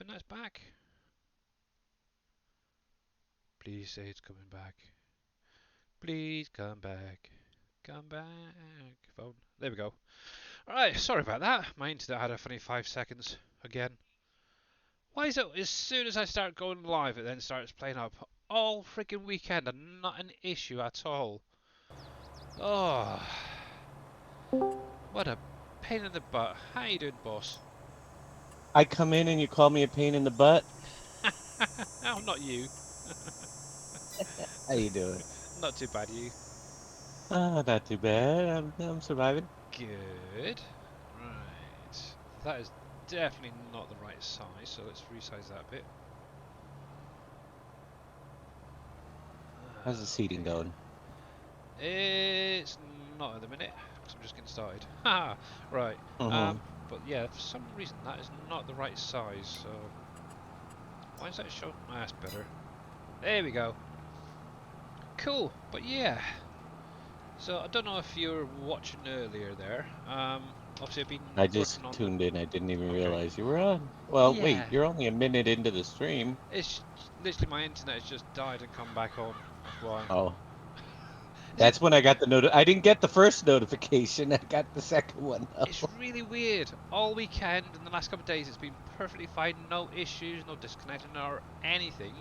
hoping that's back. Please say it's coming back. Please come back. Come back. Phone. There we go. Alright, sorry about that. My internet had a funny 5 seconds again. Why is it as soon as I start going live it then starts playing up all freaking weekend and not an issue at all? Oh, what a pain in the butt. How you doing, boss? I come in and you call me a pain in the butt. Oh, not you. How you doing? Not too bad, you. Not too bad. I'm surviving. Good. Right. That is definitely not the right size, so let's resize that a bit. How's the seating Okay. going? It's not at the minute, because I'm just getting started. Haha, right. Mm-hmm. But yeah, for some reason that is not the right size, so... Why is that showing? Ah, that's better. There we go. Cool, but yeah. So I don't know if you were watching earlier there. Obviously I've been I just working on the... tuned in. I didn't even Okay. realize you were on. Well, wait, Yeah. you're only a minute into the stream. It's literally my internet has just died and come back on. That's why. Oh, It's, that's when I got the I didn't get the first notification. I got the second one. it's really weird. All weekend and the last couple of days it's been perfectly fine. No issues, no disconnecting or anything.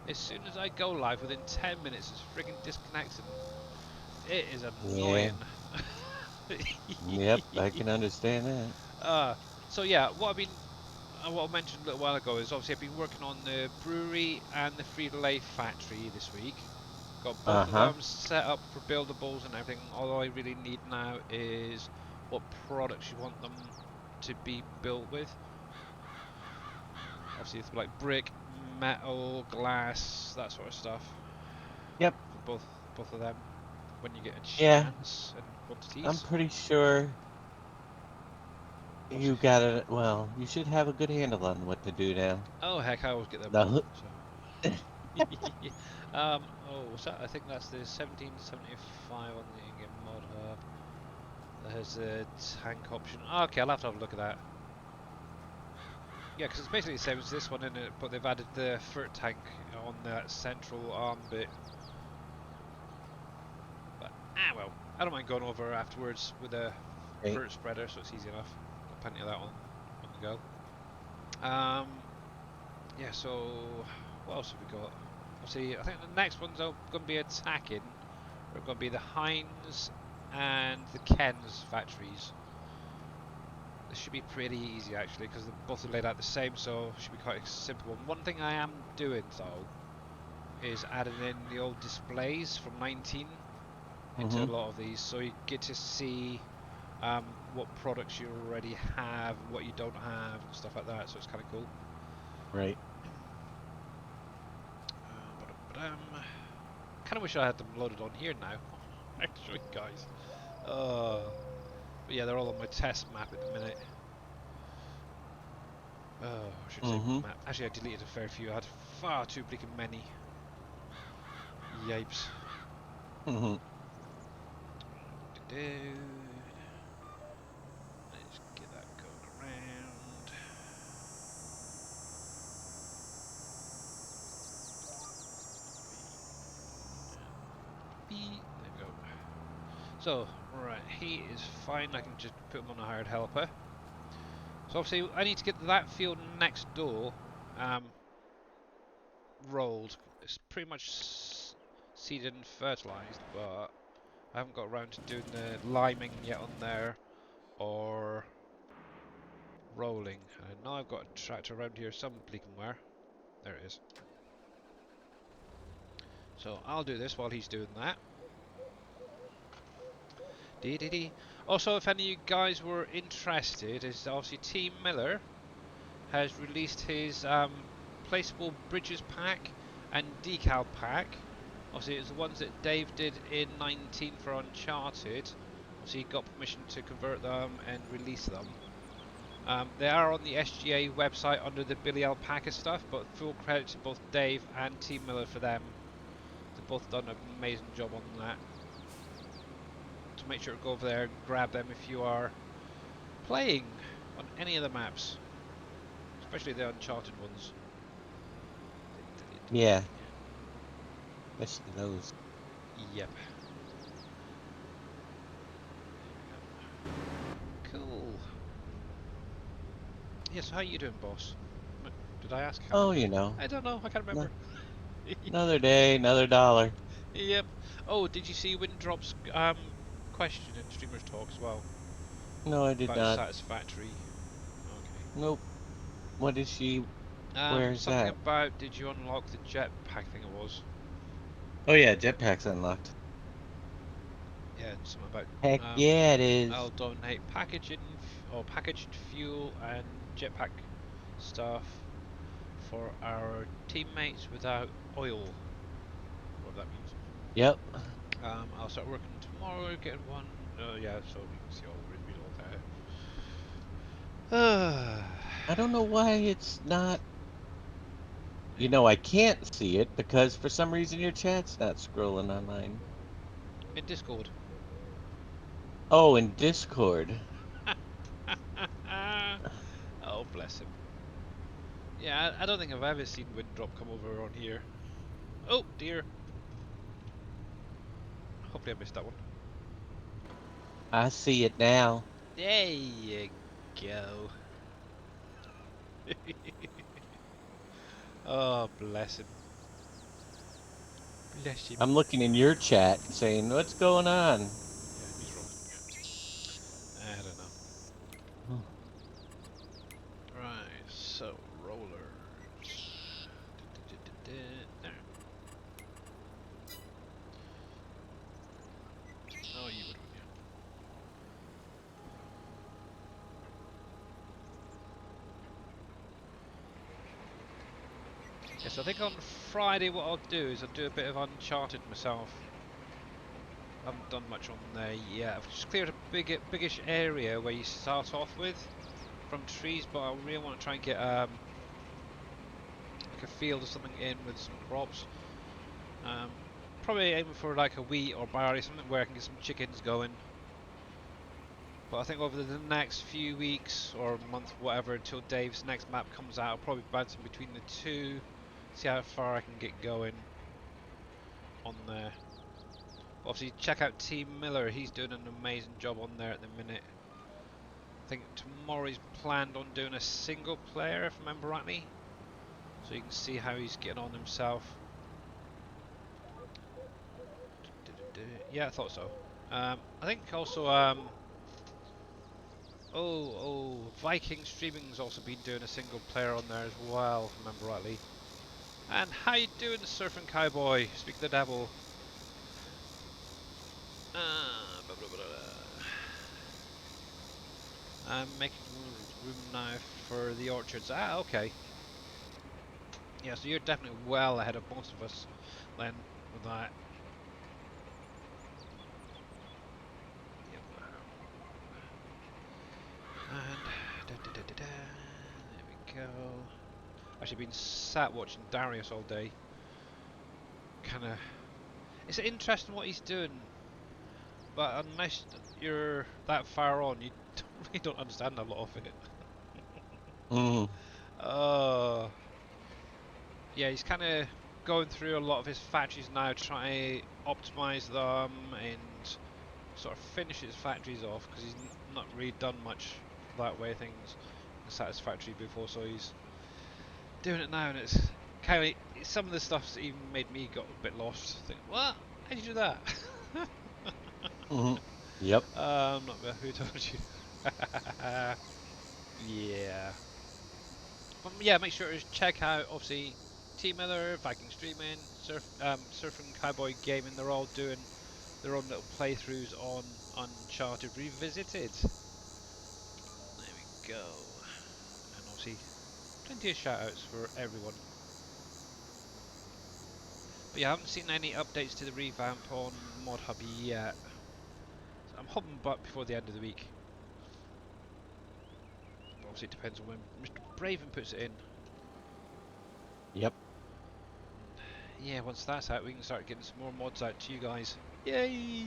As soon as I go live, within 10 minutes it's frigging disconnecting. It is Yeah. annoying. Yep, I can understand that. uh, so yeah, what I mentioned a little while ago is obviously I've been working on the brewery and the Frito-Lay factory this week. Got both of Uh-huh. them set up for buildables and everything. All I really need now is what products you want them to be built with. Obviously, it's like brick, metal, glass, that sort of stuff Yep. for both of them. When you get a Yeah, chance and I'm quantities. pretty sure you Obviously, got it. Well, you should have a good handle on what to do now. oh heck, I always get them wrong. The So, oh, what's that? I think that's the 1775 on the in-game mod hub. There's a tank option. Okay, I'll have to have a look at that. Yeah, because it's basically the same as this one, isn't it? But they've added the FERT tank on that central arm bit. But, well. I don't mind going over afterwards with a right. FERT spreader, so it's easy enough. Got plenty of that on the go. Yeah, so what else have we got? Obviously, I think the next one's going to be attacking. We're going to be the Heinz and the Ken's factories. This should be pretty easy actually, because both are laid out the same, so it should be quite a simple one. One thing I am doing though is adding in the old displays from 19 into a Mm-hmm. lot of these, so you get to see what products you already have, what you don't have, and stuff like that. So it's kind of cool. Right. Kind of wish I had them loaded on here now, actually, guys. But yeah, they're all on my test map at the minute. I should say Mm-hmm. map. Actually, I deleted a fair few. I had far too bleaking many. Yipes. Mm-hmm. Let's get that going around. There we go. So, right, he is fine. I can just put him on a hired helper. So obviously, I need to get that field next door rolled. It's pretty much seeded and fertilised, but I haven't got around to doing the liming yet on there or rolling. And I know I've got a tractor around here some bleaking where. There it is. So I'll do this while he's doing that. Dee dee dee. Also, if any of you guys were interested, is obviously Team Miller has released his placeable bridges pack and decal pack. Obviously, it's the ones that Dave did in 19 for Uncharted. Obviously, he got permission to convert them and release them. They are on the SGA website under the Billy Alpaca stuff, but full credit to both Dave and Team Miller for them. They've both done an amazing job on that. So make sure to go over there and grab them if you are playing on any of the maps, especially the Uncharted ones. Yeah, especially those. Yep. Cool. Yes, how you doing, boss? Did I ask? I can't Oh, remember. you know, I don't know. I can't no, remember. another day, another dollar. Yep. Oh, did you see Windrop's question in Streamers Talk as well No, I did about not. satisfactory? Okay. Nope. What is she? Where is Something that? about did you unlock the jetpack thing? It was. Oh yeah, jetpack's unlocked. Yeah, and something about Heck um, yeah, it is. I'll donate packaging or packaged fuel and jetpack stuff for our teammates without oil, whatever that means. Yep. I'll start working tomorrow, getting one. Yeah, so you can see all read all that. I don't know why it's not. You know, I can't see it because for some reason your chat's not scrolling on mine. In Discord. Oh, in Discord. Oh, bless him. Yeah, I don't think I've ever seen Windrop come over on here. Oh dear. Hopefully I missed that one. I see it now. There you go. Oh, bless him. Bless him. I'm looking in your chat and saying, "What's going on?" Yeah, he's wrong. Yeah. I don't know. Hmm. Right, so rollers. There. Oh, you would, wouldn't you? Yes, I think on Friday what I'll do is I'll do a bit of Uncharted myself. I haven't done much on there yet. I've just cleared a biggish area where you start off with from trees, but I really want to try and get like a field or something in with some crops. Um, Probably aiming for like a wheat or barley, something where I can get some chickens going. But I think over the next few weeks or month, whatever, until Dave's next map comes out, I'll probably bounce in between the two, see how far I can get going on there. Obviously, check out Team Miller. He's doing an amazing job on there at the minute. I think tomorrow he's planned on doing a single player, if I remember rightly. So you can see how he's getting on himself. Yeah, I thought so. I think also, Viking Streaming's also been doing a single player on there as well, if I remember rightly. And how you doing, Surfing Cowboy? Speak the devil. Blah, blah, blah, blah. I'm making room now for the orchards. Ah, okay. Yeah, so you're definitely well ahead of most of us then with that. Yep. And there we go. Actually been sat watching Darius all day. Kinda it's interesting what he's doing, but unless you're that far on, you really don't understand a lot of it. Mm. Uh yeah, he's kinda going through a lot of his factories now, trying to optimize them and sort of finish his factories off because he's not really done much that way of things in Satisfactory before, so he's doing it now, and it's kind of some of the stuff's even made me got a bit lost. Think, what? How'd you do that? Mm. Yep. I'm not who told you. Yeah, but yeah, make sure to check out obviously T Miller, Viking Streaming, Surfing Cowboy Gaming. They're all doing their own little playthroughs on Uncharted Revisited. There we go. And obviously, plenty of shout outs for everyone. But yeah, I haven't seen any updates to the revamp on Mod Hub yet. So I'm hoping but before the end of the week. But obviously, it depends on when Mr. Braven puts it in. Yep. Yeah, once that's out, we can start getting some more mods out to you guys. Yay! You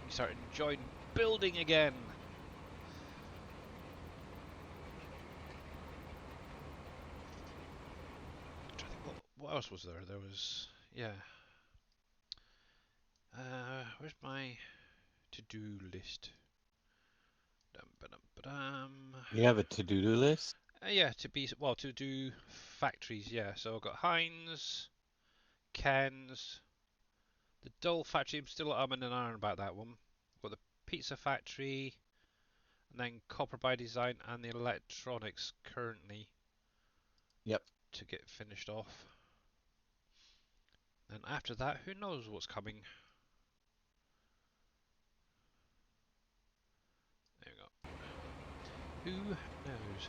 start enjoying building again. what else was there? There was, yeah. Where's my to-do list? Dum, ba-dum, ba-dum. You have a to-do list? Yeah, to do factories. Yeah, so I've got Heinz, Ken's, the Dole factory. I'm still umming and ahhing about that one. I've got the pizza factory, and then Copper by Design and the electronics currently Yep. to get finished off. And after that, who knows what's coming? There we go. Who knows?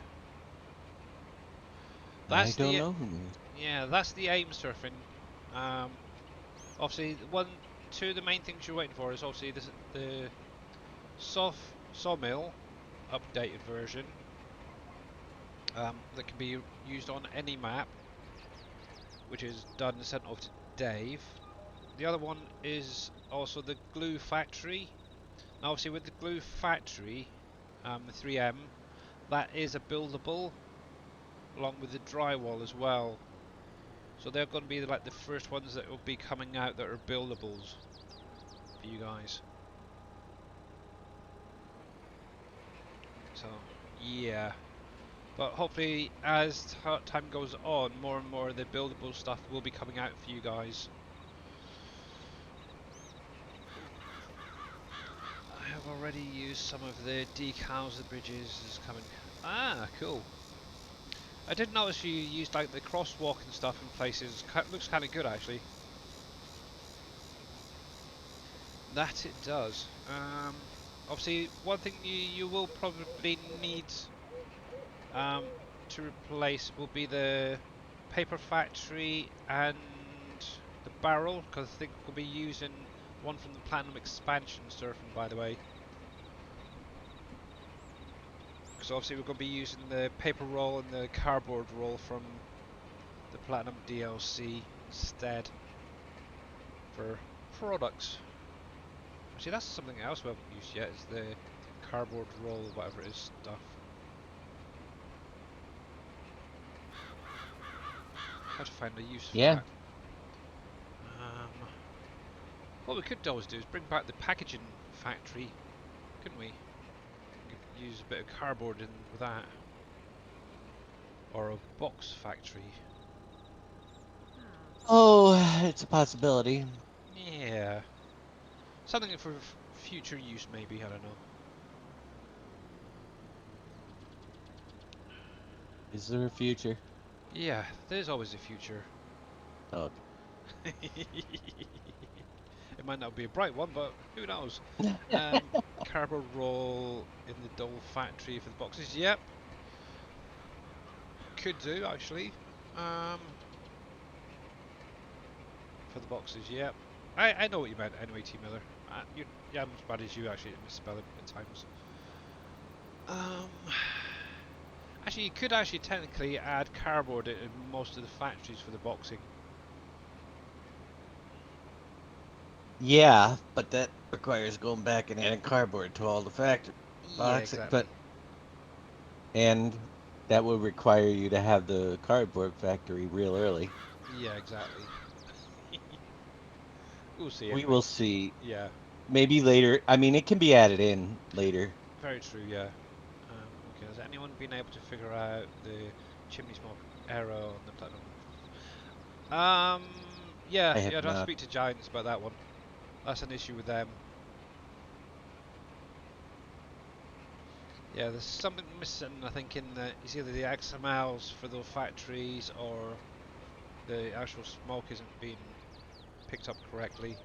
I That's don't the know who knows. Yeah, that's the aim surfing. Um, Obviously, two of the main things you're waiting for is obviously the sawmill updated version that can be used on any map, which is done and sent off to Dave. The other one is also the glue factory. Now, obviously, with the glue factory, the 3M, that is a buildable along with the drywall as well. So they're going to be like the first ones that will be coming out that are buildables for you guys. So yeah, but hopefully as time goes on, more and more of the buildable stuff will be coming out for you guys. I have already used some of the decals. The bridges is coming. Ah, cool. I did notice you used like the crosswalk and stuff in places. Looks kind of good actually. That it does. Obviously, one thing you will probably need um, to replace will be the paper factory and the barrel, because I think we'll be using one from the Platinum expansion surfing, by the way. Because obviously we're going to be using the paper roll and the cardboard roll from the Platinum DLC instead for products. Actually, that's something else we haven't used yet, is the cardboard roll, whatever it is, stuff. How to find a use for Yeah. that. What we could always do is bring back the packaging factory, couldn't we? Could use a bit of cardboard in with that. Or a box factory. Oh, it's a possibility. Yeah. Something for future use, maybe, I don't know. Is there a future? Yeah, there's always a future. Okay. It might not be a bright one, but who knows? Cardboard roll in the Dole factory for the boxes. Yep. Could do, actually. For the boxes, yep. I know what you meant anyway, T. Miller. Yeah, I'm as bad as you, actually, at misspelling at times. Actually, you could actually technically add cardboard in most of the factories for the boxing. Yeah, but that requires going back and adding cardboard to all the factory Yeah, boxes. exactly. And that would require you to have the cardboard factory real early. Yeah, exactly. We'll see We anyway. will see. Yeah, Maybe later. I mean, it can be added in later. very true, yeah. Okay, has anyone been able to figure out the chimney smoke error on the platinum? Yeah, I yeah, have I'd have to not. speak to Giants about that one. That's an issue with them. Yeah, there's something missing, I think, in it's either the XMLs for the factories or the actual smoke isn't being picked up correctly.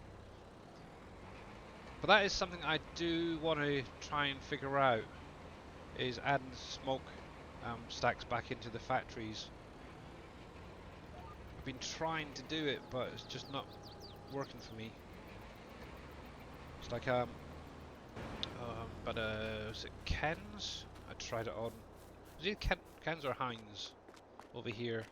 But that is something I do want to try and figure out, is adding smoke stacks back into the factories. I've been trying to do it, but it's just not working for me. It's like was it Ken's? I tried it on. Was it Ken's or Heinz over here?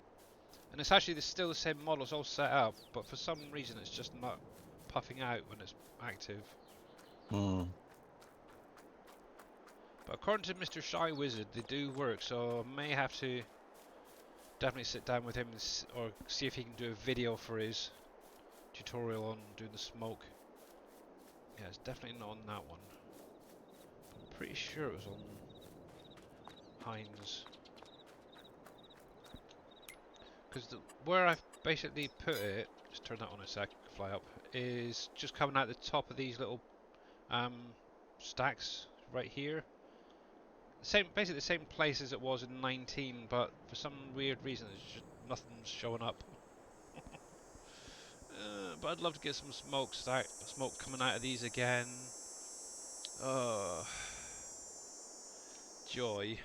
And it's actually still the same model, it's all set up, but for some reason it's just not puffing out when it's active. Hmm. But according to Mr. Shy Wizard, they do work, so I may have to definitely sit down with him and or see if he can do a video for his tutorial on doing the smoke. Yeah, it's definitely not on that one. I'm pretty sure it was on Heinz. Because where I've basically put it, just turn that on a sec, fly up, is just coming out the top of these little stacks right here. Basically the same place as it was in 19, but for some weird reason, it's just nothing's showing up. But I'd love to get some smoke coming out of these again. Oh, joy.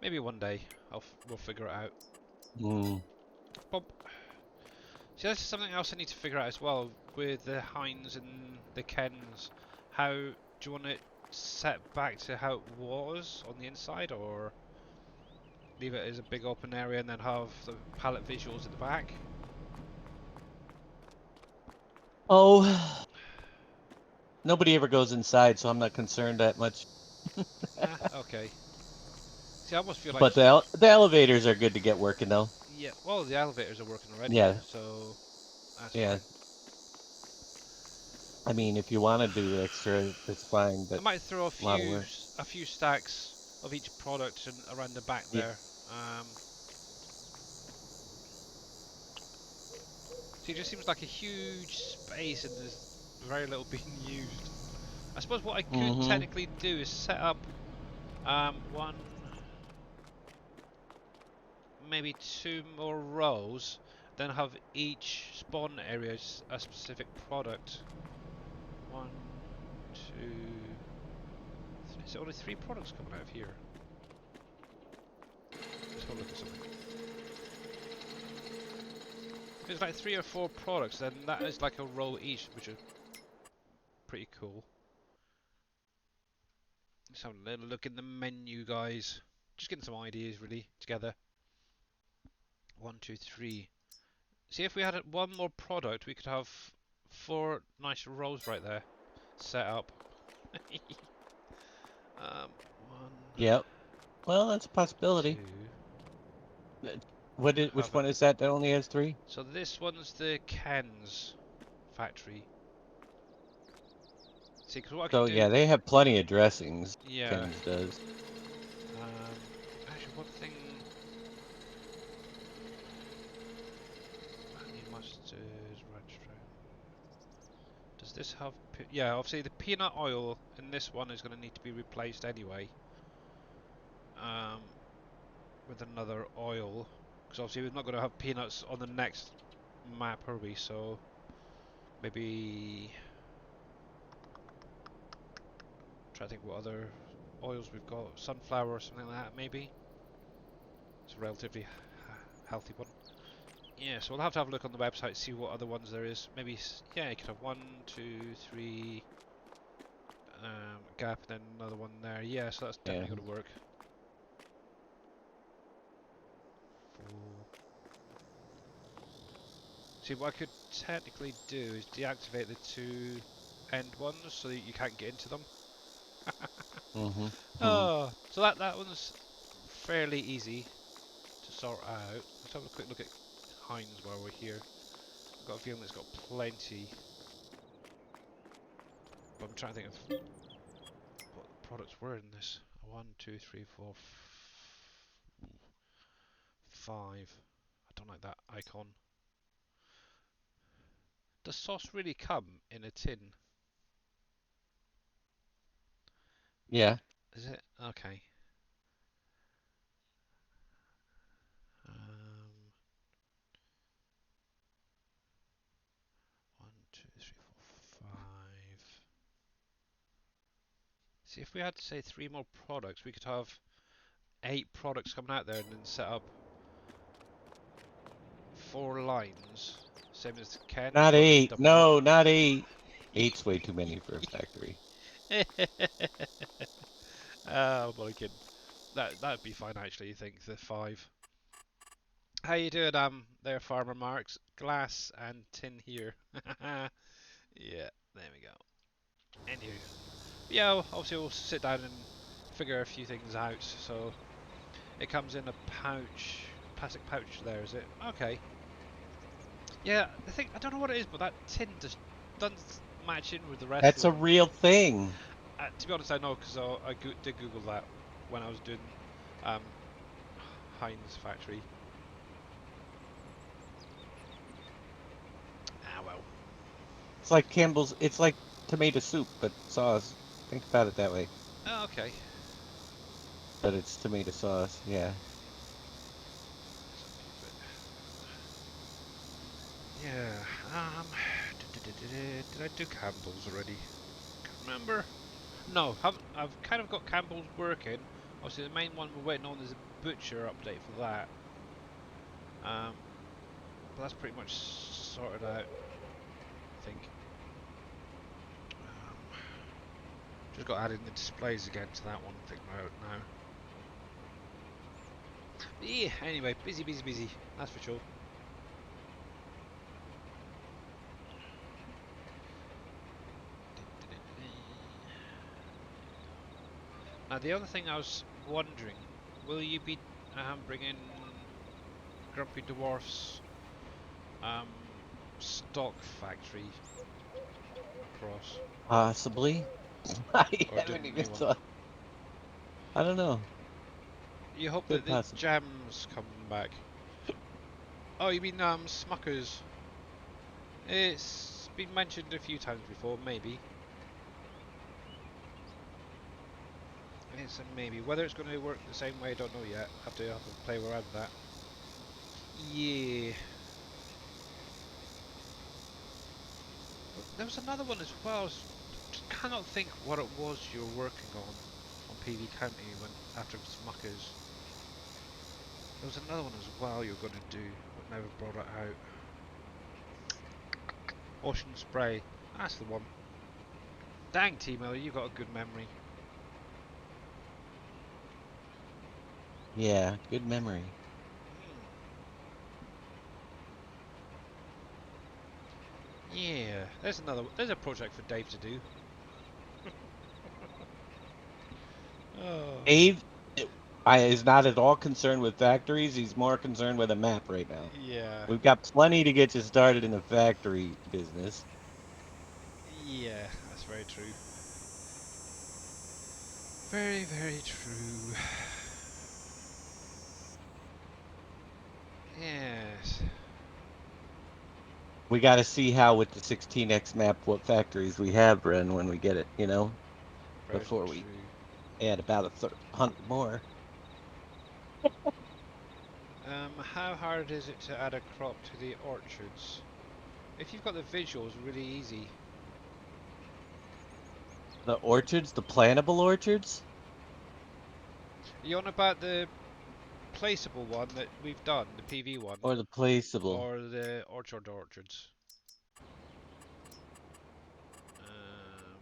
Maybe one day we'll figure it out. Mm. Bob, see, that's something else I need to figure out as well with the Heinz and the Kens. How do you want it set back to how it was on the inside, or leave it as a big open area and then have the palette visuals at the back? Oh, nobody ever goes inside, so I'm not concerned that much. Ah, okay. See, I almost feel like, But the elevators are good to get working though. yeah. Well, the elevators are working already, Yeah, so that's yeah. fine. I mean, if you want to do extra, it's fine, I but might throw a lot of work. a few stacks of each product around the back Yeah. there. See, it just seems like a huge space and there's very little being used. I suppose what I could Mm-hmm. technically do is set up one, maybe two more rows, then have each spawn area a specific product. One, two. Is there only three products coming out of here? Let's have a look at something. There's like three or four products, then that is like a row each, which is pretty cool. Let's have a little look in the menu, guys. Just getting some ideas really together. One, two, three. See, if we had one more product, we could have four nice rows right there set up. One, Yep. Well, that's a possibility. two. Which Have one is that only has three? so this one's the Ken's factory. See, because what I could So do, yeah, they have plenty of dressings. yeah. Ken's does. Actually, one thing. Honey mustard, ranch dressing. Does this have... Yeah, obviously the peanut oil in this one is going to need to be replaced anyway. Um, with another oil. Because obviously we're not going to have peanuts on the next map, are we? So maybe... Try to think what other oils we've got. Sunflower or something like that, maybe? It's a relatively healthy one. Yeah, so we'll have to have a look on the website, see what other ones there is. Maybe, yeah, you could have one, two, three... gap, and then another one there. Yeah, so that's Yeah. definitely going to work. Four. See, what I could technically do is deactivate the two end ones so that you can't get into them. Mm-hmm. Mm-hmm. Oh, so that one's fairly easy to sort out. Let's have a quick look at Heinz while we're here. I've got a feeling it's got plenty, but I'm trying to think of what the products were in this. One, two, three, four, five. I don't like that icon. Does sauce really come in a tin? Yeah. Is it? Okay. One, two, three, four, five. See, if we had to say three more products, we could have 8 products coming out there and then set up 4 lines. Same as Ken's, Not but with 8. double deck. No, not 8. 8's way too many for a factory. Oh, well, again, that'd be fine actually. You think the 5. How you doing, there, Farmer Marks? Glass and tin here. Yeah, there we go. Anywho, yeah, obviously we'll sit down and figure a few things out. So it comes in a pouch. plastic pouch there, is it? Okay. Yeah, the thing, I don't know what it is, but that tin just doesn't match in with the rest That's of a them. real thing. To be honest, I know because did Google that when I was doing um, Heinz factory. Ah well. It's like Campbell's. It's like tomato soup, but sauce. Think about it that way. Oh, okay. But it's tomato sauce. Yeah. Let's unmute it. Yeah. Did I do Campbell's already? Can't remember. No, haven't. I've kind of got Campbell's working. Obviously, the main one we're waiting on is a butcher update for that. But that's pretty much sorted out, I think. Just got adding the displays again to that one thing right now. But yeah, anyway, busy, busy, busy. That's for sure. Now, the other thing I was wondering, will you be bringing Grumpy Dwarf's um, stock factory across, Possibly. I or doing haven't a even new one? thought. I don't know. You hope that Could the possibly. jams come back. Oh, you mean Smuckers? It's been mentioned a few times before, maybe. It's a maybe. Whether it's going to work the same way, I don't know yet. Have to play around with that. Yeah. There was another one as well. Just cannot think what it was you're working on PV County when after Smuckers. There was another one as well you're going to do, but never brought it out. Ocean Spray. That's the one. Dang, T-Miller, you got a good memory. Yeah. Good memory. Yeah, there's another. There's a project for Dave to do. Oh, Dave is not at all concerned with factories. He's more concerned with a map right now. yeah, We've got plenty to get you started in the factory business. yeah, that's very true. Very, very true. Yes, We got to see how with the 16x map what factories we have run when we get it, very before we true. add about 100 more. How hard is it to add a crop to the orchards? If you've got the visuals, really easy. The orchards, the plantable orchards, Are you on about the placeable one that we've done, the PV one, or the placeable. or the orchards? Um,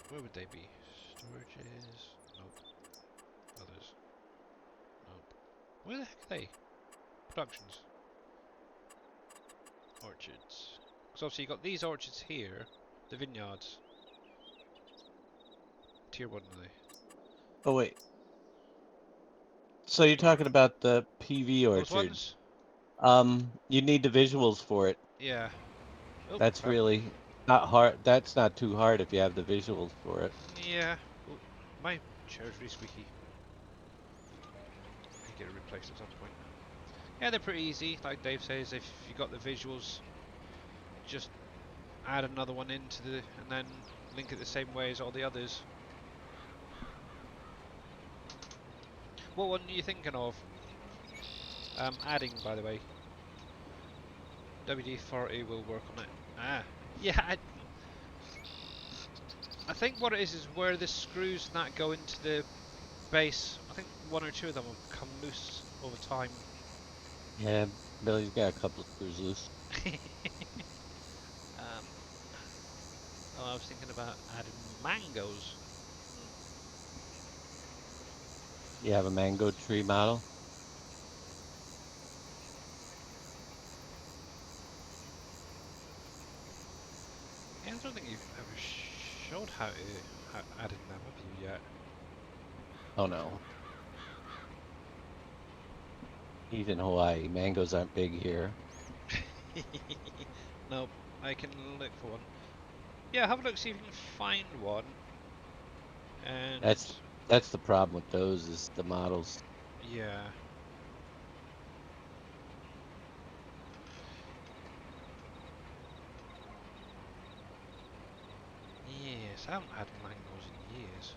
where would they be? Storages? Nope. Others? Nope. Where the heck are they? Productions. Orchards. Because obviously you got these orchards here, the vineyards. Tier 1 are they? Oh wait, so you're Where? talking about the PV Those orchards? ones? You need the visuals for it. Yeah. Oh, That's crap. really not hard. That's not too hard if you have the visuals for it. Yeah. Oh, my chair's really squeaky. I need to get it replaced at some point. Yeah, they're pretty easy. Like Dave says, if you got the visuals, just add another one into the, and then link it the same way as all the others. What one are you thinking of? Adding, by the way. WD-40 will work on it. Ah, yeah. I think what it is where the screws and that go into the base. I think one or two of them will come loose over time. Yeah, Billy's got a couple of screws loose. um, oh, I was thinking about adding mangoes. You have a mango tree model? Yeah, I don't think you've ever showed how to adding them, have you yet? Oh no. He's in Hawaii. Mangoes aren't big here. Nope, I can look for one. Yeah, have a look, see if you can find one. And That's the problem with those is the models. yeah. Yes, I haven't had mangoes in years.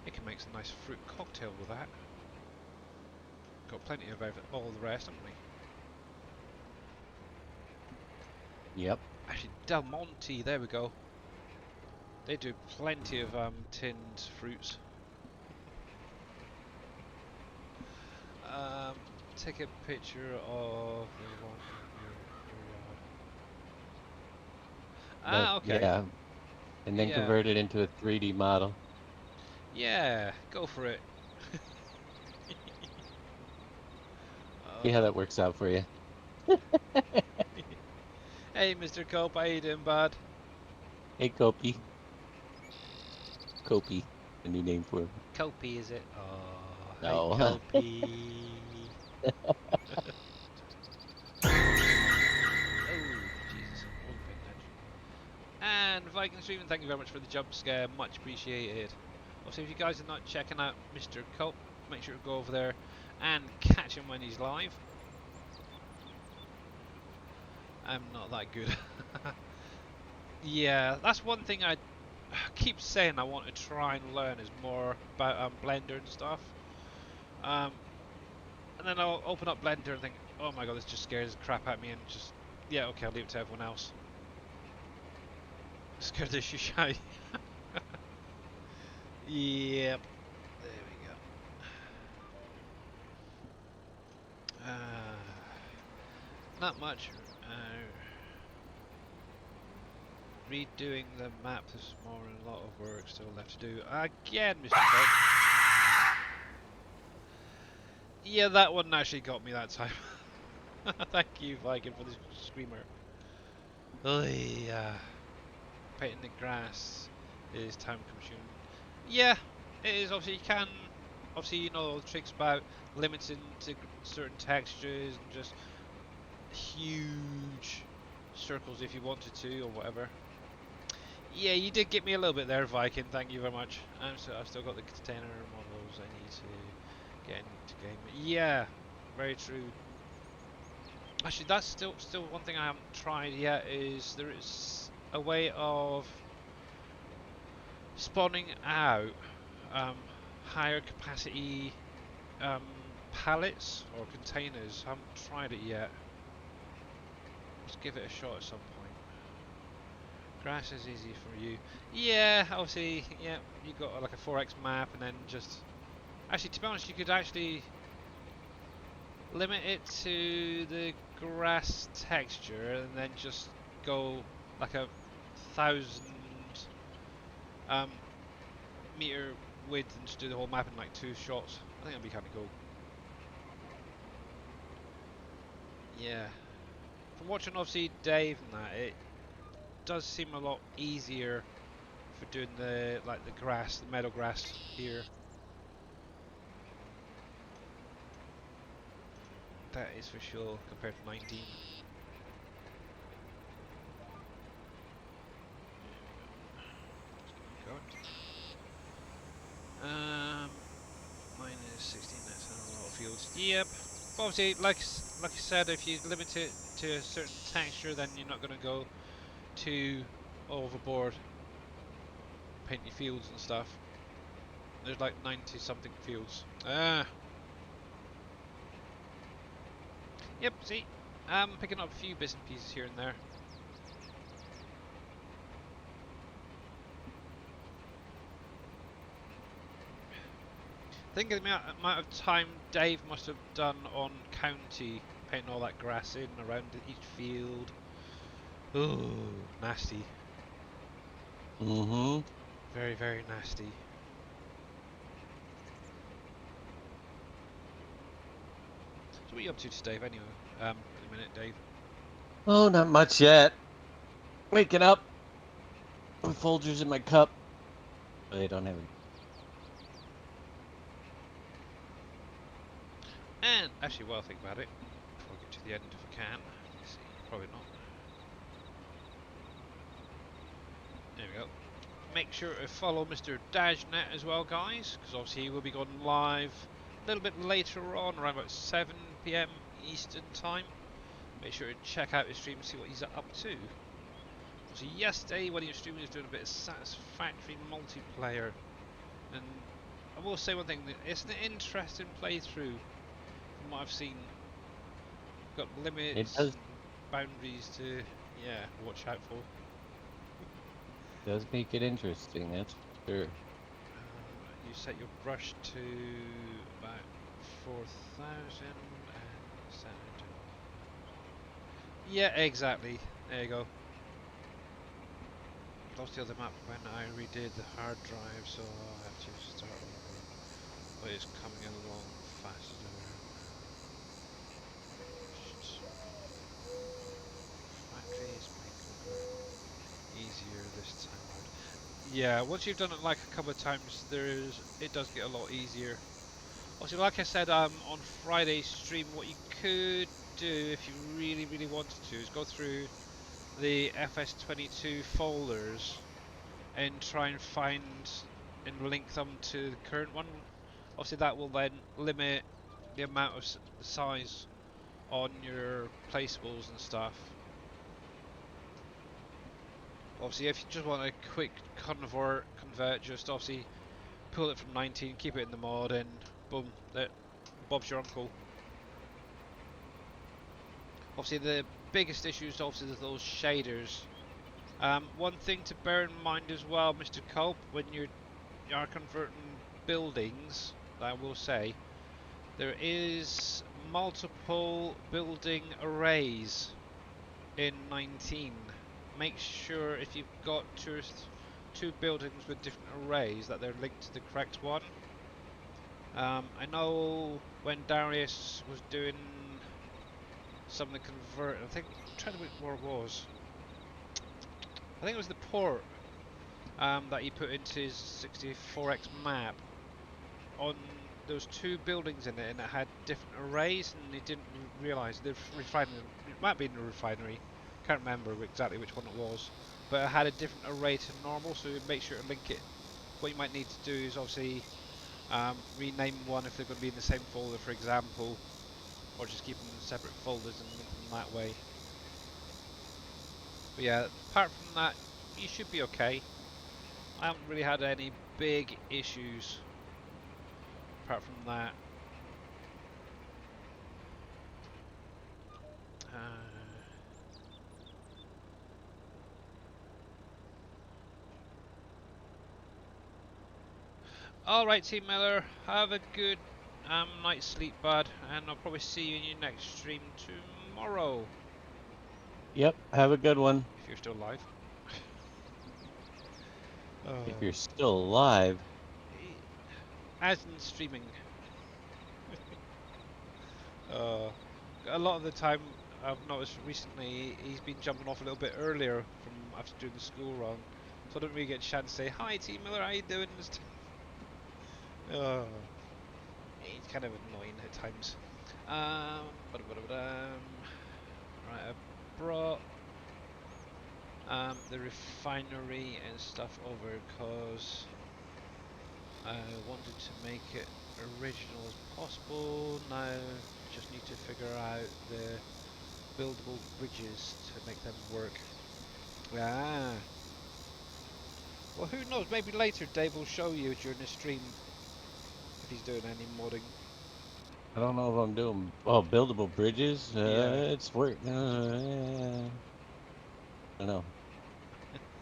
You can make some nice fruit cocktail with that. Got plenty of all the rest, haven't we? Yep. Actually, Del Monte, there we go. They do plenty of tinned fruits. Take a picture of the one in your yard. But Ah, okay. yeah, and then Yeah. convert it into a 3D model. Yeah, go for it. See how uh, that works out for you. hey, Mr. Cope, how you doing, bud? Hey, Kopi. Kopi, a new name for him. Copey, is it? Oh, hi, No. Copey. Oh, Jesus, wasn't paying attention. And Viking Streaming, thank you very much for the jump scare, much appreciated. Also, if you guys are not checking out Mr. Cope, make sure to go over there and catch him when he's live. I'm not that good. Yeah, that's one thing I keep saying I want to try and learn is more about Blender and stuff. And then I'll open up Blender and think, oh my god, this just scares the crap out of me, and just, yeah, okay, I'll leave it to everyone else. Scared the shit out of you. Yep, there we go. Not much. Redoing the map this morning, a lot of work still left to do. Again, Mr. Cope. Yeah, that one actually got me that time. Thank you, Viking, for the screamer. Oh, yeah. Painting the grass is time consuming. Yeah, it is. Obviously, you can. Obviously, you know all the tricks about limiting to certain textures and just huge circles if you wanted to or whatever. Yeah, you did get me a little bit there, Viking. Thank you very much. I've still got the container models I need to get into game. Yeah, very true. Actually, that's still one thing I haven't tried yet. Is there is a way of spawning out higher capacity pallets or containers. I haven't tried it yet. Let's give it a shot at some point. Grass is easy for you. Yeah, obviously, yeah, you got like a 4x map and then just... Actually, to be honest, you could actually limit it to the grass texture and then just go like 1,000 meter width and just do the whole map in like 2 shots. I think that'd be kind of cool. Yeah. From watching obviously Dave and that, it does seem a lot easier for doing the grass, the meadow grass here. That is for sure compared to 19. Mine is 16. That's a lot of fields. Yep. Obviously, like I said, if you limit it to a certain texture, then you're not going to go too overboard. Paint your fields and stuff. There's like 90 something fields. Yep, see? I'm picking up a few bits and pieces here and there. Think of the amount of time Dave must have done on county, painting all that grass in around each field. Ooh, nasty. Mm-hmm. Very, very nasty. So what are you up to today, anyway? At the minute, Dave? Oh, not much yet. Waking up with Folgers in my cup. But I don't have any. And actually, while I think about it, before I get to the end, if I can, let's see, probably not. There we go. Make sure to follow Mr. Dajnet as well, guys, because obviously he will be going live a little bit later on, around about 7 PM Eastern time. Make sure to check out his stream and see what he's up to. So yesterday when he was streaming, he was doing a bit of satisfactory multiplayer, and I will say one thing: it's an interesting playthrough from what I've seen. Got It limits does and boundaries to watch out for. does make it interesting, that's for sure. You set your brush to about 4,000 and set it to... Yeah, exactly. There you go. Lost the other map when I redid the hard drive, so I'll have to start over. But it's coming along faster. Factories make over easier this time out. Yeah, once you've done it like a couple of times, it does get a lot easier. Also, like I said on Friday's stream, what you could do if you really, really wanted to is go through the FS22 folders and try and find and link them to the current one. Obviously, that will then limit the amount of size on your placeables and stuff. Obviously, if you just want a quick convert, just obviously pull it from 19, keep it in the mod, and boom, Bob's your uncle. Obviously, the biggest issue is obviously those shaders. One thing to bear in mind as well, Mr. Culp, when you are converting buildings, I will say, there is multiple building arrays in 19. Make sure if you've got two buildings with different arrays that they're linked to the correct one. I know when Darius was doing some of the convert, I'm trying to think where it was. I think it was the port that he put into his 64x map. On those two buildings in it, and it had different arrays, and he didn't realise the refinery. It might be in the refinery. Can't remember exactly which one it was, but it had a different array to normal. So make sure to link it. What you might need to do is obviously rename one if they're going to be in the same folder, for example, or just keep them in separate folders and link them that way. But yeah, apart from that, you should be okay. I haven't really had any big issues apart from that. Alright, Team Miller, have a good night's sleep, bud, and I'll probably see you in your next stream tomorrow. Yep, have a good one. If you're still alive. If you're still alive. As in streaming. A lot of the time I've noticed recently he's been jumping off a little bit earlier from after doing the school run, so I don't really get a chance to say hi, Team Miller, how you doing? It's kind of annoying at times. Right, I brought the refinery and stuff over because I wanted to make it original as possible. Now just need to figure out the buildable bridges to make them work. Ah. Well, who knows? Maybe later Dave will show you during the stream if he's doing any modding. I don't know if I'm doing buildable bridges. Yeah. It's work. I don't know.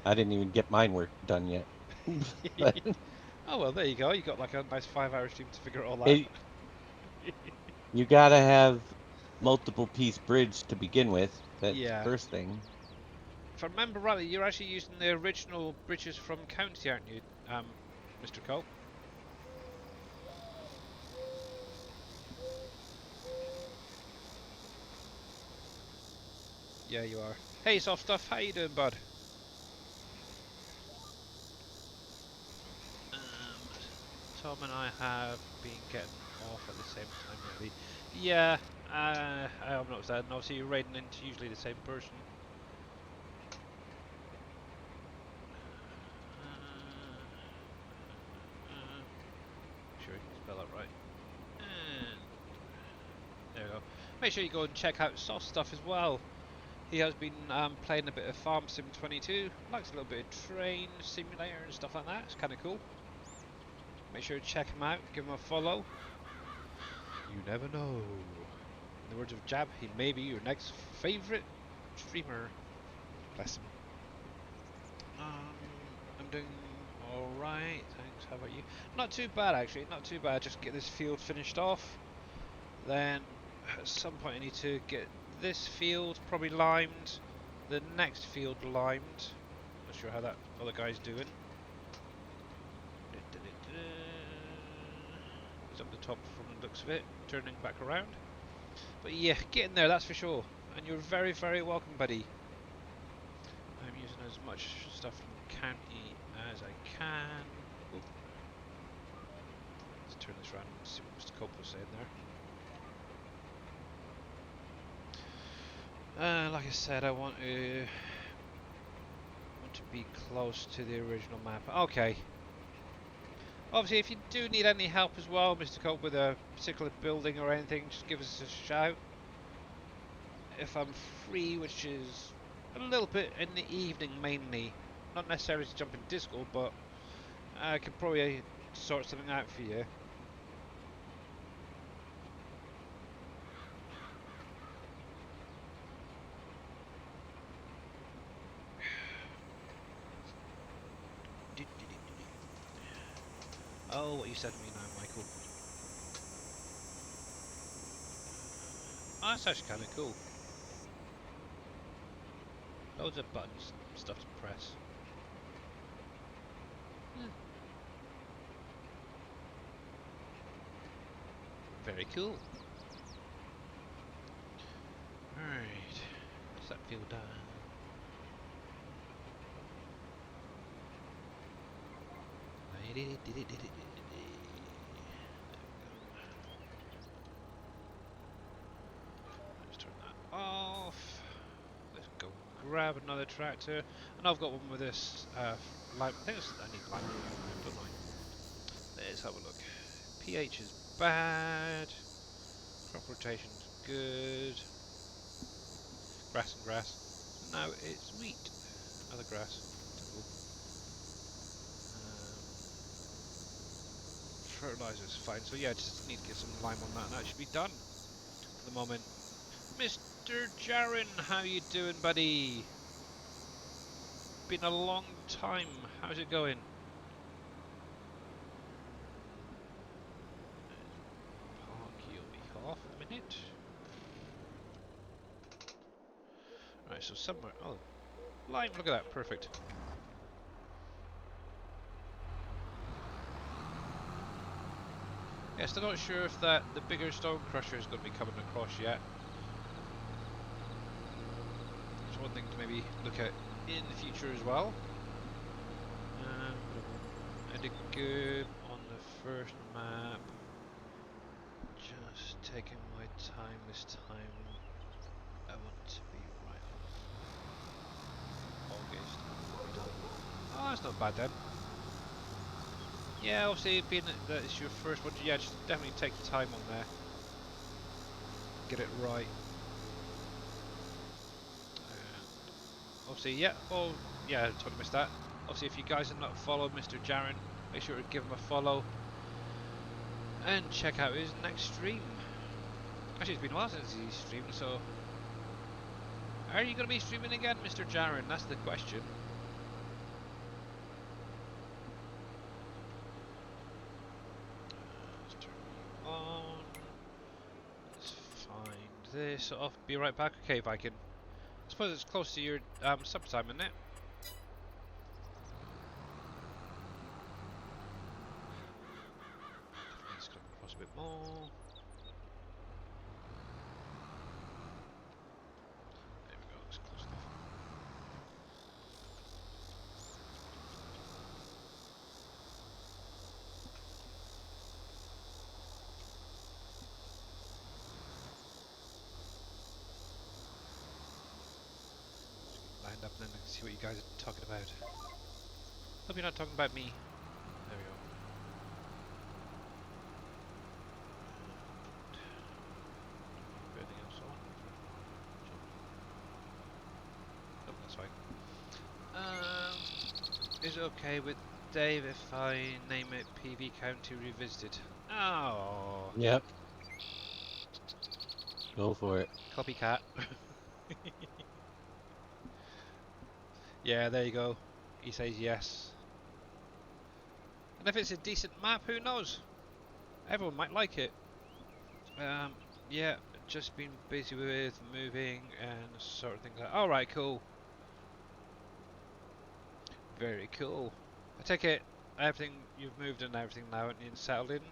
I didn't even get mine work done yet. But Oh well, there you go. You got like a nice 5-hour stream to figure it all out. You gotta have multiple piece bridge to begin with. That's the Yeah. first thing. If I remember rightly, you're actually using the original bridges from County, aren't you, Mr. Cole? Yeah, you are. Hey, Soft Stuff, how you doing, bud? Tom and I have been getting off at the same time lately. Yeah, I have noticed that. And obviously, you're raiding into usually the same person. Sure, you can spell that right. And there we go. Make sure you go and check out Sauce stuff as well. He has been playing a bit of Farm Sim 22. Likes a little bit of Train Simulator and stuff like that. It's kind of cool. Make sure to check him out. Give him a follow. You never know. In the words of Jab, he may be your next favourite streamer. Bless him. I'm doing alright, thanks. How about you? Not too bad actually, not too bad. Just get this field finished off. Then at some point I need to get this field probably limed. The next field limed. Not sure how that other guy's doing. He's up the top from the looks of it, turning back around. But yeah, get in there, that's for sure. And you're very, very welcome, buddy. I'm using as much stuff from county as I can. Oop. Let's turn this around and see what Mr. Cope was saying there. Like I said, I want to be close to the original map. Okay. Obviously, if you do need any help as well, Mr. Cope, with a particular building or anything, just give us a shout. If I'm free, which is a little bit in the evening mainly, not necessarily to jump in Discord, but I could probably sort something out for you. Oh, what you said to me now, Michael. Oh, that's actually kind of cool. Loads of buttons, stuff to press. Very cool. Alright, what's that field done? Let's turn that off. Let's go grab another tractor. And I've got one with this lime. I think I need lime, don't I? Let's have a look. pH is bad. Crop rotation's good. Grass and grass. So now it's wheat. Other grass. Typical. Fertilizer's fine. So yeah, just need to get some lime on that, and that should be done for the moment. Mr. Jaron, how you doing, buddy? Been a long time. How's it going? Park, you'll be half a minute. Right, so somewhere. Oh, lime. Look at that. Perfect. Yeah, still not sure if the bigger stone crusher is going to be coming across yet. It's one thing to maybe look at in the future as well. I did good on the first map. Just taking my time this time. I want to be right on August. Oh, that's not bad then. Yeah, obviously being that it's your first one, yeah, just definitely take the time on there. Get it right. Obviously, yeah, oh, yeah, I totally missed that. Obviously, if you guys have not followed Mr. Jaron, make sure to give him a follow. And check out his next stream. Actually, it's been a while since he's streamed, so... Are you going to be streaming again, Mr. Jaron? That's the question. Let's turn you on. Let's find this. I'll be right back. Okay, if I can. I suppose it's close to your supper time, isn't it? Let's come across a bit more. There we go, it's close enough. what you guys are talking about. Hope you're not talking about me. There we go. Anything else on? Nope, that's fine. Is it okay with Dave if I name it PV County Revisited? Oh, Yep. Go for it. copycat. Yeah, there you go. He says yes. And if it's a decent map, who knows? Everyone might like it. Yeah, just been busy with moving and sort of things like. All right, cool. Very cool. I take it everything you've moved and everything now and you're settled in.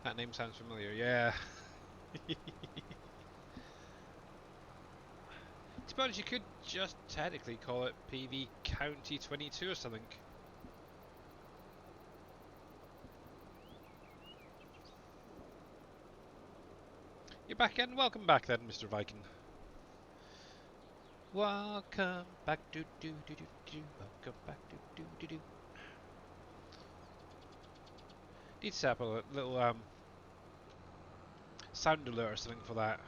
That name sounds familiar. Yeah. To be honest, you could just technically call it PV County 22 or something. You're back again? Welcome back then, Mr. Viking. Welcome back, do do do do do. Welcome back, do do do do. Need to set up a little sound alert or something for that.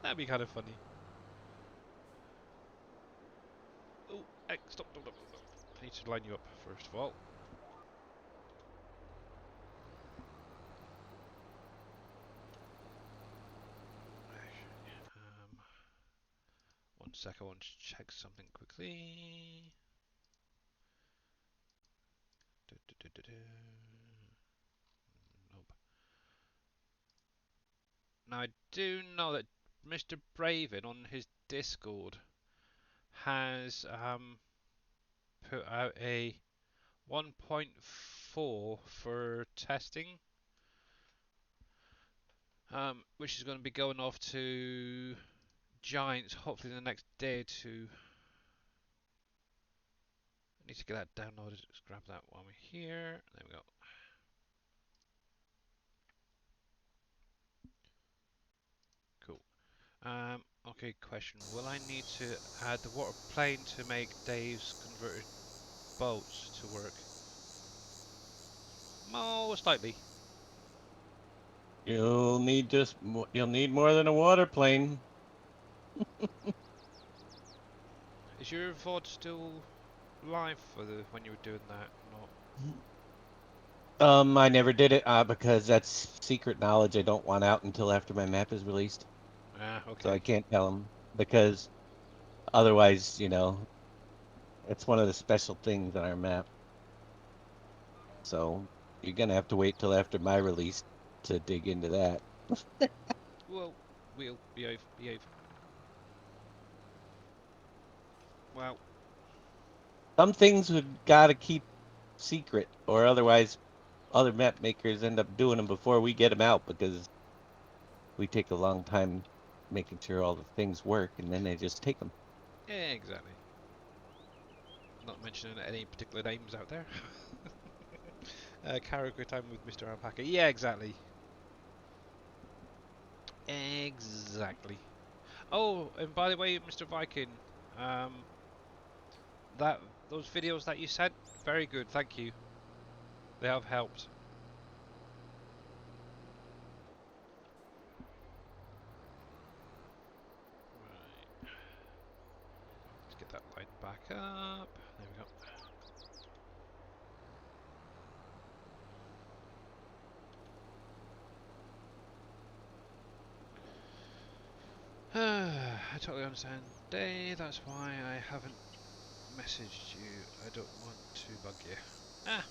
That'd be kind of funny. Oh, hey, stop, stop, stop, stop. I need to line you up first of all. One sec, I want to check something quickly. Nope. Now I do know that Mr. Braven on his Discord has put out a 1.4 for testing, which is going to be going off to Giants hopefully in the next day or two. I need to get that downloaded. Let's grab that while we're here. There we go. Cool. Okay, question. Will I need to add the water plane to make Dave's converted boats to work? Most likely. You'll need you'll need more than a water plane. Is your VOD still live for the when you were doing that? I never did it because that's secret knowledge I don't want out until after my map is released. Ah, So I okay. can't tell them because otherwise, it's one of the special things on our map. So you're gonna have to wait till after my release to dig into that. Well, we'll behave, behave. Well, Some things we've got to keep secret, or otherwise other map makers end up doing them before we get them out because we take a long time making sure all the things work, and then they just take them. yeah, exactly. Not mentioning any particular names out there. Karaoke time with Mr. Alpaca. Yeah, exactly. Exactly. Oh, and by the way, Mr. Viking, um, that those videos that you sent, very good. Thank you. They have helped. Right. Let's get that line back up. There we go. I totally understand, Dave. That's why I haven't messaged you. I don't want to bug you. Ah,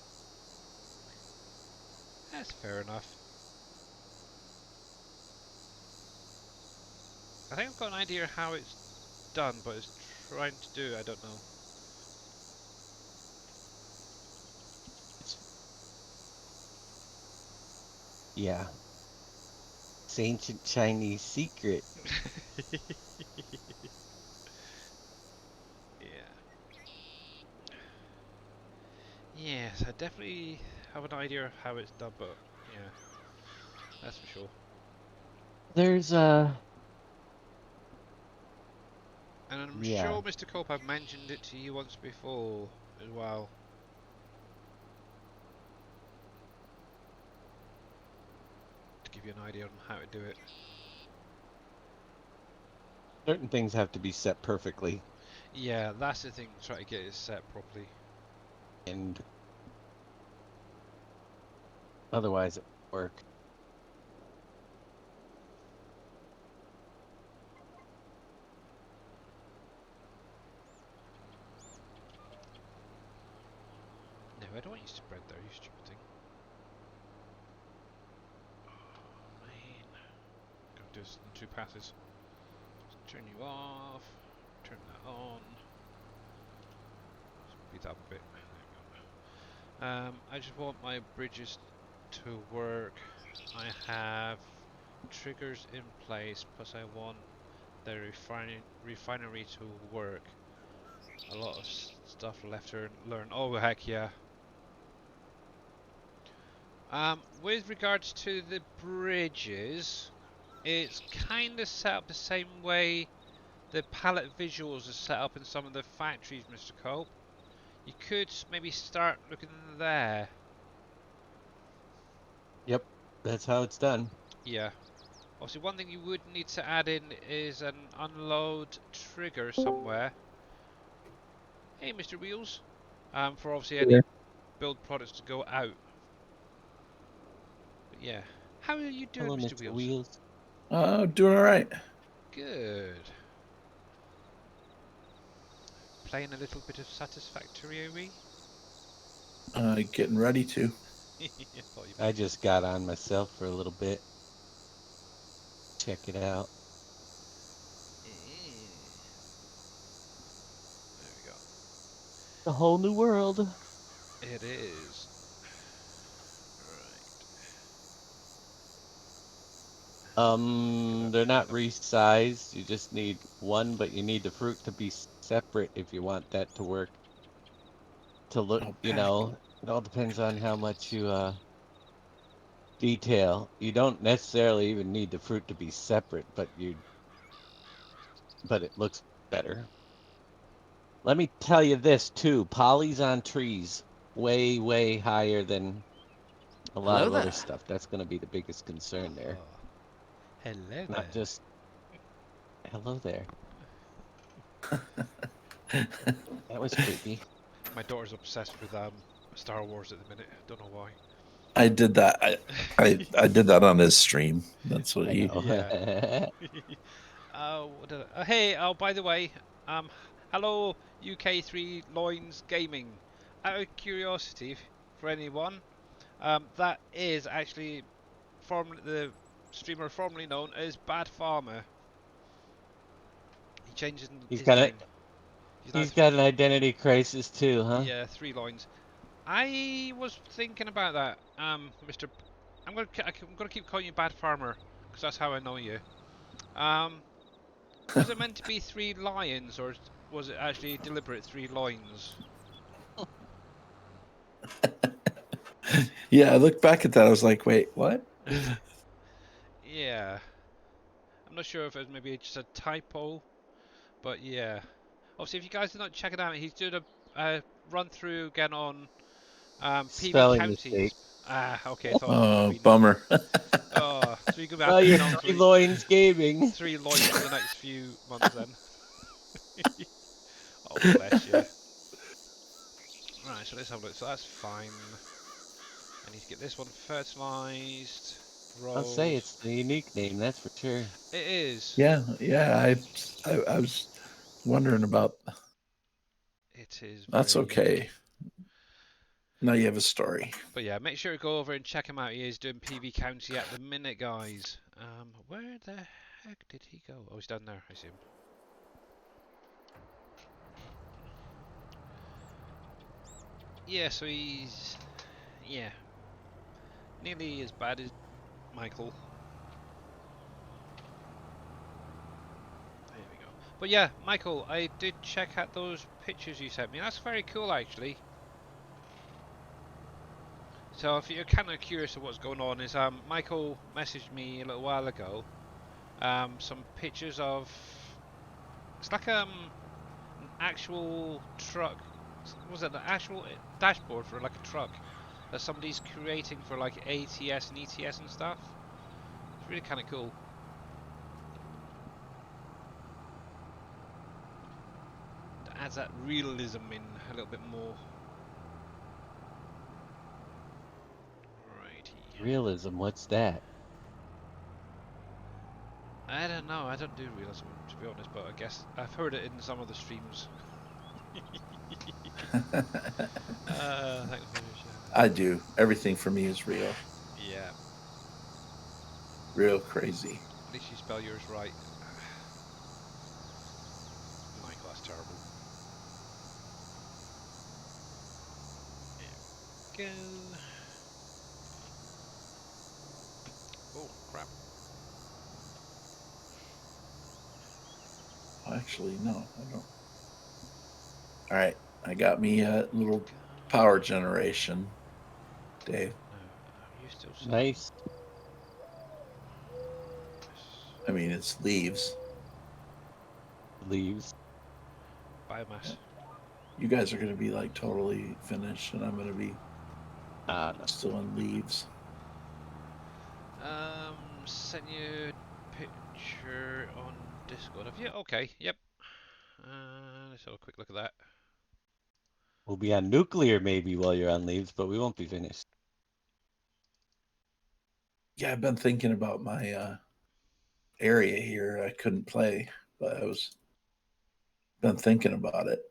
that's fair enough. I think I've got an idea how it's done, but it's trying to do, I don't know. Yeah, it's ancient Chinese secret. Yeah. Yes, I definitely have an idea of how it's done, but yeah, that's for sure. There's And I'm yeah. sure, Mr. Cope, I've mentioned it to you once before as well. To give you an idea on how to do it. Certain things have to be set perfectly, Yeah, that's the thing, try to get it set properly. and otherwise it won't work. No, I don't want you to spread there, you stupid thing. Oh, man. Gotta do this in 2 passes. Turn you off, turn that on. Speed up a bit. There we go. I just want my bridges to work. I have triggers in place, plus I want the refinery to work. A lot of stuff left to learn. Oh heck yeah. With regards to the bridges, it's kind of set up the same way the palette visuals are set up in some of the factories, Mr. Cope. You could maybe start looking there. Yep, that's how it's done. Yeah. Obviously, one thing you would need to add in is an unload trigger somewhere. Hey, Mr. Wheels. For obviously Yeah. any build products to go out. But yeah. How are you doing, Hello, Mr. Mr. Wheels? Wheels. Doing all right. Good. Playing a little bit of Satisfactory, are we? Getting ready to. I thought you I might. just got on myself for a little bit. Check it out. There we go. A whole new world. It is. Right. They're Get not that up. resized. You just need one, but you need the fruit to be separate if you want that to work. To look, Oh, pack. it all depends on how much you detail. You don't necessarily even need the fruit to be separate, but it looks better. Let me tell you this too. Polys on trees way, way higher than a lot Hello of other there. stuff. That's going to be the biggest concern there. Oh, hello Not there. just hello there. That was creepy. My daughter's obsessed with Star Wars at the minute. Don't know why. I did that. I did that on his stream. That's what I he. know. Yeah. Hey, oh, by the way, hello, UK3 Loins Gaming. Out of curiosity, for anyone, that is actually the streamer formerly known as Bad Farmer. He changed He's his got a name. He's now he's got an identity crisis too, huh? yeah, 3 loins. I was thinking about that, Mr. I'm gonna keep calling you Bad Farmer because that's how I know you. Um, was it meant to be 3 lions or was it actually deliberate 3 loins? Yeah, I looked back at that. I was like, wait, what? Yeah, I'm not sure if it was maybe just a typo, but yeah. Obviously, if you guys are not checking out, he's doing a run through again on PB Spelling counties. mistake. Ah, okay, I thought it might have Oh, been. bummer. Oh, so you're gonna have Well, to be you're known three for loins gaming. 3 loins for the next few months then. Oh, bless you. Right, so let's have a look. So that's fine. I need to get this one fertilized. I'll say Grows. it's the unique name, that's for sure. It is. Yeah. I was wondering about. It is That's very unique. okay. Now you have a story. But yeah, make sure to go over and check him out. He is doing PB County at the minute, guys. Where the heck did he go? Oh, he's down there. I see him. Yeah, so he's yeah, nearly as bad as Michael. There we go. But yeah, Michael, I did check out those pictures you sent me. That's very cool, actually. So if you're kind of curious of what's going on, is Michael messaged me a little while ago, some pictures of. It's like an actual truck. Was it an actual dashboard for like a truck that somebody's creating for like ATS and ETS and stuff? It's really kind of cool. It adds that realism in a little bit more. Righty. Realism, what's that? I don't know. I don't do realism to be honest, but I guess I've heard it in some of the streams. Thanks for sharing. I do. Everything for me is real. Yeah, Real crazy. at least you spell yours right. Michael, that's terrible. There we go. Oh, crap. Actually, no, I don't. All right. I got me a little power generation, Dave. No, are you still selling? Nice. I mean, it's leaves. Leaves. Biomass. You guys are going to be like totally finished, and I'm going to be No. still in leaves. Send you a picture on Discord of you. Okay, yep. Let's have a quick look at that. We'll be on nuclear maybe while you're on leaves, but we won't be finished. Yeah, I've been thinking about my area here. I couldn't play, but I was been thinking about it.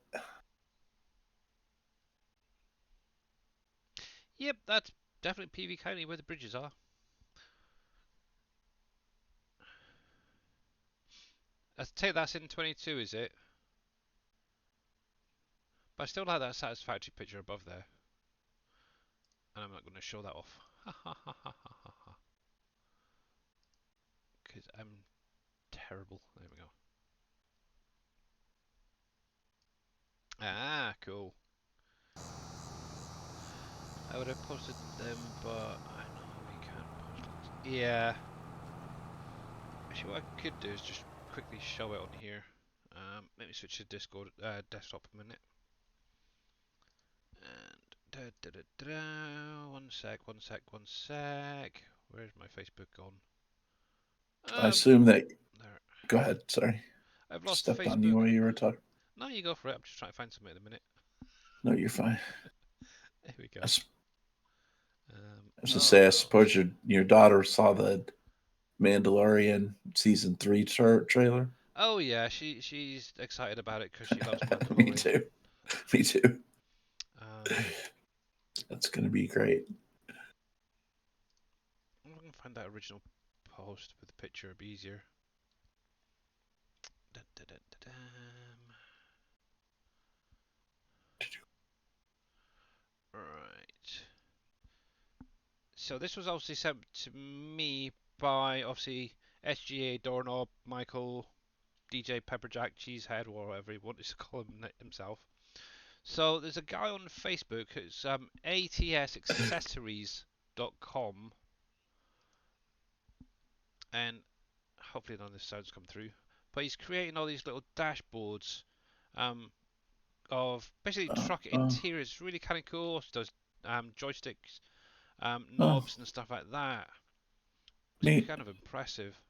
Yep, that's definitely PV County where the bridges are. I take that's in 22, is it? But I still like that satisfactory picture above there. And I'm not going to show that off. Because I'm terrible. There we go. Ah, cool. I would have posted them, but I know we can't post it. Yeah. Actually, what I could do is just quickly show it on here. Let me switch to Discord desktop a minute. And one sec. Where's my Facebook gone? I assume that. There. Go ahead. Sorry, I've lost stepped Facebook. on you while you were talking. No, you go for it. I'm just trying to find something at the minute. No, you're fine. There we go. I was to say, I suppose your daughter saw the Mandalorian season 3 trailer. Oh yeah, she's excited about it because she loves Mandalorian. Me too. Me too. That's gonna be great. I'm gonna find that original post with the picture. It'd be easier. Right. So this was obviously sent to me by obviously SGA Doorknob Michael DJ Pepperjack Cheesehead, or whatever he wanted to call himself. So there's a guy on Facebook who's atsaccessories.com, and hopefully none of this sounds come through. But he's creating all these little dashboards of basically truck interiors. It's really kind of cool. He does joysticks, knobs, and stuff like that. It's kind of impressive.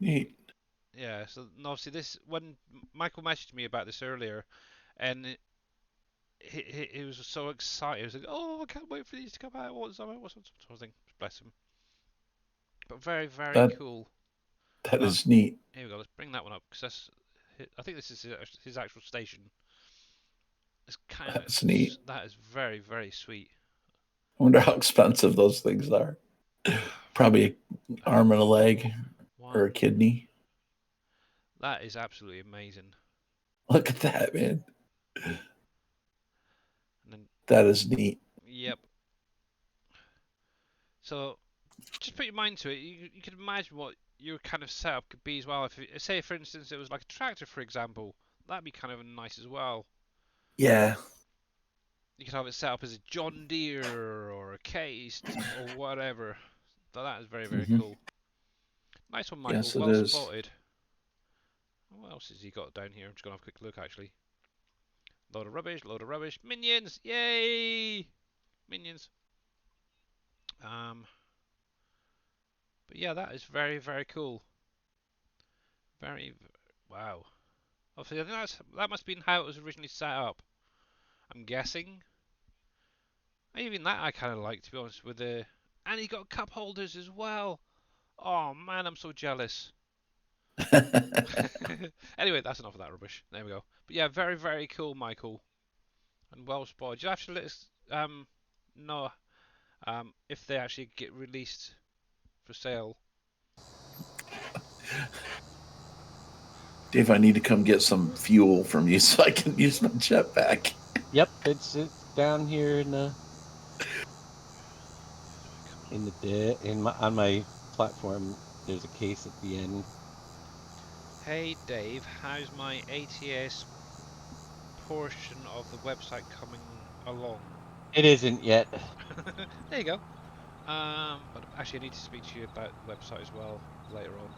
Neat. Yeah, so obviously this, when Michael messaged me about this earlier, and he was so excited. He was like, "Oh, I can't wait for these to come out. What's sort of thing?" Bless him. But very, very cool. That is neat. Here we go. Let's bring that one up because I think this is his actual station. It's That's neat. That is very, very sweet. I wonder how expensive those things are. Probably an arm and a leg or a kidney. That is absolutely amazing. Look at that, man. That is neat. Yep. So just put your mind to it. You can imagine what your kind of setup could be as well. If say, for instance, it was like a tractor, for example, that'd be kind of nice as well. Yeah. You could have it set up as a John Deere or a Case or whatever. That is very, very cool. Nice one, Michael. Yes, it Well is. spotted. What else has he got down here? I'm just going to have a quick look, actually. Load of rubbish, load of rubbish. Minions! Yay! Minions. But yeah, that is very, very cool. Wow. Obviously, I think that must have been how it was originally set up. I'm guessing. Even that I kind of like, to be honest, with the... And he got cup holders as well. Oh man, I'm so jealous. Anyway, that's enough of that rubbish. There we go. But yeah, very, very cool, Michael. And well spotted. You have to let us know if they actually get released for sale. Dave, I need to come get some fuel from you so I can use my jetpack. Yep, it's down here on my platform. There's a case at the end. Hey Dave, how's my ATS portion of the website coming along? It isn't yet. There you go. But actually, I need to speak to you about the website as well later on.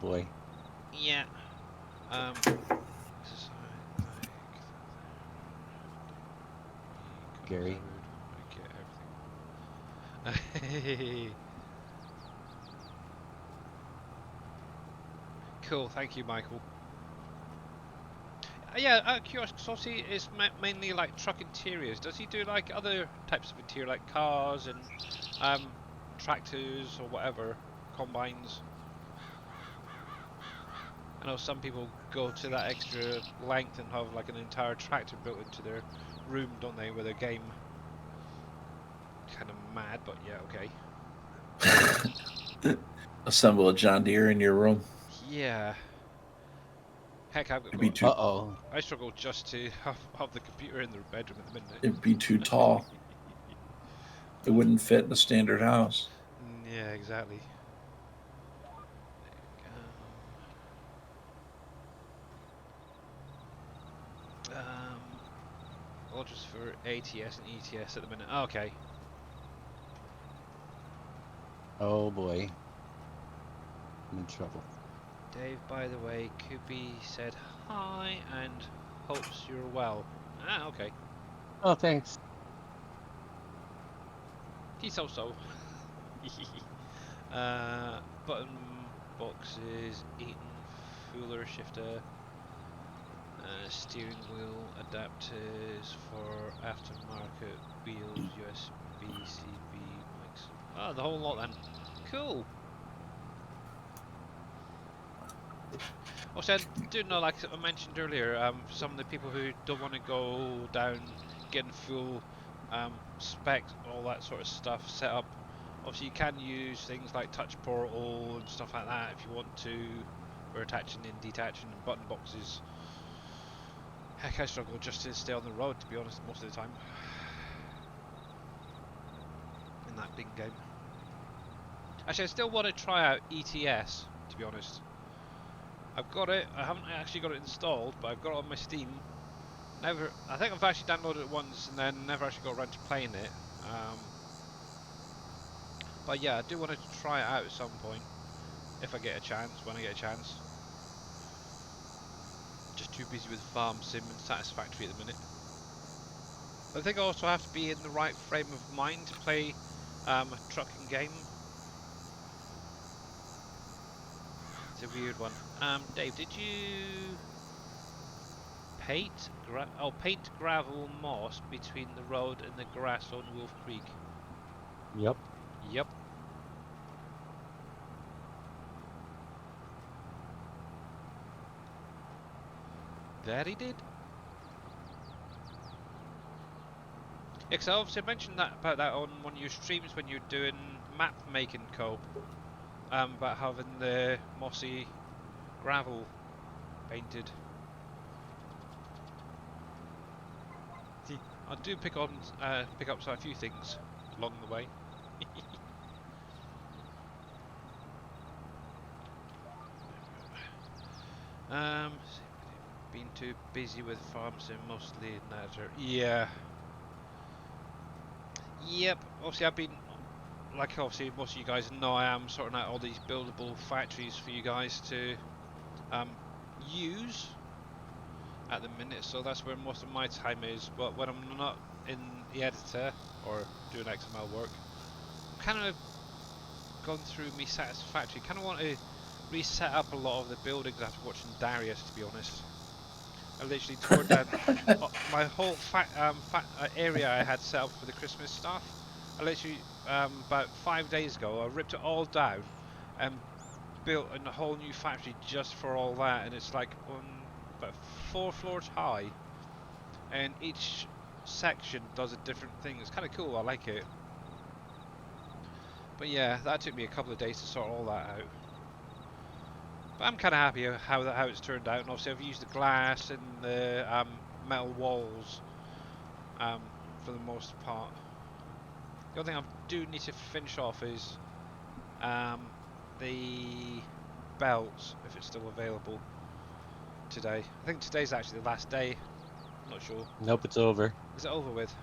Boy, Yeah. Gary. I get everything. Cool, thank you, Michael. Yeah, curious, because obviously it's mainly like truck interiors. Does he do like other types of interior, like cars and tractors or whatever, combines? I know some people go to that extra length and have like an entire tractor built into their room, don't they, with a game? Kind of mad, but yeah, okay. Assemble a John Deere in your room. Yeah. Heck, Uh-oh. I struggle just to have the computer in the bedroom at the minute. It'd be too tall. It wouldn't fit in a standard house. Yeah, exactly. Orders for ATS and ETS at the minute. Okay. Oh boy. I'm in trouble. Dave, by the way, Kubi said hi and hopes you're well. Ah, okay. Oh, thanks. He's so-so. Button boxes, Eaton, Fuller shifter, steering wheel adapters for aftermarket wheels, USB, CB mics. Oh, the whole lot then. Cool. Also, I do know, like I mentioned earlier, some of the people who don't want to go down getting full spec, all that sort of stuff set up. Obviously, you can use things like touch portal and stuff like that if you want to, for attaching and detaching and button boxes. Heck, I struggle just to stay on the road, to be honest, most of the time. In that big game. Actually, I still want to try out ETS, to be honest. I've got it. I haven't actually got it installed, but I've got it on my Steam. I think I've actually downloaded it once and then never actually got around to playing it. But yeah, I do want to try it out at some point, if I get a chance. When I get a chance. Just too busy with Farm Sim and Satisfactory at the minute. I think I also have to be in the right frame of mind to play a trucking game. It's a weird one. Dave, did you paint gravel moss between the road and the grass on WolfCreek? Yep. Yep. That he did. Yeah, because I obviously mentioned about that on one of your streams when you're doing map making co-op. About having the mossy gravel painted. See, I do pick up a few things along the way. Been too busy with Farm Sim mostly in that. Yeah. Yep. Obviously, I've been like obviously most of you guys know, I am sorting out all these buildable factories for you guys to use at the minute, so that's where most of my time is. But when I'm not in the editor or doing XML work, I'm kind of gone through me Satisfactory. Kind of want to reset up a lot of the buildings after watching Darius, to be honest. I literally tore down my whole area I had set up for the Christmas stuff. I literally about 5 days ago I ripped it all down and built a whole new factory just for all that, and it's like on about 4 floors high, and each section does a different thing. It's kind of cool. I like it. But yeah, that took me a couple of days to sort all that out. But I'm kind of happy how it's turned out, and obviously I've used the glass and the metal walls for the most part. The only thing I do need to finish off is the belts, if it's still available today. I think today's actually the last day. I'm not sure. Nope, it's over. Is it over with?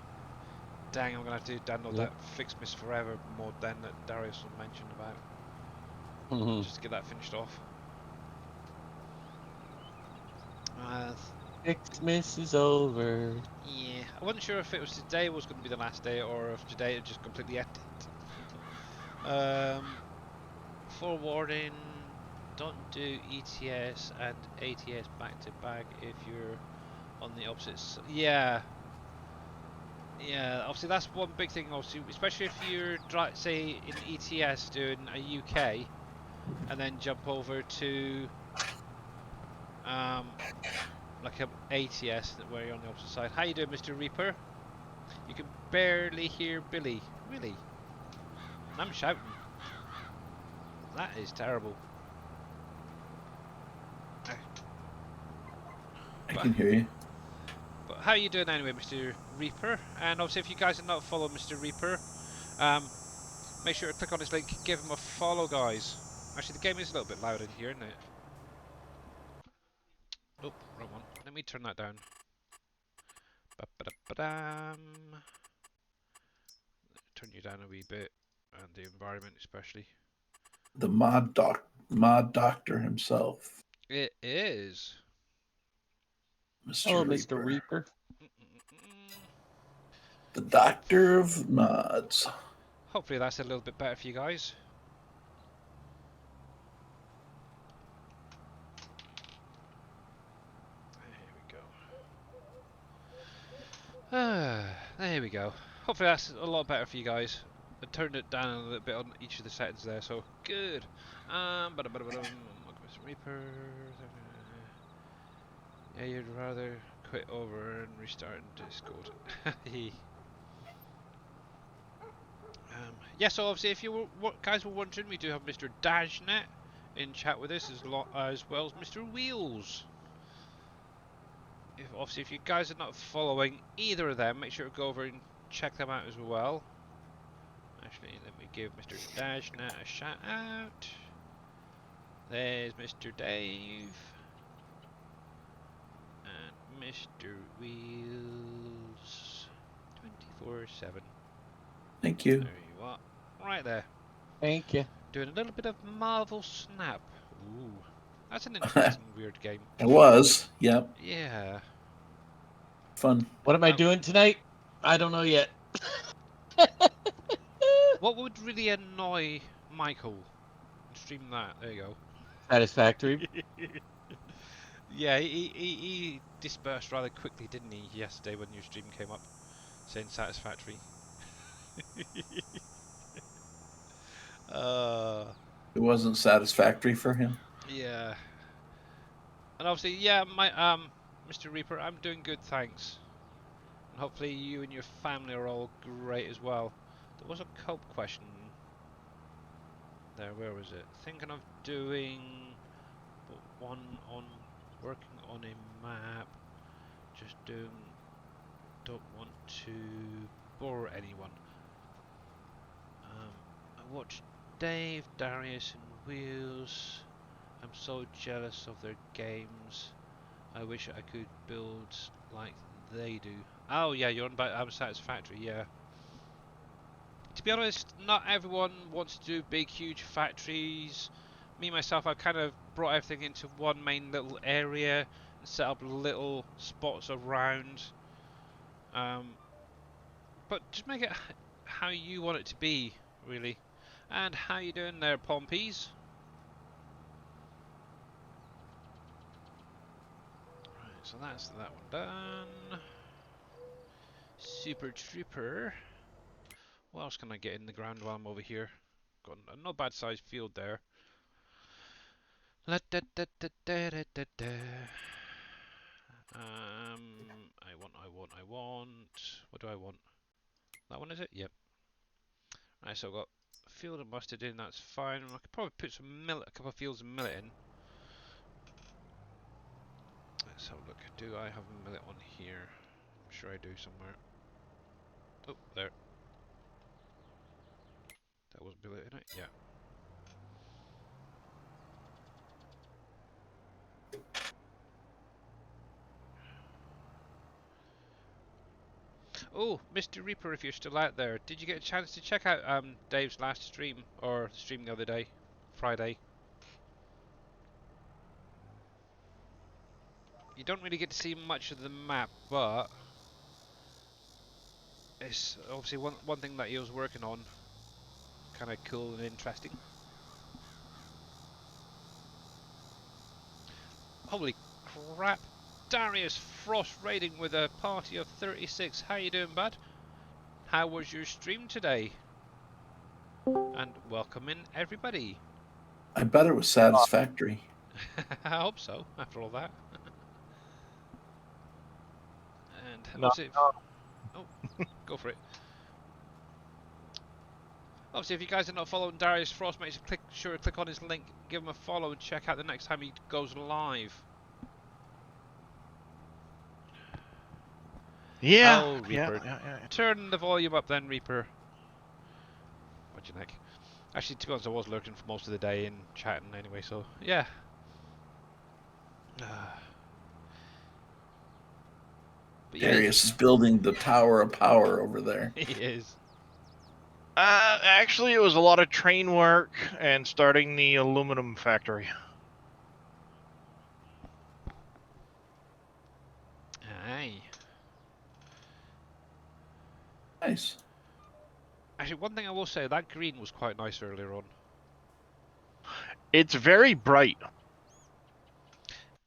Dang, I'm gonna have to download Yep. that Fix Miss Forever mod then that Darius will mention about, Mhm. just to get that finished off. Xmas is over. Yeah, I wasn't sure if it was today was going to be the last day or if today it just completely ended. Forewarning, don't do ETS and ATS back to back if you're on the opposites. Yeah, obviously that's one big thing, obviously, especially if you're say in ETS doing a UK and then jump over to like a ATS where you're on the opposite side. How you doing, Mr. Reaper? You can barely hear Billy. Really? And I'm shouting. That is terrible. I can hear you. But how you doing anyway, Mr. Reaper? And obviously if you guys have not followed Mr. Reaper, make sure to click on his link, give him a follow, guys. Actually, the game is a little bit loud in here, isn't it? Oh, wrong one. Let me turn that down. Ba-ba-da-ba-dam. Turn you down a wee bit, and the environment especially. The mod doctor himself, It is. Mr. Hello, Reaper. Mr. Reaper. The doctor of mods. Hopefully that's a little bit better for you guys. There we go. Hopefully that's a lot better for you guys. I turned it down a little bit on each of the settings there, so good. Mr. Reaper. Yeah, you'd rather quit over and restart in Discord. Yeah, so obviously if you guys were wondering, we do have Mr. Dashnet in chat with us as well as Mr. Wheels. Obviously, if you guys are not following either of them, make sure to go over and check them out as well. Actually, let me give Mr. Dashnet a shout out. There's Mr. Dave. And Mr. Wheels. 24/7. Thank you. There you are. Right there. Thank you. Doing a little bit of Marvel Snap. Ooh. That's an interesting, weird game. It was. Yep. Yeah. Fun. What am I doing tonight? I don't know yet. What would really annoy Michael? Stream that. There you go. Satisfactory. Yeah, he dispersed rather quickly, didn't he, yesterday when your stream came up, saying satisfactory. It wasn't satisfactory for him. Yeah. And obviously, yeah, my Mr. Reaper, I'm doing good, thanks. And hopefully you and your family are all great as well. There was a cope question there. Where was it? Thinking of doing one on working on a map. Just don't want to bore anyone. I watched Dave, Darius and Wheels. I'm so jealous of their games. I wish I could build like they do. Oh yeah, you're on about Satisfactory, yeah. to be honest, not everyone wants to do big, huge factories. Me myself, I've kind of brought everything into one main little area and set up little spots around. But just make it how you want it to be, really. And how you doing there, Pompies? Right, so that's that one done. Super Trooper. What else can I get in the ground while I'm over here? Got a not bad sized field there. I want. What do I want? That one is it? Yep. Right, so I've got a field of mustard in, that's fine. I could probably put some millet, a couple of fields of millet in. Let's have a look. Do I have millet on here? I'm sure I do somewhere. Oh, there. That was millet in it? Yeah. Oh, Mr. Reaper, if you're still out there, did you get a chance to check out Dave's last stream, or stream the other day, Friday? You don't really get to see much of the map, but it's obviously one thing that he was working on, kind of cool and interesting. Holy crap! Darius Frost raiding with a party of 36. How you doing, bud? How was your stream today? And welcome in, everybody. I bet it was satisfactory. I hope so, after all that. And No. oh, go for it. Obviously, if you guys are not following Darius Frost, make sure to click on his link, give him a follow, and check out the next time he goes live. Yeah. Oh, Reaper. Yeah. Turn the volume up then, Reaper. What do you think? Actually, to be honest, I was lurking for most of the day and chatting anyway, so yeah. But yeah, Darius is building the Tower of Power over there. he is. Actually, it was a lot of train work and starting the aluminum factory. Aye. Nice. Actually, one thing I will say, that green was quite nice earlier on. It's very bright.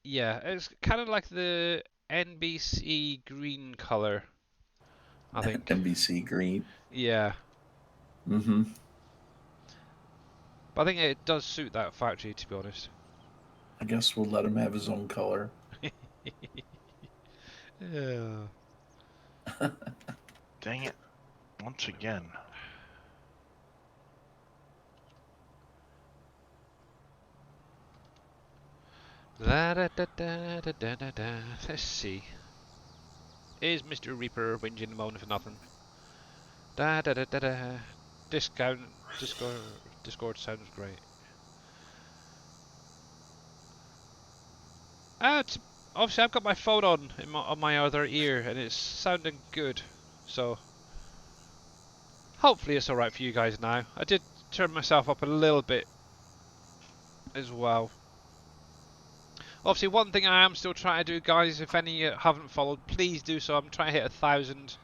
Yeah, it's kind of like the NBC green color, I think. NBC green. Yeah. Mm-hmm. But I think it does suit that factory, to be honest. I guess we'll let him have his own color. Yeah. Dang it. Once again. Let's see. Is Mr. Reaper whinging and moaning for nothing? Discord sounds great. Obviously I've got my phone on my other ear and it's sounding good, so hopefully it's alright for you guys now. I did turn myself up a little bit as well. Obviously one thing I am still trying to do, guys, if any haven't followed, please do so. I'm trying to hit 1,000.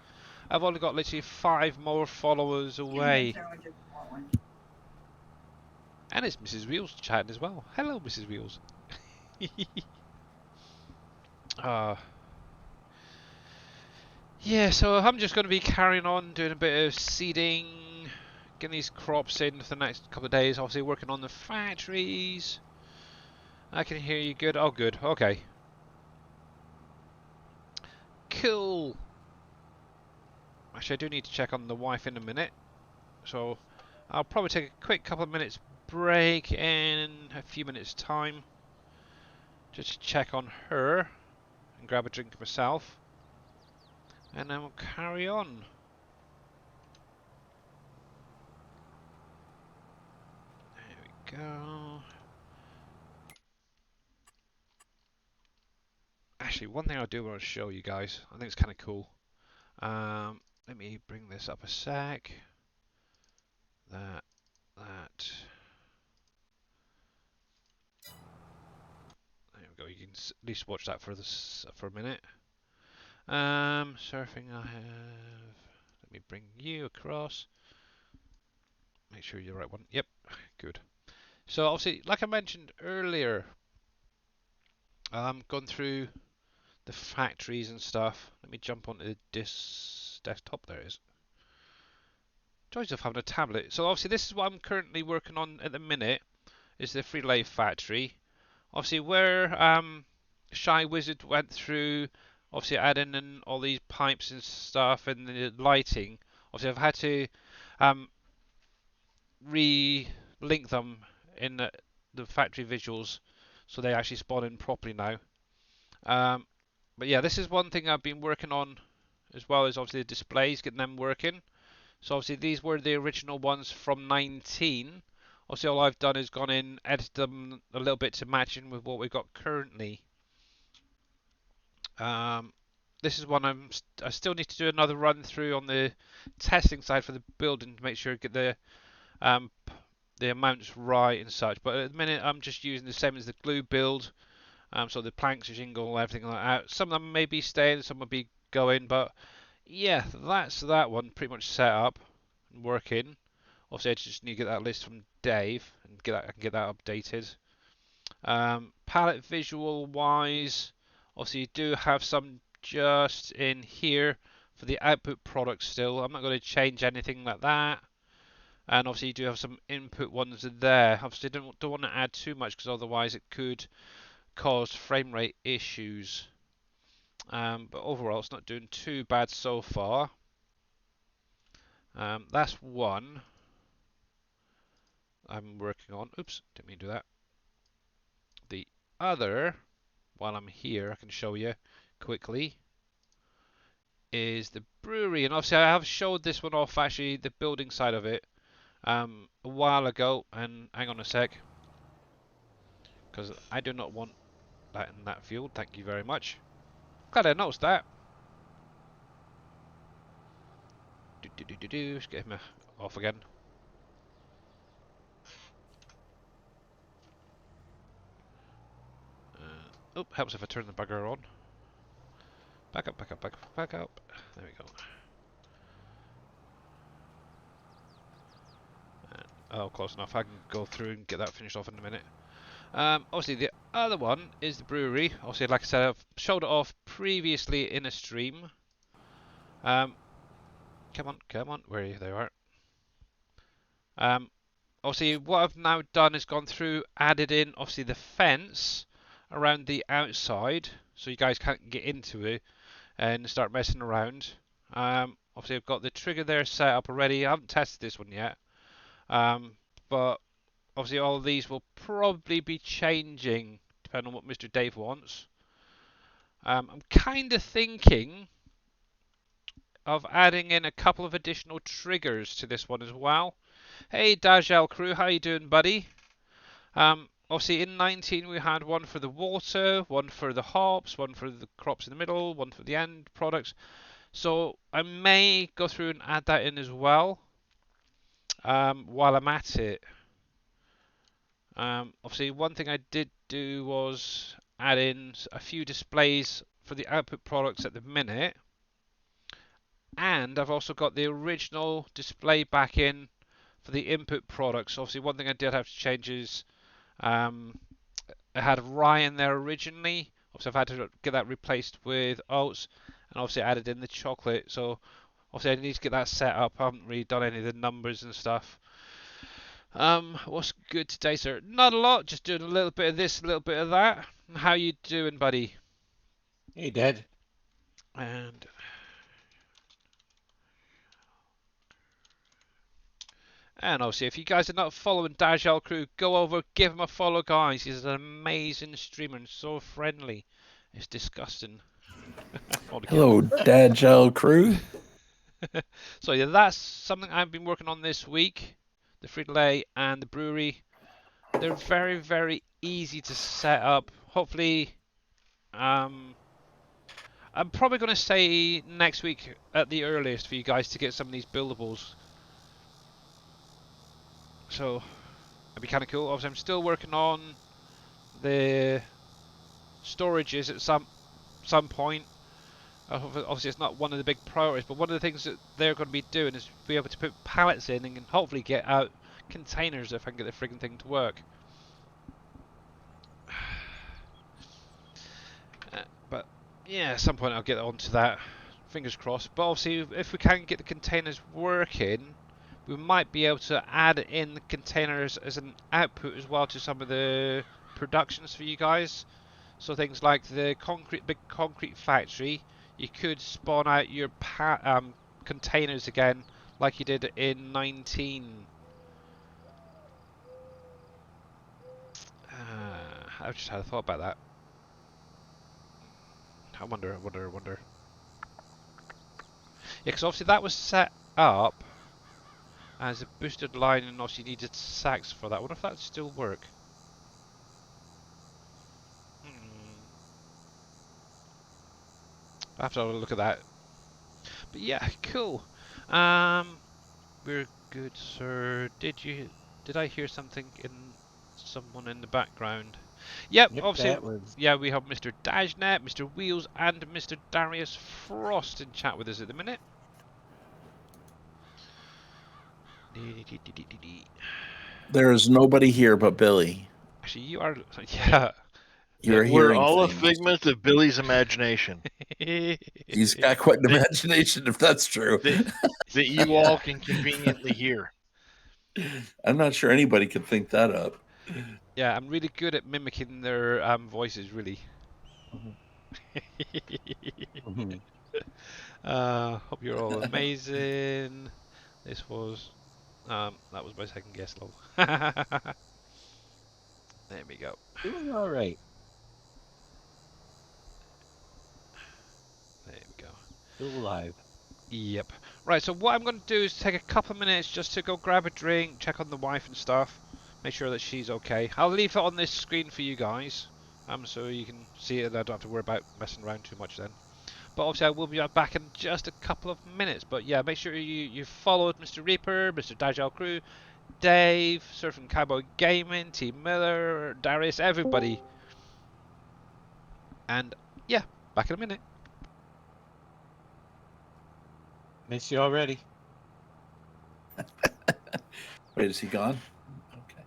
I've only got literally 5 more followers away. And it's Mrs. Wheels chatting as well. Hello, Mrs. Wheels. Yeah, so I'm just going to be carrying on doing a bit of seeding, getting these crops in for the next couple of days. Obviously working on the factories. I can hear you good. Oh, good. Okay. Cool. Actually, I do need to check on the wife in a minute. So I'll probably take a quick couple of minutes break in a few minutes time. Just to check on her and grab a drink myself. And then we'll carry on. There we go. Actually, one thing I do want to show you guys, I think it's kind of cool. Let me bring this up a sec. That. There we go. You can at least watch that for a minute. Surfing I have. Let me bring you across. Make sure you're the right one. Yep, good. So obviously, like I mentioned earlier, gone through the factories and stuff. Let me jump onto this desktop. There it is. Joys of having a tablet. So obviously, this is what I'm currently working on at the minute. Is the Free-to-Play factory. Obviously, where Shy Wizard went through, obviously adding in all these pipes and stuff and the lighting. Obviously, I've had to re-link them in the factory visuals so they actually spawn in properly now. But yeah, this is one thing I've been working on, as well as obviously the displays, getting them working. So obviously these were the original ones from 19. Obviously all I've done is gone in, edited them a little bit to match in with what we've got currently. This is one I still need to do another run through on the testing side for the building to make sure I get the amounts right and such. But at the minute I'm just using the same as the glue build. So the planks, jingle, everything like that. Some of them may be staying, some will be going, but yeah, that's that one pretty much set up and working. Obviously, I just need to get that list from Dave and get that updated. Palette visual wise, obviously you do have some just in here for the output products still. I'm not going to change anything like that. And obviously you do have some input ones in there. Obviously don't want to add too much because otherwise it could cause frame rate issues. But overall it's not doing too bad so far. That's one I'm working on. Oops, didn't mean to do that. The other, while I'm here, I can show you quickly, is the brewery. And obviously I have showed this one off, actually, the building side of it, a while ago. And hang on a sec, because I do not want that in that field. Thank you very much. Glad I noticed that. Let's get him off again. Oh, helps if I turn the bugger on. Back up, back up, back up, back up. There we go. Oh, close enough. I can go through and get that finished off in a minute. Obviously, the other one is the brewery. Obviously, like I said, I've showed it off previously in a stream. Come on, where they are. Obviously, what I've now done is gone through, added in, obviously, the fence around the outside, so you guys can't get into it and start messing around. Obviously, I've got the trigger there set up already. I haven't tested this one yet, but obviously, all of these will probably be changing depending on what Mr. Dave wants. I'm kind of thinking of adding in a couple of additional triggers to this one as well. Hey, Dajal crew, how you doing, buddy? Obviously, in 19 we had one for the water, one for the hops, one for the crops in the middle, one for the end products. So I may go through and add that in as well while I'm at it. Obviously, one thing I did do was add in a few displays for the output products at the minute. And I've also got the original display back in for the input products. Obviously, one thing I did have to change is I had Ryan there originally. Obviously, I've had to get that replaced with oats, and obviously added in the chocolate. So obviously, I need to get that set up. I haven't really done any of the numbers and stuff. What's good today, sir? Not a lot. Just doing a little bit of this, a little bit of that. How you doing, buddy? Hey, Dad. And obviously, if you guys are not following Dajal Crew, go over, give him a follow, guys. He's an amazing streamer and so friendly. It's disgusting. Hello, Dajal Crew. So yeah, that's something I've been working on this week. The Free-to-Play and the brewery. They're very, very easy to set up. Hopefully, I'm probably going to say next week at the earliest for you guys to get some of these buildables. So it'd be kind of cool. Obviously, I'm still working on the storages at some point. Obviously, it's not one of the big priorities, but one of the things that they're going to be doing is be able to put pallets in and hopefully get out containers if I can get the frigging thing to work. But yeah, at some point I'll get onto that. Fingers crossed. But obviously, if we can get the containers working, we might be able to add in the containers as an output as well to some of the productions for you guys. So things like the big concrete factory, you could spawn out your containers again, like you did in 19. I just had a thought about that. I wonder. Yeah, because obviously that was set up as a boosted line, and obviously you needed sacks for that. I wonder if that would still work. I have to have a look at that. But yeah, cool. We're good, sir. Did I hear something in someone in the background? Yep, Yep, obviously. that was. Yeah, we have Mr. Dajnet, Mr. Wheels, and Mr. Darius Frost in chat with us at the minute. There is nobody here but Billy. Actually, you are. Yeah. You're We're hearing all a things. figment of Billy's imagination He's got quite an imagination, if that's true. that you all can conveniently hear. I'm not sure anybody could think that up. Yeah, I'm really good at mimicking their voices, really. Mhm. Hope you're all amazing. This was that was my second guess, lol. There we go. Doing all right. There we go. Still alive. Yep. Right, so what I'm going to do is take a couple of minutes just to go grab a drink, check on the wife and stuff, make sure that she's okay. I'll leave it on this screen for you guys, so you can see it and I don't have to worry about messing around too much then. But obviously I will be back in just a couple of minutes. But yeah, make sure you followed Mr. Reaper, Mr. Dajal Crew, Dave, Surfing Cowboy Gaming, T Miller, Darius, everybody. And yeah, back in a minute. Miss you already. Wait, is he gone? Okay.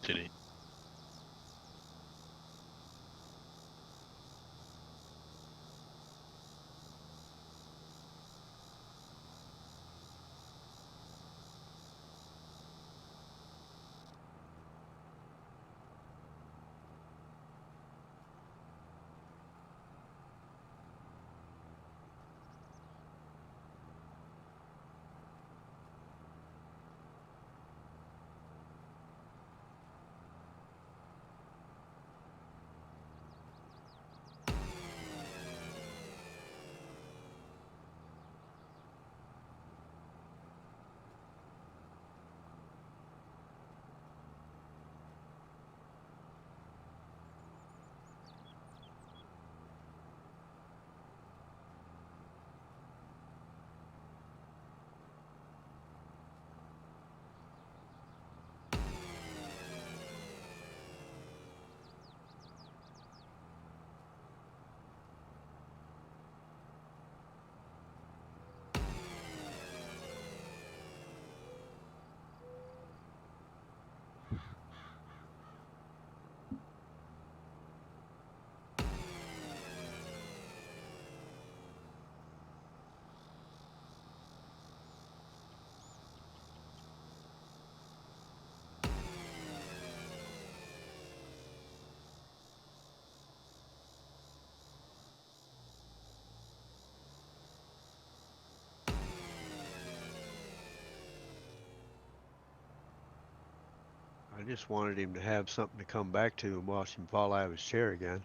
Today. just wanted him to have something to come back to and watch him fall out of his chair again.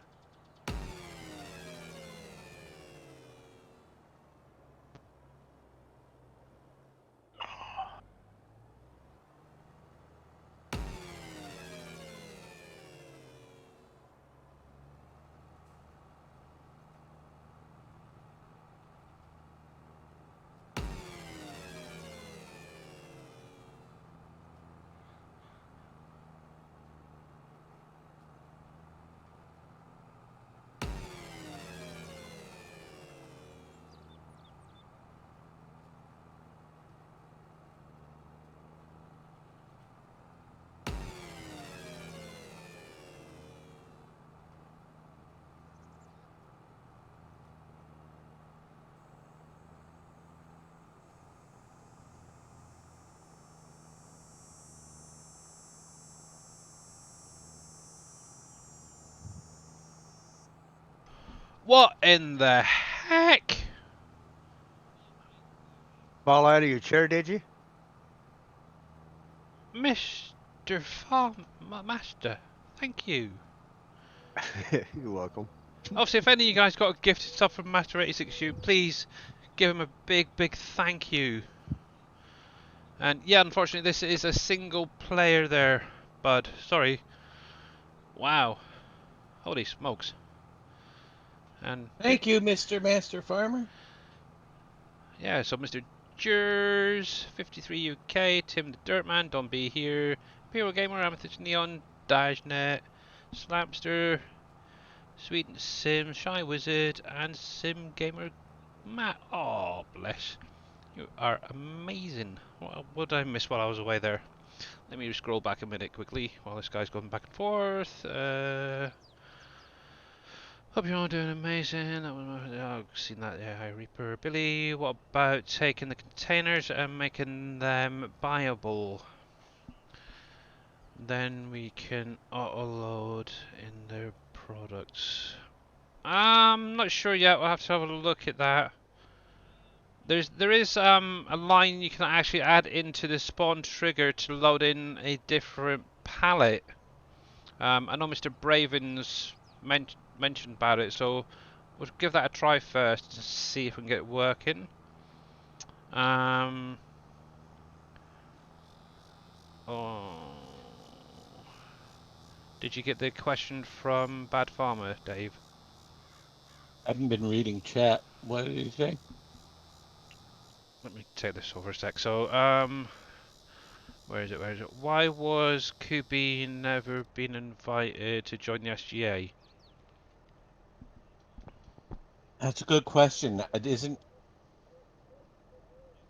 What in the heck? Fall out of your chair, did you? Mr. Farm Master, thank you. You're welcome. Obviously, if any of you guys got a gifted stuff from Master 86U, please give him a big thank you. And yeah, unfortunately, this is a single player there, bud. Sorry. Wow. Holy smokes. And Thank you, Mr. Master Farmer. yeah, so Mr. Jers, 53 UK, Tim the Dirtman, Don't Be Here, Imperial Gamer, Amethyst Neon, Dashnet, Slapster, Sweet and Sim, Shy Wizard, and Sim Gamer Matt. Oh, bless. You are amazing. What did I miss while I was away there? Let me scroll back a minute quickly while this guy's going back and forth. Hope you're all doing amazing. I've seen that, yeah, High Reaper. Billy, what about taking the containers and making them buyable? Then we can auto-load in their products. I'm not sure yet. We'll have to have a look at that. There is a line you can actually add into the spawn trigger to load in a different palette. I know Mr. Braven's mentioned about it, so we'll give that a try first to see if we can get it working. Oh. Did you get the question from Bad Farmer, Dave? I haven't been reading chat. What did he say? Let me take this over a sec. So, where is it? Why was Kubi never been invited to join the SGA? That's a good question. It isn't,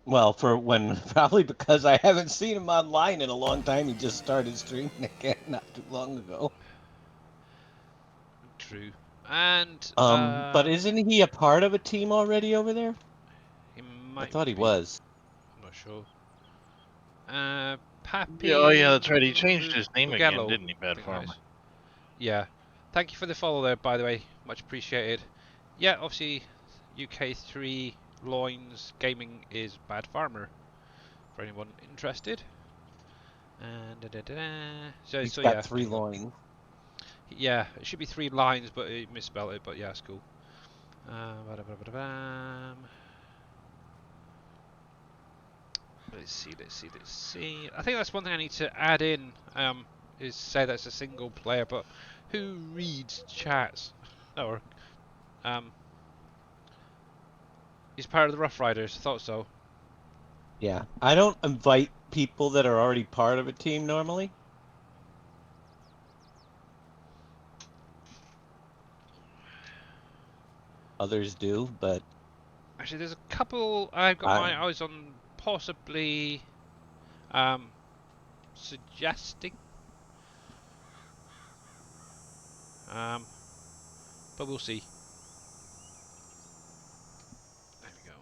well, for when, probably because I haven't seen him online in a long time. He just started streaming again not too long ago. True. And, But isn't he a part of a team already over there? he I might thought he be. was. I'm not sure. Yeah, oh yeah, Pappy that's right. He changed his name again, Mugello, didn't he, I Bad think that Farmer? is. Yeah. Thank you for the follow there, by the way. Much appreciated. Yeah, obviously, UK3 Loins Gaming is Bad Farmer, for anyone interested. And So He's yeah, got there 3 you go. loins. Yeah, it should be 3 lines, but he misspelled it. But yeah, it's cool. Let's see. I think that's one thing I need to add in. Is say that's a single player, but who reads chats? Or he's part of the Rough Riders. Thought so. Yeah. I don't invite people that are already part of a team normally. Others do, but Actually, there's a couple I've got I my eyes on possibly suggesting. But we'll see. There we go.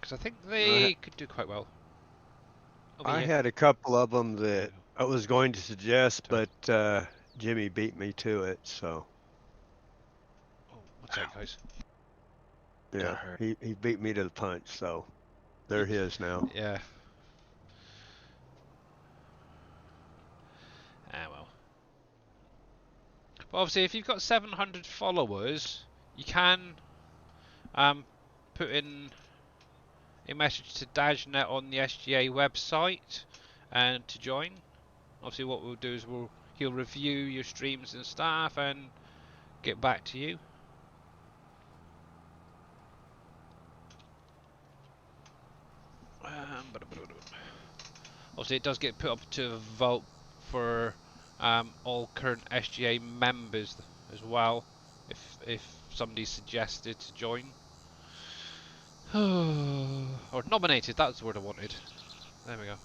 Because I think they could do quite well. Over I here. had a couple of them There that we go. I was going to suggest, Sorry. but Jimmy beat me to it. So Oh, what's that, guys? yeah, he beat me to the punch. So they're his now. Yeah. But obviously, if you've got 700 followers, you can put in a message to Dajnet on the SGA website and to join. Obviously, what we'll do is he'll review your streams and stuff and get back to you. Obviously, it does get put up to a vote for all current SGA members as well, if somebody suggested to join. Or nominated, that's the word I wanted. There we go.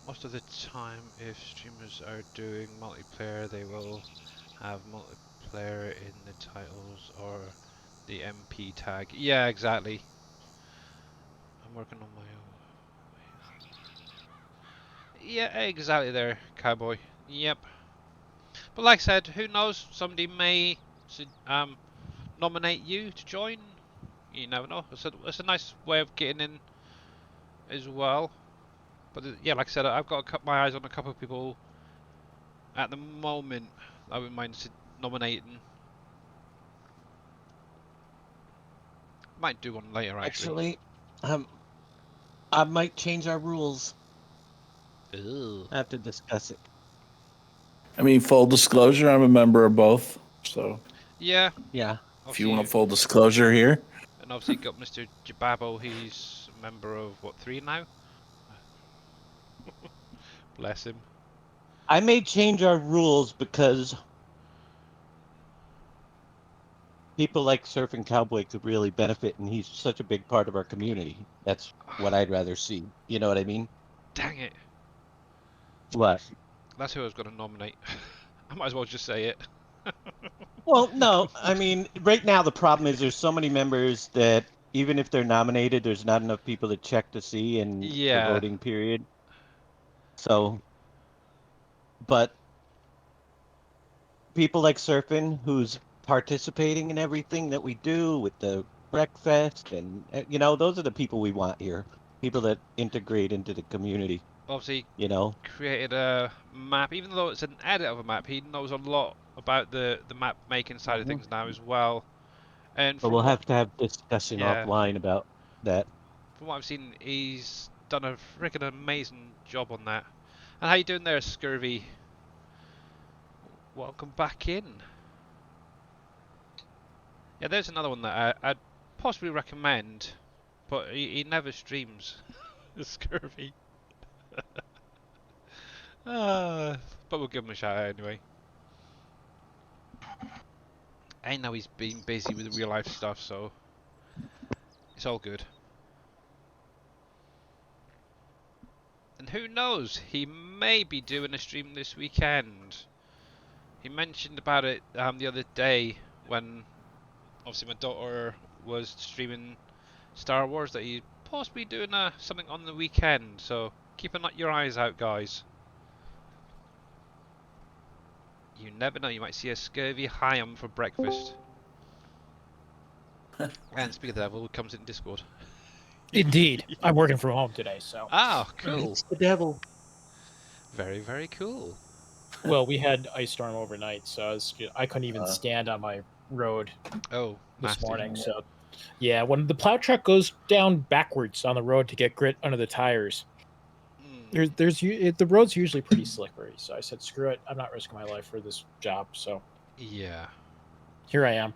Most of the time, if streamers are doing multiplayer, they will have multiplayer in the titles or the MP tag. Yeah, exactly. I'm working on my own. Yeah, exactly there, cowboy. Yep. But like I said, who knows? Somebody may nominate you to join. You never know. It's a nice way of getting in as well. But yeah, like I said, I've got my eyes on a couple of people at the moment I wouldn't mind nominating. Might do one later, actually. I might change our rules. Ew. I have to discuss it. I mean, full disclosure, I'm a member of both. So Yeah. Yeah. If you want full disclosure here. And obviously got Mr. Jababo, he's a member of, what, 3 now? Bless him. I may change our rules because people like Surfing Cowboy could really benefit, and he's such a big part of our community. That's what I'd rather see. You know what I mean? Dang it. What? That's who I was going to nominate. I might as well just say it. Well, no. I mean, right now the problem is there's so many members that even if they're nominated, there's not enough people to check to see in the voting period. So, but people like Surfing, who's participating in everything that we do with the breakfast, and those are the people we want here. People that integrate into the community. Obviously, created a map. Even though it's an edit of a map, he knows a lot about the map making side of things now as well. And but we'll have to have discussion offline about that. From what I've seen, he's done a freaking amazing job on that. And how you doing there, Scurvy? Welcome back in. Yeah, there's another one that I'd possibly recommend, but he never streams. Scurvy. But we'll give him a shout out anyway. I know he's been busy with real life stuff, so it's all good. And who knows, he may be doing a stream this weekend. He mentioned about it the other day when obviously my daughter was streaming Star Wars, that he's possibly doing something on the weekend, so keep your eyes out, guys. You never know, you might see a scurvy ham for breakfast. And speaking of the devil, it comes in Discord. Indeed. I'm working from home today, so. Ah, cool. It's the devil. Very, very cool. Well, we had ice storm overnight, so I couldn't even stand on my road this morning. So, yeah, when the plow truck goes down backwards on the road to get grit under the tires, the road's usually pretty slippery. So I said, screw it, I'm not risking my life for this job. So yeah, here I am.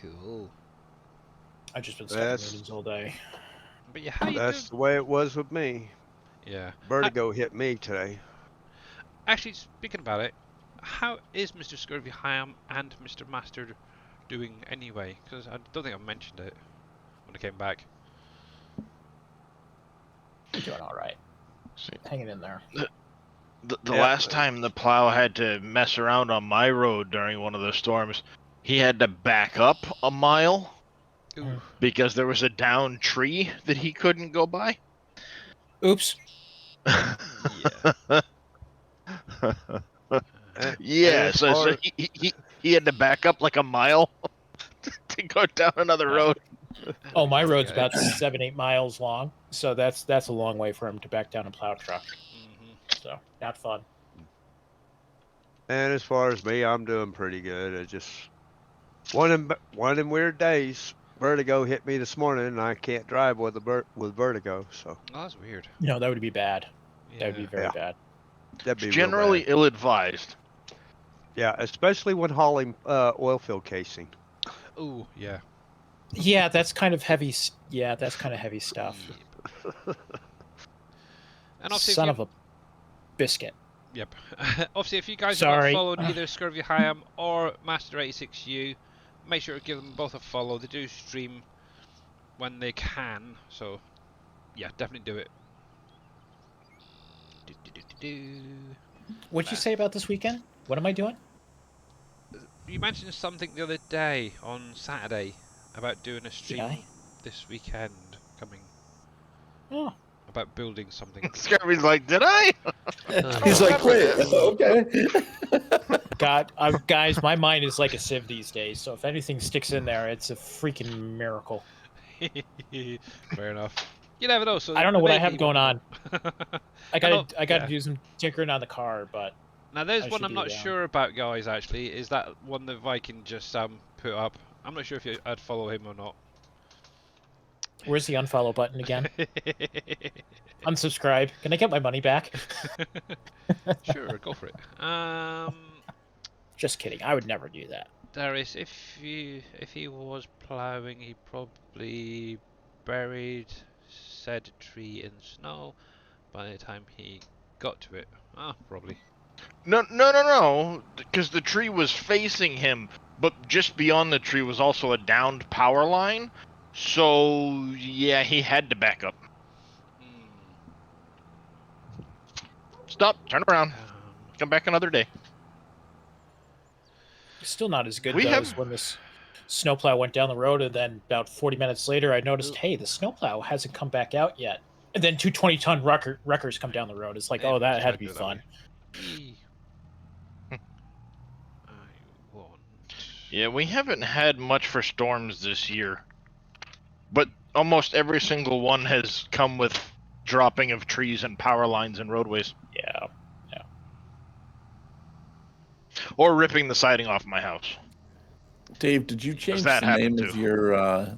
Cool. I've just been stuck in meetings all day. But yeah, how you That's doing? the way it was with me. Yeah. Vertigo hit me today. Actually, speaking about it, how is Mr. Scurvy Ham and Mr. Master doing anyway? Because I don't think I mentioned it when I came back. You're doing all right. Hanging in there. The last time the plow had to mess around on my road during one of the storms, he had to back up a mile because there was a downed tree that he couldn't go by. Oops. Yeah. Yeah, so he had to back up like a mile to go down another road. Oh, my road's about 7-8 miles long, so that's a long way for him to back down a plow truck. So not fun. And as far as me, I'm doing pretty good. I just one of them weird days. Vertigo hit me this morning, and I can't drive with vertigo. So that's weird. No, that would be bad. Yeah. That would be very bad. That'd be It's generally real bad. ill-advised. Yeah, especially when hauling oil field casing. Ooh, yeah. Yeah, that's kind of heavy. Yeah, that's kind of heavy stuff. Yep. And obviously, Son of a biscuit. Yep. Obviously, if you guys have Sorry. not followed either Scurvy Hyam or Master86U, make sure to give them both a follow. They do stream when they can, so yeah, definitely do it. What'd you say about this weekend? What am I doing? You mentioned something the other day on Saturday about doing a stream this weekend coming. Oh. About building something. Scurvy's like, did I? He's like, wait, okay. Guys, my mind is like a sieve these days, so if anything sticks in there, it's a freaking miracle. Fair enough. You never know. So I don't know what I have going on. I gotta do some tinkering on the car, but now there's one I'm not sure about, guys. Actually, is that one that Viking just put up? I'm not sure if I'd follow him or not. Where's the unfollow button again? Unsubscribe. Can I get my money back? Sure, go for it. Just kidding. I would never do that. Darius, if he was ploughing, he probably buried said tree in snow by the time he got to it. Probably. No, because the tree was facing him, but just beyond the tree was also a downed power line. So yeah, he had to back up. Stop, turn around, come back another day. Still not as good as when this snowplow went down the road, and then about 40 minutes later, I noticed, hey, the snowplow hasn't come back out yet. And then two 20-ton wreckers come down the road. It's like, oh, that had to be fun. Yeah, we haven't had much for storms this year, but almost every single one has come with dropping of trees and power lines and roadways. Yeah. Or ripping the siding off my house. Dave, did you change the name of your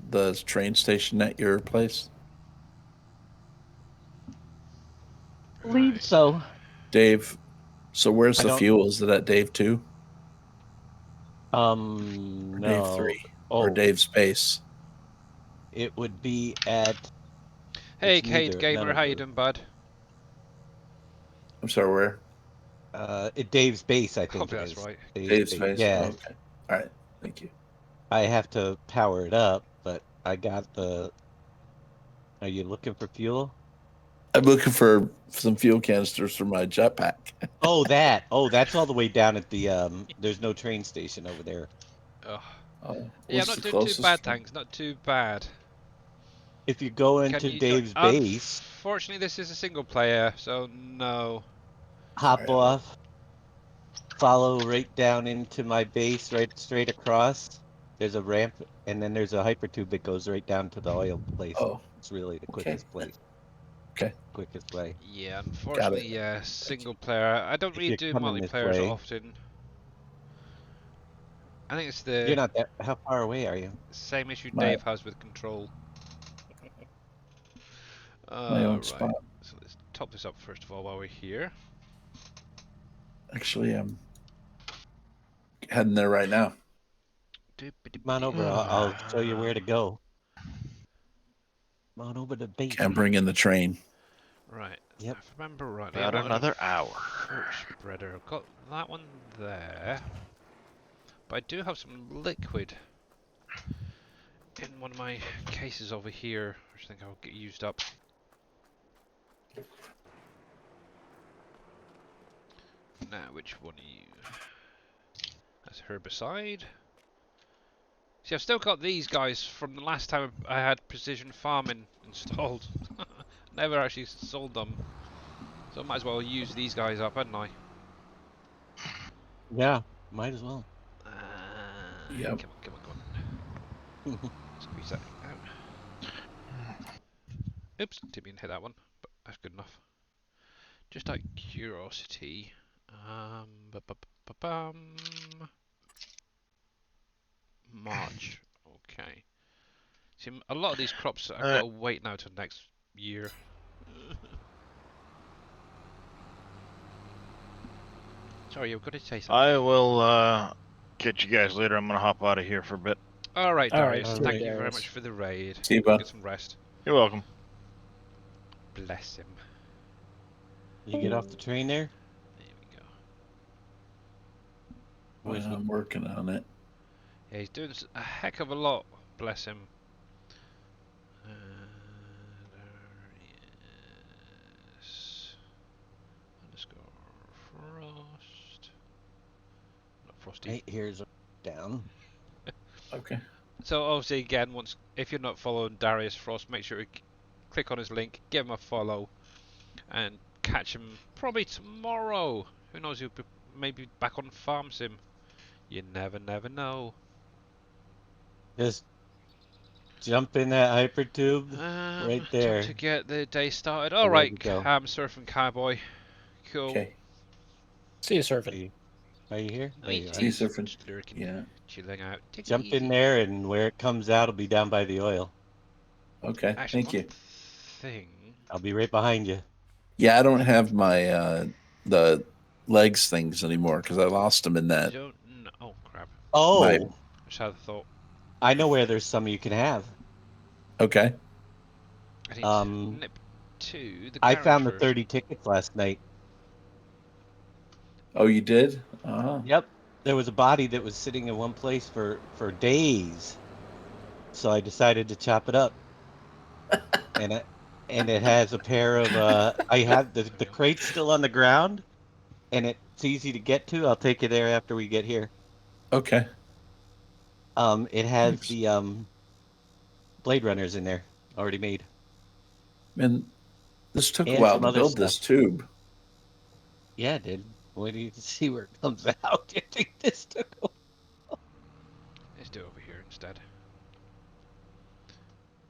the train station at your place? I believe so. Dave, so where's the fuel? Is it at Dave 2? No. Dave 3 or Dave Space? It would be at... Hey, Cade Gamer, how you doing, bud? I'm sorry, where? At Dave's base, I think. Hopefully that's right. Dave's base. Yeah. Okay. All right. Thank you. I have to power it up, but I got the... Are you looking for fuel? I'm looking for some fuel canisters for my jetpack. Oh, that. Oh, that's all the way down at the... There's no train station over there. Yeah, not doing too bad, thanks. Not too bad. If you go into Dave's base... Unfortunately, this is a single player, so no. Hop off. Follow right down into my base, right straight across. There's a ramp, and then there's a hyper tube that goes right down to the oil place. Oh. It's really the quickest place. Okay. Quickest way. Yeah, unfortunately, yeah, single player. I don't really do multiplayer often. I think it's the... You're not that... How far away are you? Same issue Dave has with control. My own spot. So let's top this up first of all while we're here. Actually, I'm heading there right now. Come on over. I'll show you where to go. Come on over to base. Can't bring in the train. Right. Yep. If I remember rightly, about another hour. Spreader. I've got that one there. But I do have some liquid in one of my cases over here, which I think I'll get used up. Now, which one are you? That's herbicide. See, I've still got these guys from the last time I had precision farming installed. Never actually sold them. So I might as well use these guys up, hadn't I? Yeah, might as well. Yep. Come on. Squeeze that out. Oops, didn't mean to hit that one, but that's good enough. Just out of curiosity, March. Okay. See, a lot of these crops I've got to wait now till next year. Sorry, you've got to say something. I will catch you guys later. I'm gonna hop out of here for a bit. All right, Darius. All Thank right. you very much for the raid. See you, bud. Get some rest. You're welcome. Bless him. You get off the train there? There we go. Where's I'm working on it. Yeah, he's doing a heck of a lot. Bless him. Darius underscore Frost. Not Frosty. right here's down. Okay. So obviously again, if you're not following Darius Frost, make sure you click on his link, give him a follow, and catch him probably tomorrow. Who knows? He'll be maybe back on Farm Sim. You never know. Just jump in that hypertube right there. Time to get the day started. There All right, we go. Surfing Cowboy. Cool. Okay. See you surfing. Are you here? There you are. See you surfing. Just lurking, Yeah. chilling out. Take it Jump in easy. there, and where it comes out will be down by the oil. Okay. Actually, Thank you. one thing. I'll be right behind you. Yeah, I don't have my the legs things anymore because I lost them in that. Don't. Oh crap! Oh, Right. Just had a thought. I know where there's some you can have. Okay. I need to nip to the. I garage found the first. 30 tickets last night. Oh, you did? Uh-huh. Yep. There was a body that was sitting in one place for days. So I decided to chop it up. and it has a pair of I have the crate's still on the ground, and it's easy to get to. I'll take you there after we get here. Okay. It has Thanks. the Blade Runners in there already made. And this took a And while some to other build this stuff. tube. Yeah, it did. Wait till you see where it comes out. You think this took a while? Let's do it over here instead.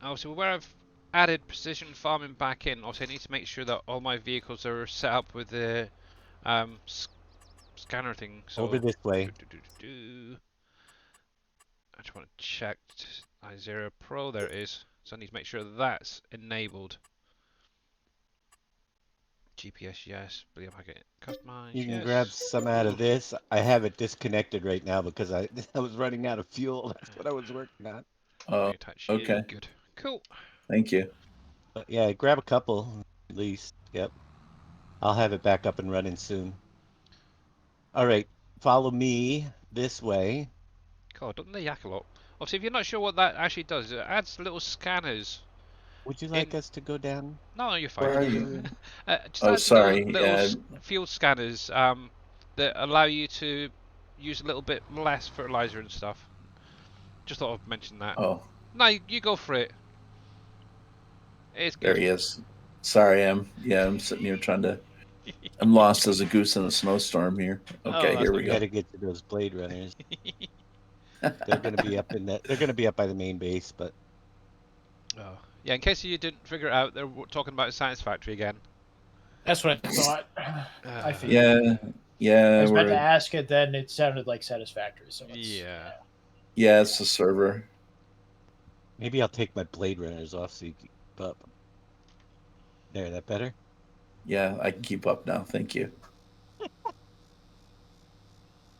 Oh, so where I've added precision farming back in, also I need to make sure that all my vehicles are set up with the scanner thing. So Over this way. I just want to check i0 Pro. There it is. So I need to make sure that's enabled. GPS, yes. Believe I get it. Customize, You can yes. grab some out of this. I have it disconnected right now because I was running out of fuel. That's what I was working on. Oh, Reattach okay. you. Good. Cool. Thank you. But yeah, grab a couple at least. Yep. I'll have it back up and running soon. All right. Follow me this way. God, doesn't they yak a lot? Obviously, if you're not sure what that actually does, it adds little scanners. Would you like us to go down? No, you're fine. Where are you? Just Oh, adds sorry. little Yeah. field scanners that allow you to use a little bit less fertilizer and stuff. Just thought I'd mention that. Oh, No, you go for it. It's there good. he is. Sorry, I'm sitting here trying to. I'm lost as a goose in a snowstorm here. Okay, that's here not we We go. got to get to those Blade Runners. They're going to be up in that. They're going to be up by the main base, but Oh. Yeah, in case you didn't figure it out, they're talking about Science Factory again. That's what I thought. I figured. Yeah. I was about to ask it, then it sounded like Satisfactory. So Yeah, it's the server. maybe I'll take my Blade Runners off so you can keep up. There, that better? Yeah, I can keep up now. Thank you.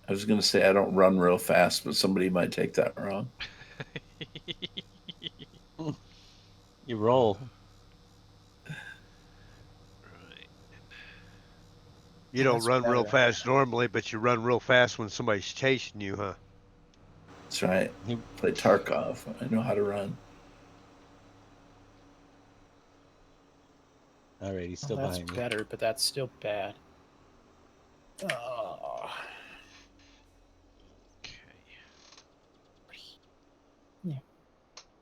I was going to say I don't run real fast, but somebody might take that wrong. You roll. Right. You don't That's run real better. fast normally, but you run real fast when somebody's chasing you, huh? That's right. Play Tarkov. I know how to run. All right, he's still That's behind me. better, but that's still bad. Oh. Okay. Yeah.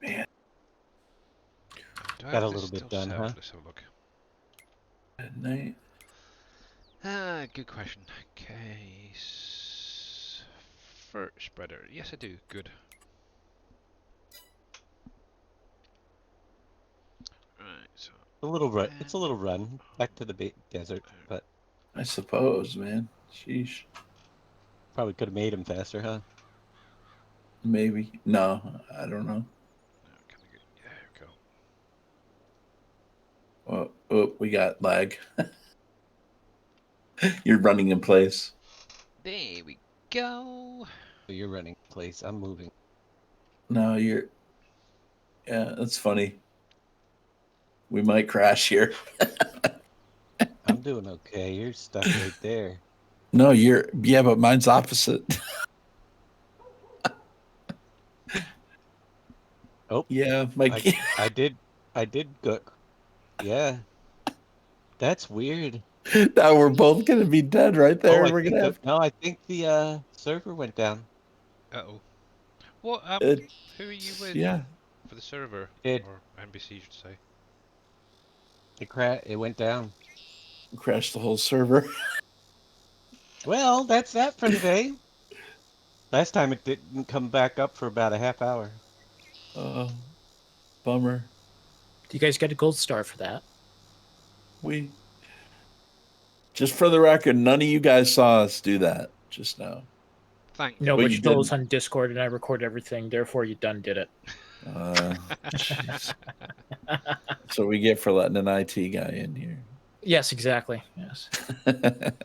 Man, Do I Got have a this little bit still done, set? huh? Let's have a look. at night. Good question. Case spreader. Yes, I do. Good. Right. So A little run. It's a little run back to the desert, but I suppose, man. Sheesh. Probably could have made him faster, huh? Maybe. No, I don't know. There we go. Oh, we got lag. You're running in place. There we go. So you're running in place. I'm moving. No, you're. Yeah, that's funny. We might crash here. I'm doing okay. You're stuck right there. No, you're. Yeah, but mine's opposite. Oh, yeah, I did go. Yeah, that's weird. Now we're both gonna be dead right there. Oh, We're gonna have. no, I think the server went down. Uh-oh. What, who are you with? Yeah. For the server? It Or NBC, you should say. It went down. Crashed the whole server. Well, that's that for today. Last time it didn't come back up for about a half hour. Bummer. Do you guys get a gold star for that? Just for the record, none of you guys saw us do that just now. Thank you. No, but you told us didn't. on Discord and I recorded everything, therefore you done did it. So we get for letting an IT guy in here. Yes, exactly. Yes.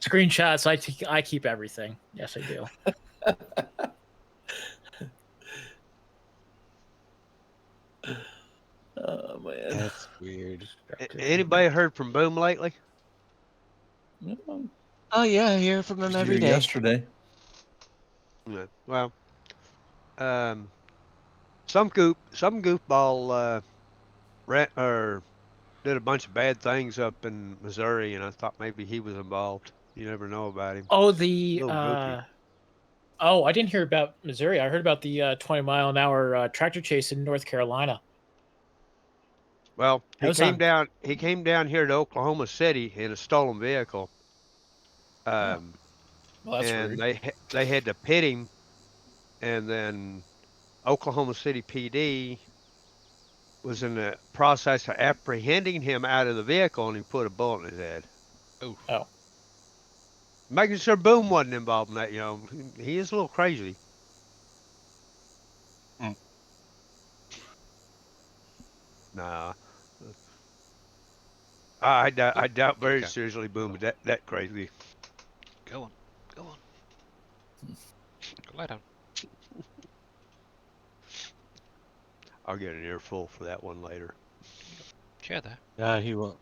Screenshots, I keep everything. Yes, I do. Oh man, that's weird. Anybody heard from Boom lately? Oh yeah, I hear from him every day. Yesterday. Yeah. Well, some goofball did a bunch of bad things up in Missouri, and I thought maybe he was involved. You never know about him. Oh, I didn't hear about Missouri. I heard about the 20-mile-an-hour tractor chase in North Carolina. Well, he came down here to Oklahoma City in a stolen vehicle. Well, that's and rude. they had to pit him, and then Oklahoma City PD was in the process of apprehending him out of the vehicle, and he put a bullet in his head. Oh. Making sure Boom wasn't involved in that. You know, he is a little crazy. Nah. I doubt very seriously Boom is that crazy. Go on. Go lie down. I'll get an earful for that one later. Chair there. Yeah, he won't.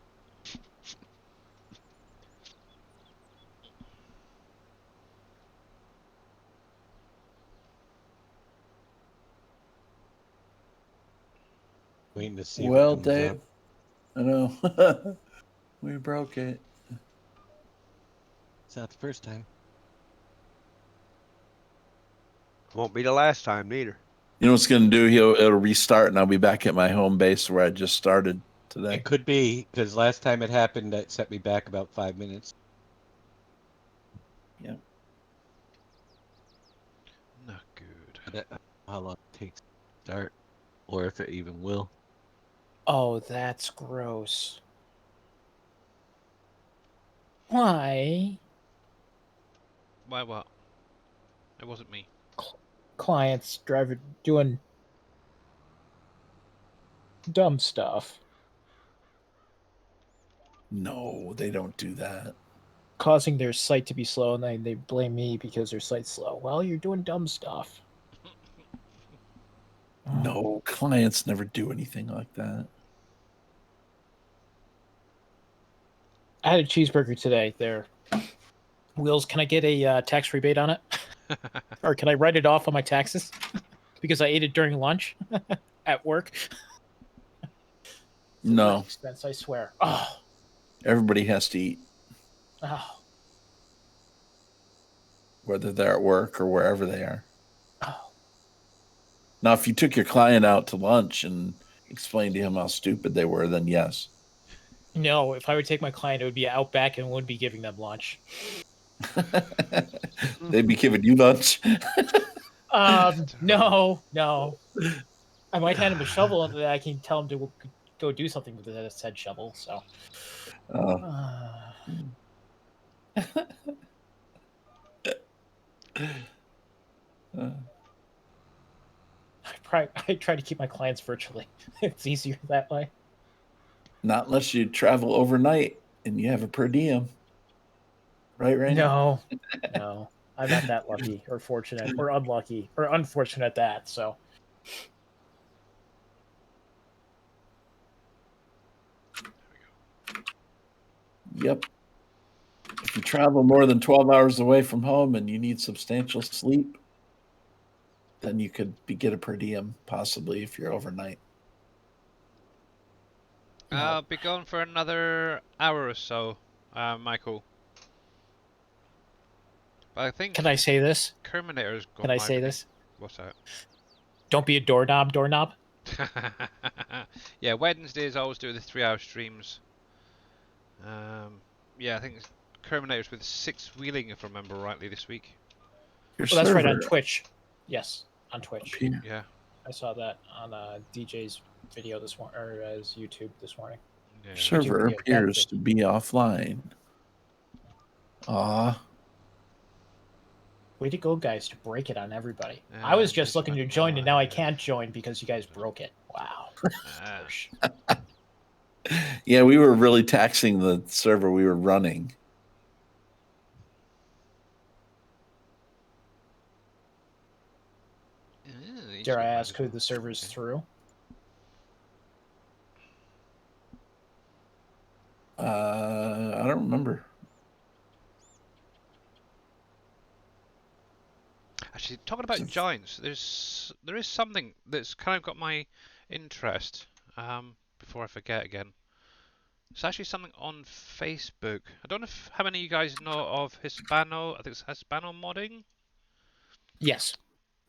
Waiting to see Well, what comes Dave, up. I know. We broke it. It's not the first time. Won't be the last time neither. You know what's going to do? It'll restart, and I'll be back at my home base where I just started today. It could be, because last time it happened, that set me back about 5 minutes. Yeah. Not good. I don't know how long it takes to start, or if it even will. Oh, that's gross. Why? Why what? It wasn't me. Clients doing dumb stuff. No, they don't do that. Causing their site to be slow, and they blame me because their site's slow. Well, you're doing dumb stuff. No, clients never do anything like that. I had a cheeseburger today. There, Wills, can I get a tax rebate on it? Or can I write it off on my taxes? Because I ate it during lunch at work. No. Expense, I swear. Oh. Everybody has to eat. Oh. Whether they're at work or wherever they are. Oh. Now, if you took your client out to lunch and explained to him how stupid they were, then yes. No, if I would take my client, it would be out back and wouldn't be giving them lunch. They'd be giving you lunch. No. I might hand him a shovel and I can tell him to go do something with that said shovel. So. I try to keep my clients virtually. It's easier that way. Not unless you travel overnight and you have a per diem. Right, Randy? No, no. I'm not that lucky or fortunate or unlucky or unfortunate at that, so. Yep. If you travel more than 12 hours away from home and you need substantial sleep, then you could get a per diem, possibly, if you're overnight. I'll be gone for another hour or so, Michael. But I think. Can I say this? Terminator's gone. Can I say this? What's that? Don't be a doorknob. Yeah, Wednesdays I always do the 3-hour streams. Yeah, I think Terminator's with 6 wheeling, if I remember rightly, this week. Well, that's right on Twitch. Yes, on Twitch. Yeah. I saw that on DJ's video this morning, or his YouTube this morning. Yeah. Server appears to be offline. Way to go, guys, to break it on everybody. I was just looking to join, and now I can't join because you guys broke it. Wow. Yeah, we were really taxing the server we were running. Dare I ask who the server's through? I don't remember. Actually, talking about giants, there is something that's kind of got my interest. Before I forget again, it's actually something on Facebook. I don't know how many of you guys know of Hispano. I think it's Hispano modding. Yes,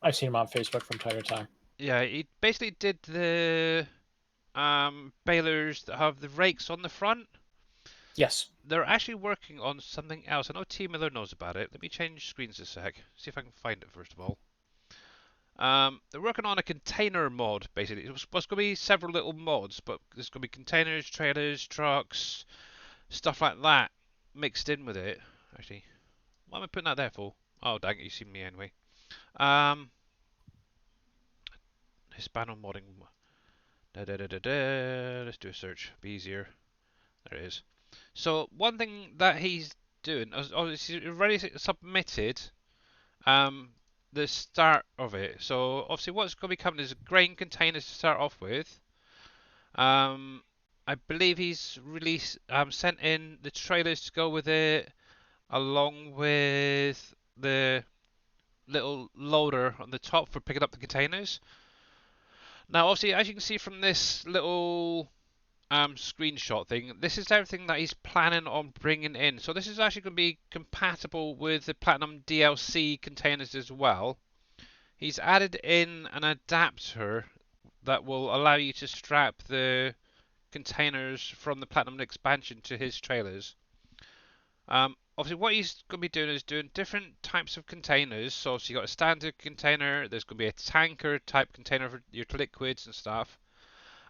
I've seen him on Facebook from time to time. Yeah, he basically did the balers that have the rakes on the front. Yes. They're actually working on something else. I know T Miller knows about it. Let me change screens a sec. See if I can find it first of all. They're working on a container mod, basically. It's going to be several little mods, but there's going to be containers, trailers, trucks, stuff like that mixed in with it. Actually, what am I putting that there for? Oh, dang it, you see me anyway. Hispano modding. Let's do a search. Be easier. There it is. So one thing that he's doing, he's already submitted the start of it. So obviously what's going to be coming is grain containers to start off with. I believe he's released, sent in the trailers to go with it, along with the little loader on the top for picking up the containers. Now obviously, as you can see from this little screenshot thing, this is everything that he's planning on bringing in. So this is actually going to be compatible with the Platinum DLC containers as well. He's added in an adapter that will allow you to strap the containers from the Platinum expansion to his trailers. Obviously what he's going to be doing is doing different types of containers. So obviously you've got a standard container, there's going to be a tanker type container for your liquids and stuff.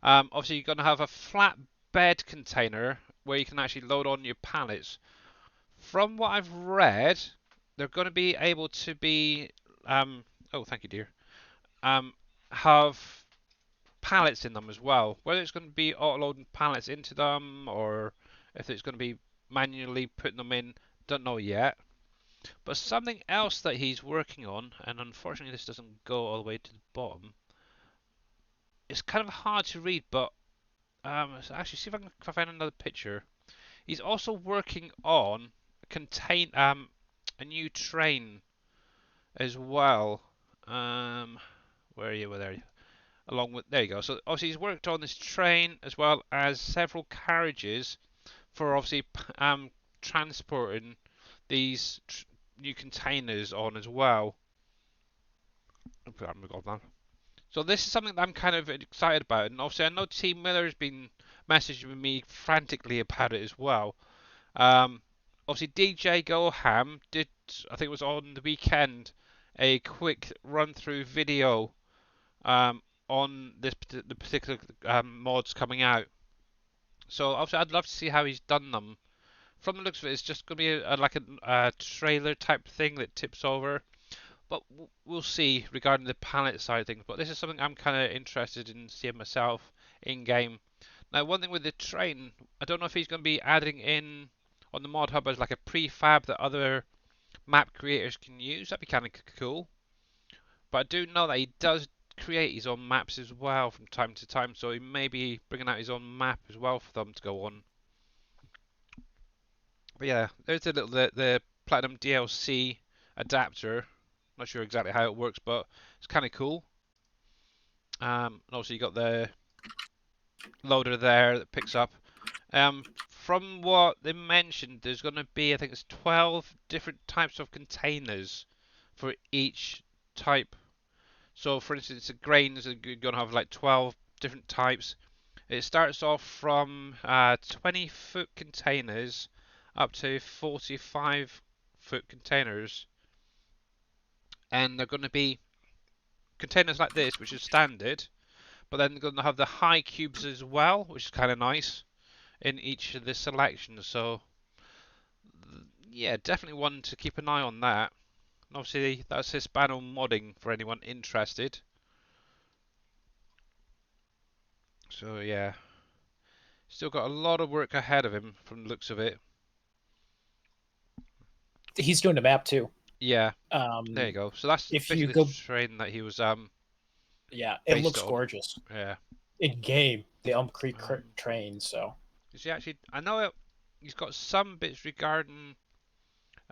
Obviously you're going to have a flat bed container where you can actually load on your pallets. From what I've read, they're going to be able to be oh, thank you, dear. Have pallets in them as well. Whether it's going to be auto-loading pallets into them or if it's going to be manually putting them in, don't know yet. But something else that he's working on, and unfortunately this doesn't go all the way to the bottom. It's kind of hard to read, but actually see if I can find another picture. He's also working on a new train as well. Where are you? Where are you? Along with, there you go. So obviously he's worked on this train as well as several carriages for obviously transporting these new containers on as well. So this is something that I'm kind of excited about, and obviously I know T Miller's been messaging me frantically about it as well. Obviously DJ Goham did, I think it was on the weekend, a quick run through video on the particular mods coming out. So obviously I'd love to see how he's done them. From the looks of it, it's just going to be like a trailer type thing that tips over. But we'll see regarding the palette side of things. But this is something I'm kind of interested in seeing myself in game. Now, one thing with the train, I don't know if he's going to be adding in on the mod hub as like a prefab that other map creators can use. That'd be kind of cool. But I do know that he does create his own maps as well from time to time, so he may be bringing out his own map as well for them to go on. But yeah, there's the Platinum DLC adapter. Not sure exactly how it works, but it's kind of cool. And also you got the loader there that picks up. From what they mentioned, there's going to be, I think it's 12 different types of containers for each type. So for instance, the grains are going to have like 12 different types. It starts off from 20-foot containers up to 45-foot containers. And they're going to be containers like this, which is standard. But then they're going to have the high cubes as well, which is kind of nice in each of the selections. So yeah, definitely one to keep an eye on that. And obviously that's Hispano modding for anyone interested. So yeah, still got a lot of work ahead of him from the looks of it. He's doing a map too. Yeah. There you go. So that's basically the train that he was yeah, it looks gorgeous. Yeah. In game, the Elm Creek train. So. Is he actually? I know he's got some bits regarding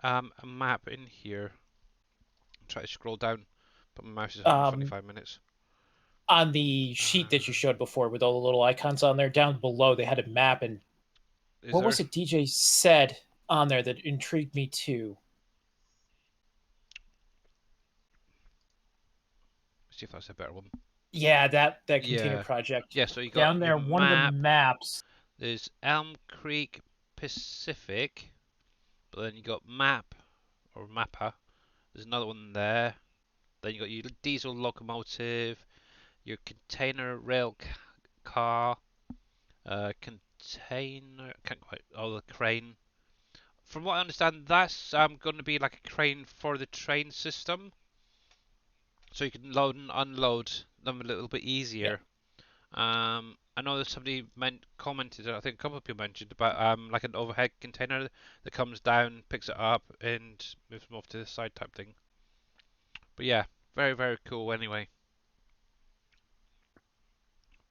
a map in here. I'll try to scroll down, but my mouse is on 25 minutes. On the sheet that you showed before with all the little icons on there, down below they had a map, and what was it DJ said on there that intrigued me too? Let's see if that's a better one. Yeah, that container project. Yeah, so you got down there one of the maps. There's Elm Creek Pacific, but then you got map or mapper. There's another one there. Then you got your diesel locomotive, your container rail car, container, can't quite, the crane. From what I understand, that's going to be like a crane for the train system, so you can load and unload them a little bit easier. Yeah. I know that somebody commented, I think a couple of people mentioned about like an overhead container that comes down, picks it up, and moves them off to the side type thing. But yeah, very, very cool anyway.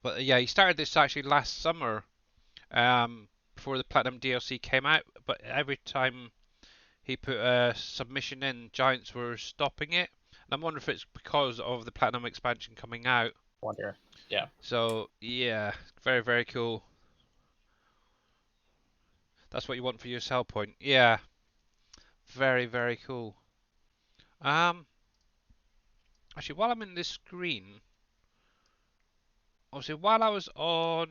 But yeah, he started this actually last summer, before the Platinum DLC came out. But every time he put a submission in, Giants were stopping it. And I'm wondering if it's because of the Platinum expansion coming out. Wonder, yeah. So yeah, very, very cool. That's what you want for your sell point. Yeah, very, very cool. Actually, while I'm in this screen, obviously while I was on,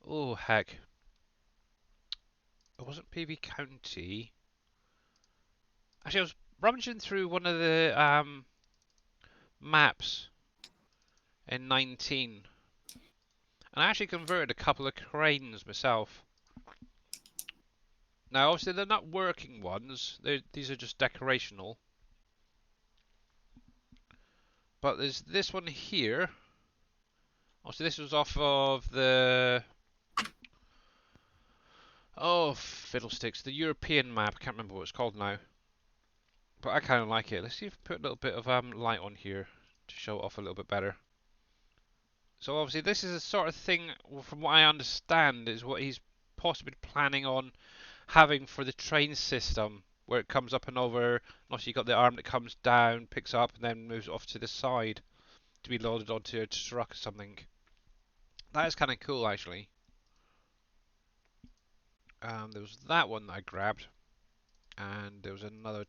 oh heck, it wasn't PV County. Actually, I was rummaging through one of the maps in 19, and I actually converted a couple of cranes myself. Now, obviously, they're not working ones. These are just decorational. But there's this one here. Obviously, this was off of the... Oh, fiddlesticks. The European map. I can't remember what it's called now. But I kind of like it. Let's see if we put a little bit of light on here to show it off a little bit better. So obviously this is the sort of thing, from what I understand, is what he's possibly planning on having for the train system, where it comes up and over, and obviously you've got the arm that comes down, picks up, and then moves off to the side to be loaded onto a truck or something. That is kind of cool, actually. There was that one that I grabbed, and there was another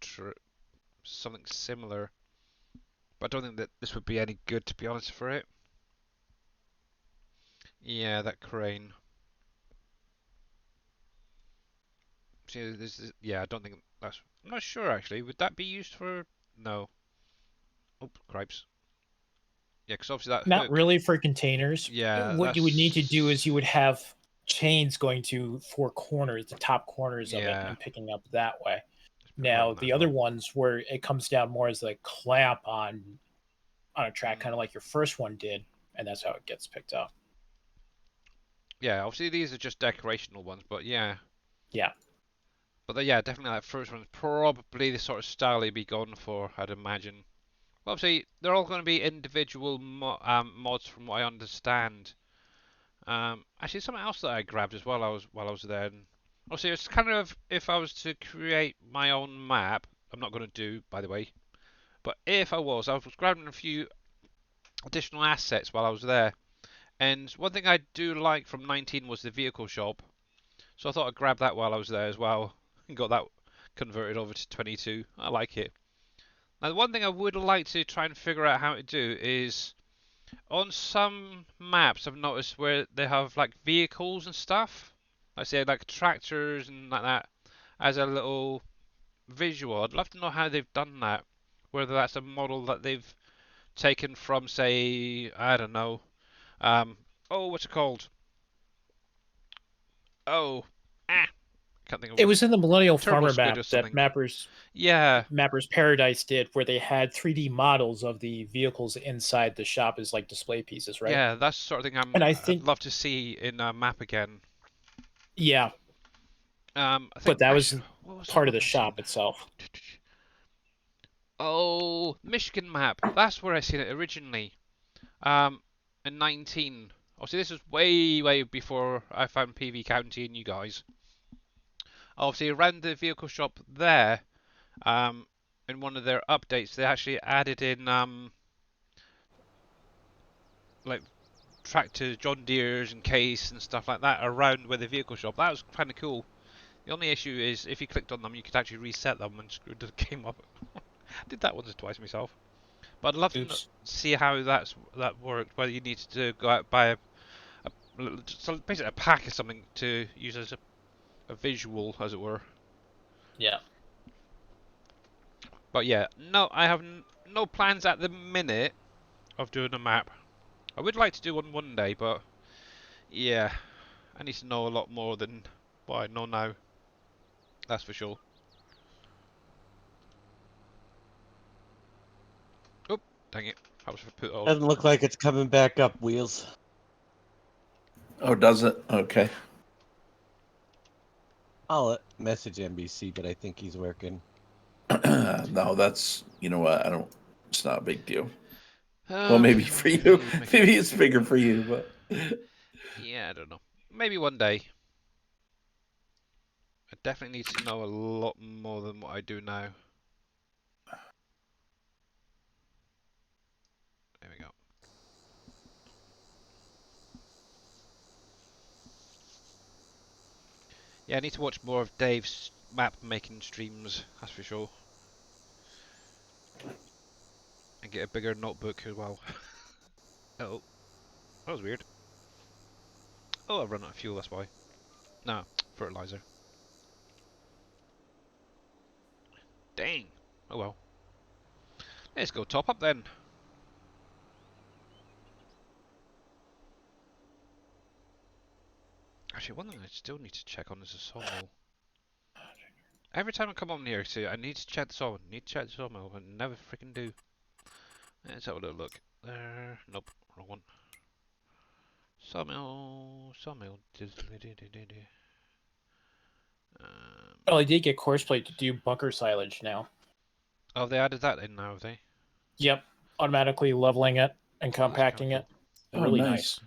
something similar, but I don't think that this would be any good, to be honest, for it. Yeah, that crane. See, yeah, I don't think that's... I'm not sure, actually. Would that be used for... No. Oh, cripes. Yeah, because obviously that Not hook... really for containers. Yeah, what you would need to do is you would have chains going to 4 corners, the top corners of it, and picking up that way. Now the other ones where it comes down more as a clamp on a track, kind of like your first one did, and that's how it gets picked up. Yeah, obviously these are just decorational ones, but yeah. Yeah. But yeah, definitely that first one's probably the sort of style you'd be going for, I'd imagine. Well, obviously, they're all going to be individual mods from what I understand. Actually, something else that I grabbed as well while I was there. And obviously, it's kind of, if I was to create my own map, I'm not going to do, by the way, but if I was grabbing a few additional assets while I was there. And one thing I do like from 19 was the vehicle shop. So I thought I'd grab that while I was there as well. And got that converted over to 22. I like it. Now, the one thing I would like to try and figure out how to do is on some maps I've noticed where they have like vehicles and stuff. I say like tractors and like that as a little visual. I'd love to know how they've done that. Whether that's a model that they've taken from, say, I don't know. Oh, what's it called? Oh, can't think of it was in the Millennial Farmer Squid map that Mappers Paradise did, where they had 3D models of the vehicles inside the shop as like display pieces, right? Yeah, that's the sort of thing I'd love to see in a map again. Yeah. But that was part of the shop itself. Oh, Michigan map. That's where I seen it originally. In 19. Obviously, this was way before I found PV County and you guys. Obviously, around the vehicle shop there, in one of their updates, they actually added in like tractor John Deere's and case and stuff like that around where the vehicle shop. That was kind of cool. The only issue is if you clicked on them, you could actually reset them and screwed the game up. I did that once or twice myself. But I'd love to see how that worked. Whether you needed to go out buy so basically a pack or something to use as a visual, as it were. Yeah. But yeah, no, I have no plans at the minute of doing a map. I would like to do one day, but yeah, I need to know a lot more than what I know now. That's for sure. Oh, dang it. I was put off. Doesn't look like it's coming back up, Wheels. Oh, does it? Okay. I'll message NBC, but I think he's working. No, that's, you know what? It's not a big deal. Well, maybe for you. Maybe it's bigger for you, but. Yeah, I don't know. Maybe one day. I definitely need to know a lot more than what I do now. There we go. Yeah, I need to watch more of Dave's map making streams, that's for sure. And get a bigger notebook as well. Oh, that was weird. Oh, I've run out of fuel, that's why. No, fertilizer. Dang. Oh well. Let's go top up then. Actually, one thing I still need to check on is the sawmill. Every time I come on here, see, I need to check the sawmill. I never freaking do. Let's have a little look. There. Nope, wrong one. Sawmill. Oh, I did get Courseplate to do bunker silage now. Oh, they added that in now, have they? Yep, automatically leveling it and compacting it. Oh, really nice.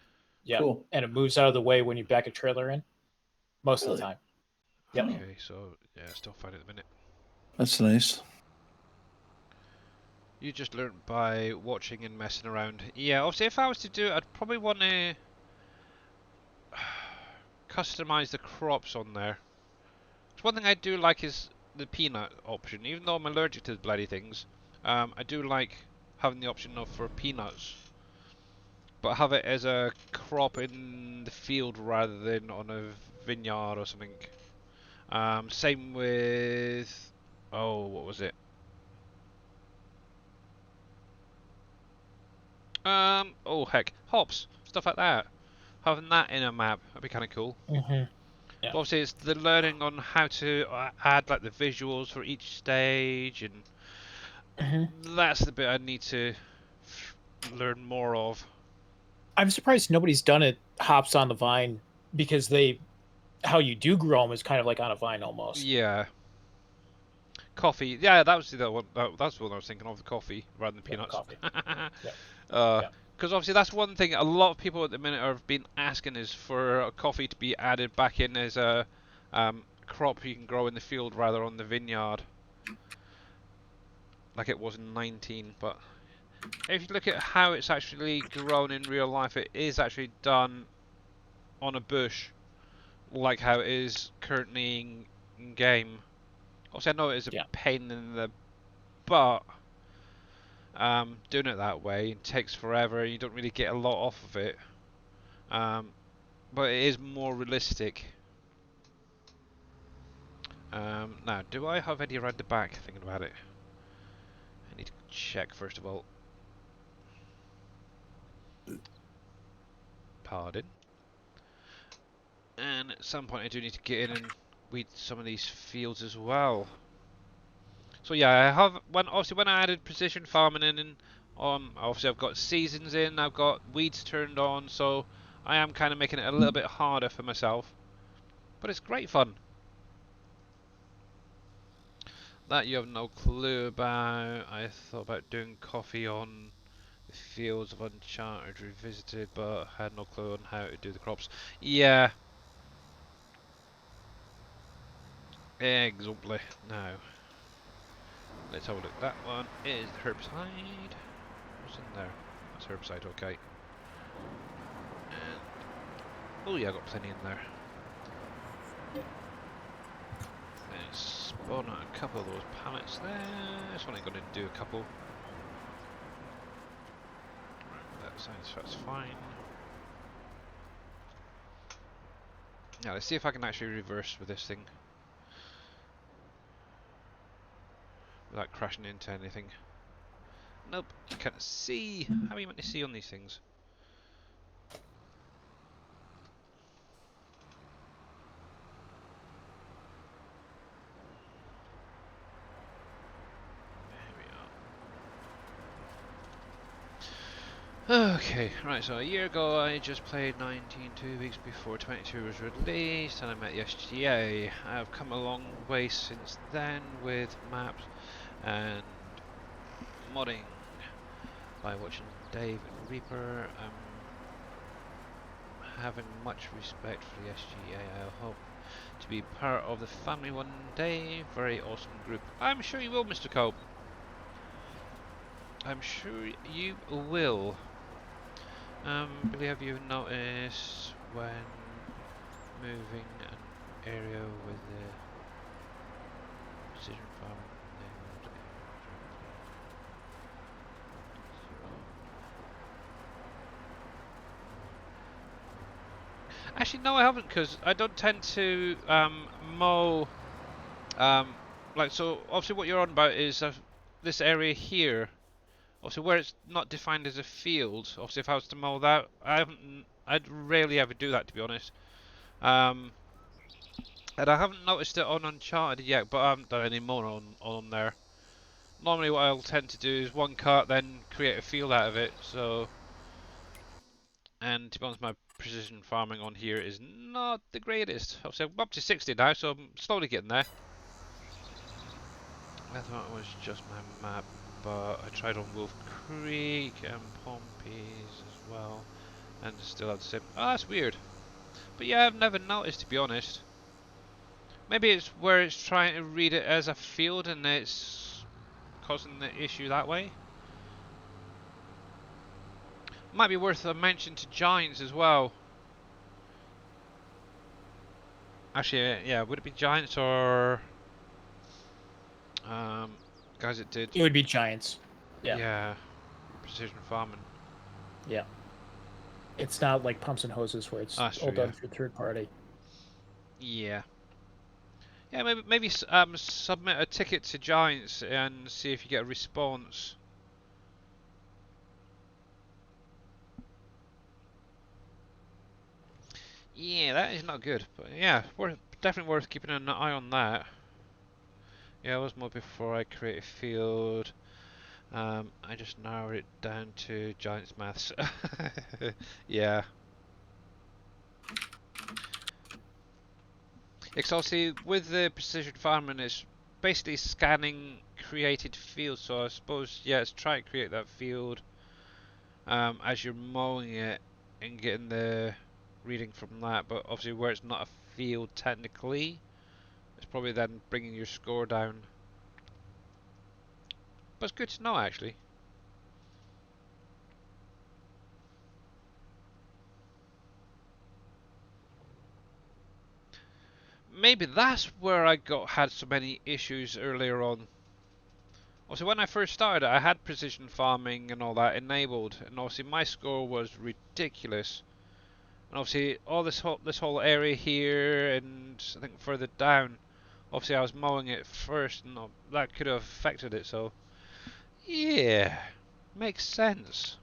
Yeah, cool. And it moves out of the way when you back a trailer in. Most of the time. Yep. Okay, so yeah, still fine at the minute. That's nice. You just learnt by watching and messing around. Yeah, obviously if I was to do it, I'd probably want to customize the crops on there. So one thing I do like is the peanut option. Even though I'm allergic to the bloody things, I do like having the option for peanuts. But have it as a crop in the field rather than on a vineyard or something. Same with... Oh, what was it? Oh heck, hops, stuff like that. Having that in a map, that'd be kind of cool. Yeah. But obviously, it's the learning on how to add like the visuals for each stage, and that's the bit I need to learn more of. I'm surprised nobody's done it. Hops on the vine, because how you do grow them is kind of like on a vine almost. Yeah. Coffee. Yeah, that was the one. That's the one I was thinking of. The coffee rather than peanuts. Coffee. Because obviously that's one thing a lot of people at the minute have been asking is for a coffee to be added back in as a crop you can grow in the field rather on the vineyard, like it was in 19. But if you look at how it's actually grown in real life, it is actually done on a bush, like how it is currently in game. Obviously, I know it is a pain in the butt. Doing it that way takes forever. You don't really get a lot off of it, but it is more realistic. Now, do I have any around the back? Thinking about it, I need to check first of all. Pardon. And at some point, I do need to get in and weed some of these fields as well. So yeah, I have obviously when I added precision farming in, and obviously I've got seasons in, I've got weeds turned on, so I am kind of making it a little bit harder for myself. But it's great fun. That you have no clue about. I thought about doing coffee on the Fields of Uncharted Revisited, but had no clue on how to do the crops. Yeah. Exactly. Now, let's have a look. That one is the herbicide. What's in there? That's herbicide, okay. And, oh yeah, I got plenty in there. And spawn out a couple of those pallets there. That's only going to do a couple. That's fine. Now let's see if I can actually reverse with this thing without crashing into anything. Nope, I can't see. How are you meant to see on these things? Okay, right, so a year ago I just played 19, 2 weeks before 22 was released, and I met the SGA. I've come a long way since then with maps and modding by watching Dave and Reaper. I'm having much respect for the SGA. I hope to be part of the family one day. Very awesome group. I'm sure you will, Mr. Cope. I'm sure you will. Billy, have you noticed when moving an area with the precision farm Actually, no, I haven't, because I don't tend to mow. Like, so obviously, what you're on about is this area here. Obviously, where it's not defined as a field. Obviously, if I was to mow that, I'd rarely ever do that, to be honest. And I haven't noticed it on Uncharted yet, but I haven't done any more on there. Normally, what I'll tend to do is one cut, then create a field out of it. So, and to be honest, my precision farming on here is not the greatest. Obviously, I'm up to 60 now, so I'm slowly getting there. I thought it was just my map, but I tried on WolfCreek and Pompey's as well, and still had the same. Oh, that's weird. But yeah, I've never noticed, to be honest. Maybe it's where it's trying to read it as a field and it's causing the issue that way. Might be worth a mention to Giants as well. Actually, yeah, would it be Giants or guys that did? It would be Giants. Yeah. Yeah. Precision farming. Yeah. It's not like pumps and hoses where it's all done through third party. Yeah. Yeah, maybe submit a ticket to Giants and see if you get a response. Yeah, that is not good. But yeah, definitely worth keeping an eye on that. Yeah, I was more before I create a field. I just narrowed it down to Giants Maths. Yeah. It's obviously with the precision farming, it's basically scanning created fields. So I suppose, yeah, let's try and create that field as you're mowing it and getting the reading from that. But obviously, where it's not a field technically, it's probably then bringing your score down. But it's good to know actually. Maybe that's where I had so many issues earlier on. Also, when I first started, I had precision farming and all that enabled, and obviously my score was ridiculous. And obviously, all this whole area here, and I think further down, obviously I was mowing it first, and that could have affected it. So, yeah, makes sense.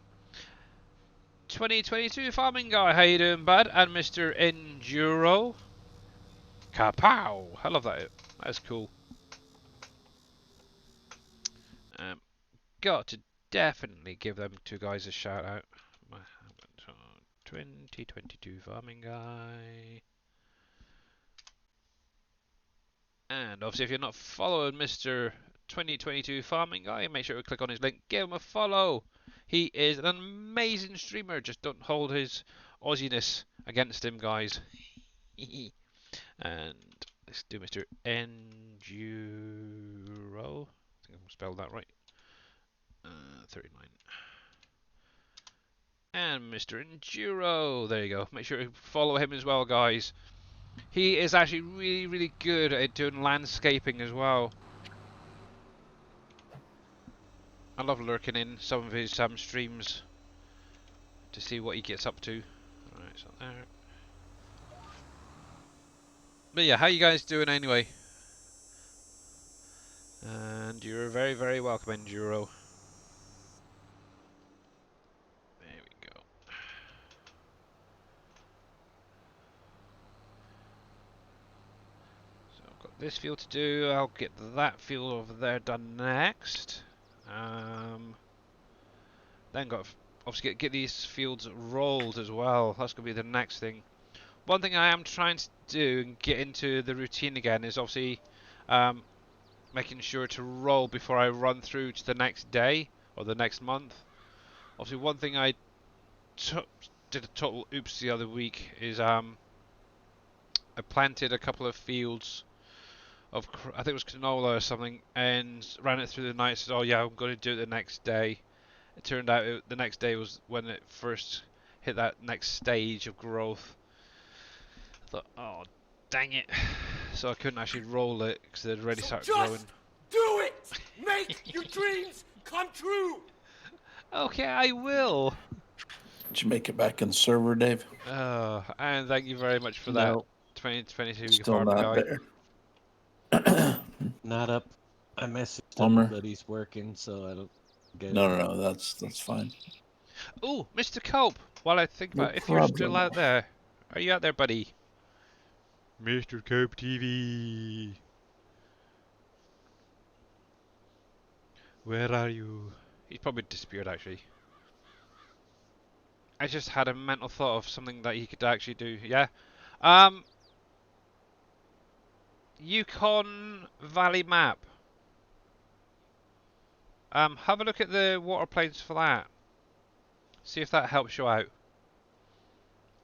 2022 farming guy, how you doing, bud? And Mr. Enduro, kapow! I love that. That's cool. Got to definitely give them two guys a shout out. 2022 farming guy. And obviously if you're not following Mr. 2022 farming guy, make sure to click on his link, give him a follow. He is an amazing streamer, just don't hold his Aussiness against him, guys. And let's do Mr. Enduro. I think I spelled that right. 39. And Mr. Enduro. There you go. Make sure to follow him as well, guys. He is actually really, really good at doing landscaping as well. I love lurking in some of his streams to see what he gets up to. Alright, so there. But yeah, how you guys doing anyway? And you're very, very welcome, Enduro. There we go. So I've got this field to do. I'll get that field over there done next. Then got obviously get these fields rolled as well. That's going to be the next thing. One thing I am trying to do and get into the routine again is obviously making sure to roll before I run through to the next day or the next month. Obviously, one thing I did a total oops the other week is I planted a couple of fields of I think it was canola or something, and ran it through the night. Said, "Oh yeah, I'm going to do it the next day." It turned out the next day was when it first hit that next stage of growth. I thought, oh, dang it. So I couldn't actually roll it because it had already started growing. Do it! Make your dreams come true! Okay, I will. Did you make it back in the server, Dave? Oh, and thank you very much for that. 2022 Still not guy. there. Not up. I messaged Plumber. him that he's working, so I don't get it. No, that's fine. Oh, Mr. Cope, while I think about it, if you're still out there, are you out there, buddy? Mr. Cope TV. Where are you? He's probably disappeared, actually. I just had a mental thought of something that he could actually do. Yeah. Yukon Valley map. Have a look at the water planes for that. See if that helps you out.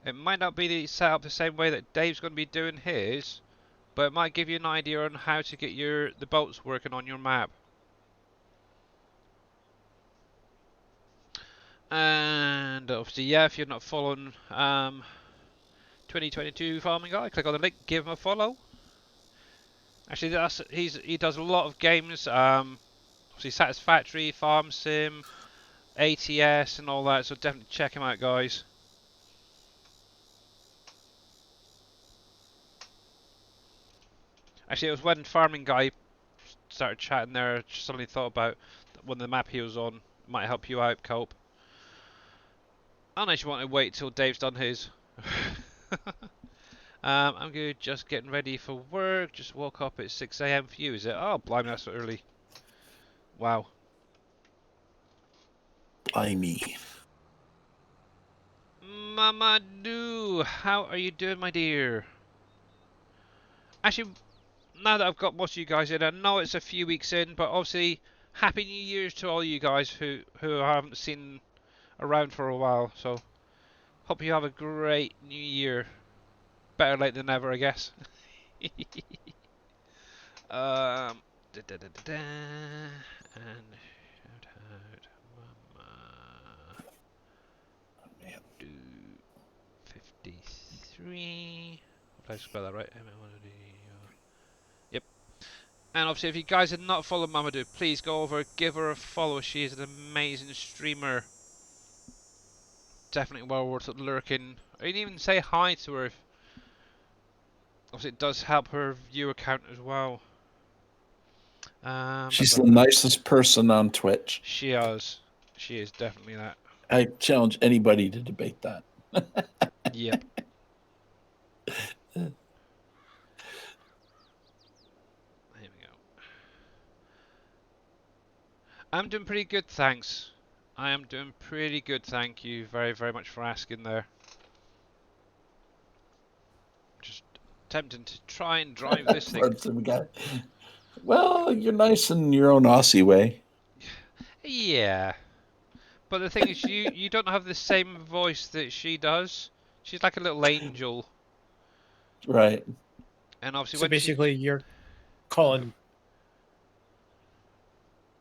It might not be set up the same way that Dave's going to be doing his, but it might give you an idea on how to get the boats working on your map. And obviously, yeah, if you're not following 2022 Farming Guy, click on the link, give him a follow. Actually, he does a lot of games. Obviously, Satisfactory, Farm Sim, ATS, and all that. So definitely check him out, guys. Actually, it was when Farming Guy started chatting there, I just suddenly thought about when the map he was on might help you out, Cope. Unless you want to wait till Dave's done his. I'm good. Just getting ready for work. Just woke up at 6 a.m. for you, is it? Oh, blimey, that's so early. Wow. Blimey. Mamadou, how are you doing, my dear? Actually, now that I've got most of you guys in, I know it's a few weeks in, but obviously, Happy New Year's to all you guys who I haven't seen around for a while. So, hope you have a great New Year. Better late than never, I guess. Da, da, da, da, da. And shout out Mama do 53. Hope I spell that right. Yep. And obviously, if you guys have not followed Mamadou, please go over, give her a follow. She is an amazing streamer. Definitely well worth lurking. I didn't even say hi to her. Obviously, it does help her viewer count as well. She's the nicest person on Twitch. She is. She is definitely that. I challenge anybody to debate that. Yep. There we go. I'm doing pretty good, thanks. I am doing pretty good, thank you very, very much for asking there. Just attempting to try and drive this thing. Well, you're nice in your own Aussie way. Yeah. But the thing is, you don't have the same voice that she does. She's like a little angel. Right. And obviously, so basically, you're calling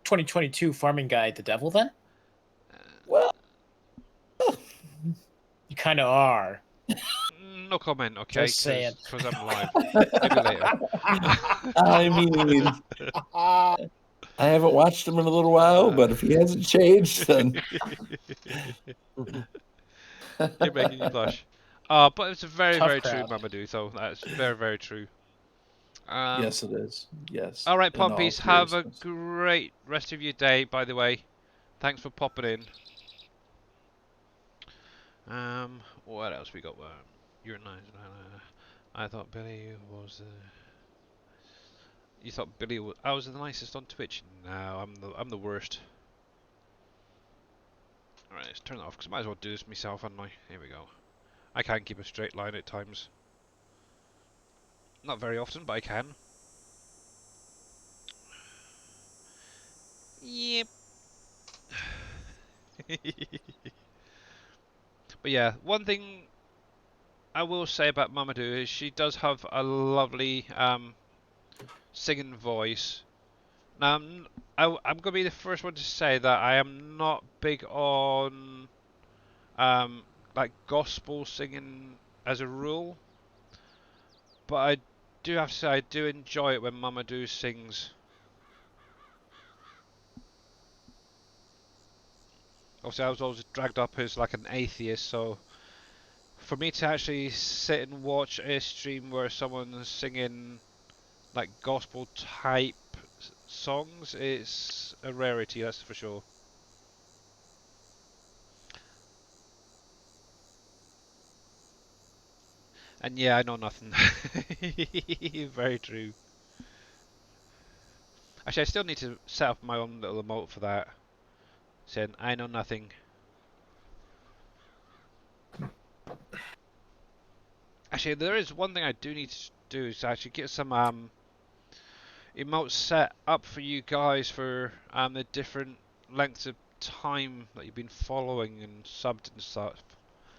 2022 farming guide the devil, then? Well, you kind of are. No comment, okay? Just saying. Because I'm live. Maybe later. I mean, I haven't watched him in a little while, but if he hasn't changed, then you're making you blush. But it's very, Tough very crowd. true, Mamadou. So that's very, very true. Yes, it is. Yes. All right, in all Pompies, have a seriousness. great rest of your day. By the way, thanks for popping in. What else we got? You're nice. I thought Billy was. You thought Billy was. I was the nicest on Twitch. No, I'm the worst. All right, let's turn that off because I might as well do this myself, haven't I? Here we go. I can keep a straight line at times. Not very often, but I can. Yep. But yeah, one thing I will say about Mamadou is she does have a lovely singing voice. Now, I'm going to be the first one to say that I am not big on like gospel singing as a rule, but I do have to say I do enjoy it when Mamadou sings. Obviously, I was always dragged up as like an atheist, so for me to actually sit and watch a stream where someone's singing like gospel type songs, it's a rarity, that's for sure. And yeah, I know nothing. Very true. Actually, I still need to set up my own little emote for that. Saying, I know nothing. Actually, there is one thing I do need to do is actually get some emotes set up for you guys for the different lengths of time that you've been following and subbed and stuff.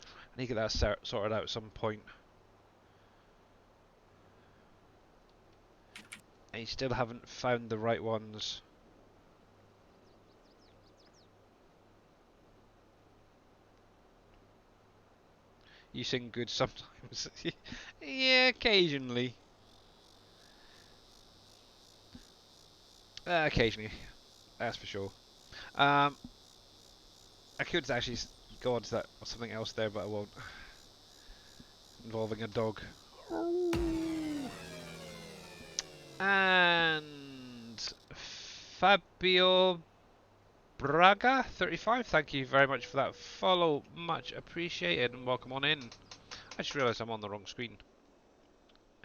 I need to get that sorted out at some point. I still haven't found the right ones. You sing good sometimes. Yeah, occasionally. Occasionally, that's for sure. I could actually go on to that or something else there, but I won't. Involving a dog. And Fabio Braga 35, thank you very much for that follow, much appreciated, and welcome on in. I just realised I'm on the wrong screen.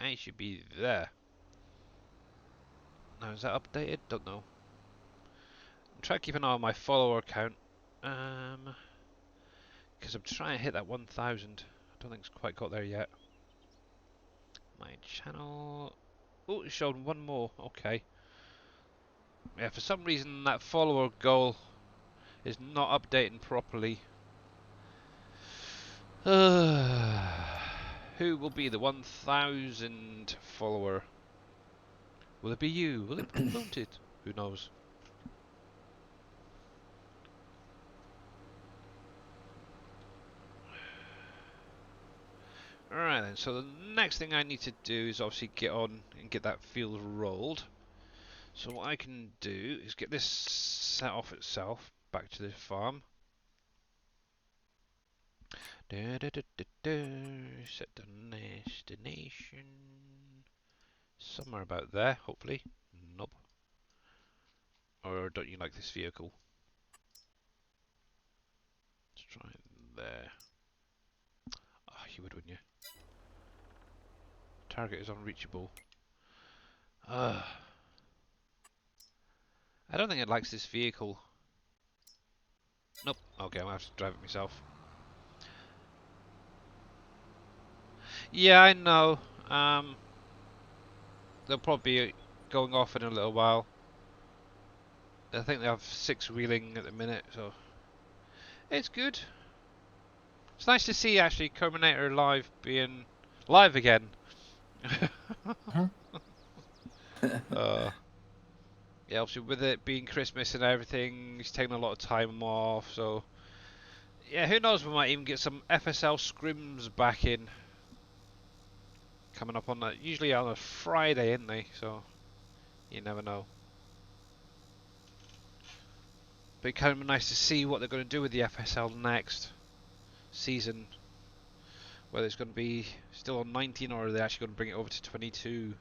I should be there. Now, is that updated? Don't know. I'm trying to keep an eye on my follower count. Because I'm trying to hit that 1,000. I don't think it's quite got there yet. My channel. Oh, it showed one more. Okay. Yeah, for some reason that follower goal is not updating properly. Who will be the 1,000 follower? Will it be you? Won't it? Who knows? Alright then, so the next thing I need to do is obviously get on and get that field rolled. So what I can do is get this set off itself back to the farm. Set the destination somewhere about there, hopefully. Nope. Or don't you like this vehicle? Let's try there. Ah, you would, wouldn't you? Target is unreachable. I don't think it likes this vehicle. Nope. Okay, I'm gonna have to drive it myself. Yeah, I know. They'll probably be going off in a little while. I think they have 6 wheeling at the minute, so it's good. It's nice to see actually Terminator live being live again. Yeah, obviously with it being Christmas and everything, he's taking a lot of time off, so yeah, who knows, we might even get some FSL scrims back in. Coming up on that, usually on a Friday, isn't they? So you never know. But it's kind of nice to see what they're going to do with the FSL next season. Whether it's going to be still on 19 or are they actually going to bring it over to 22.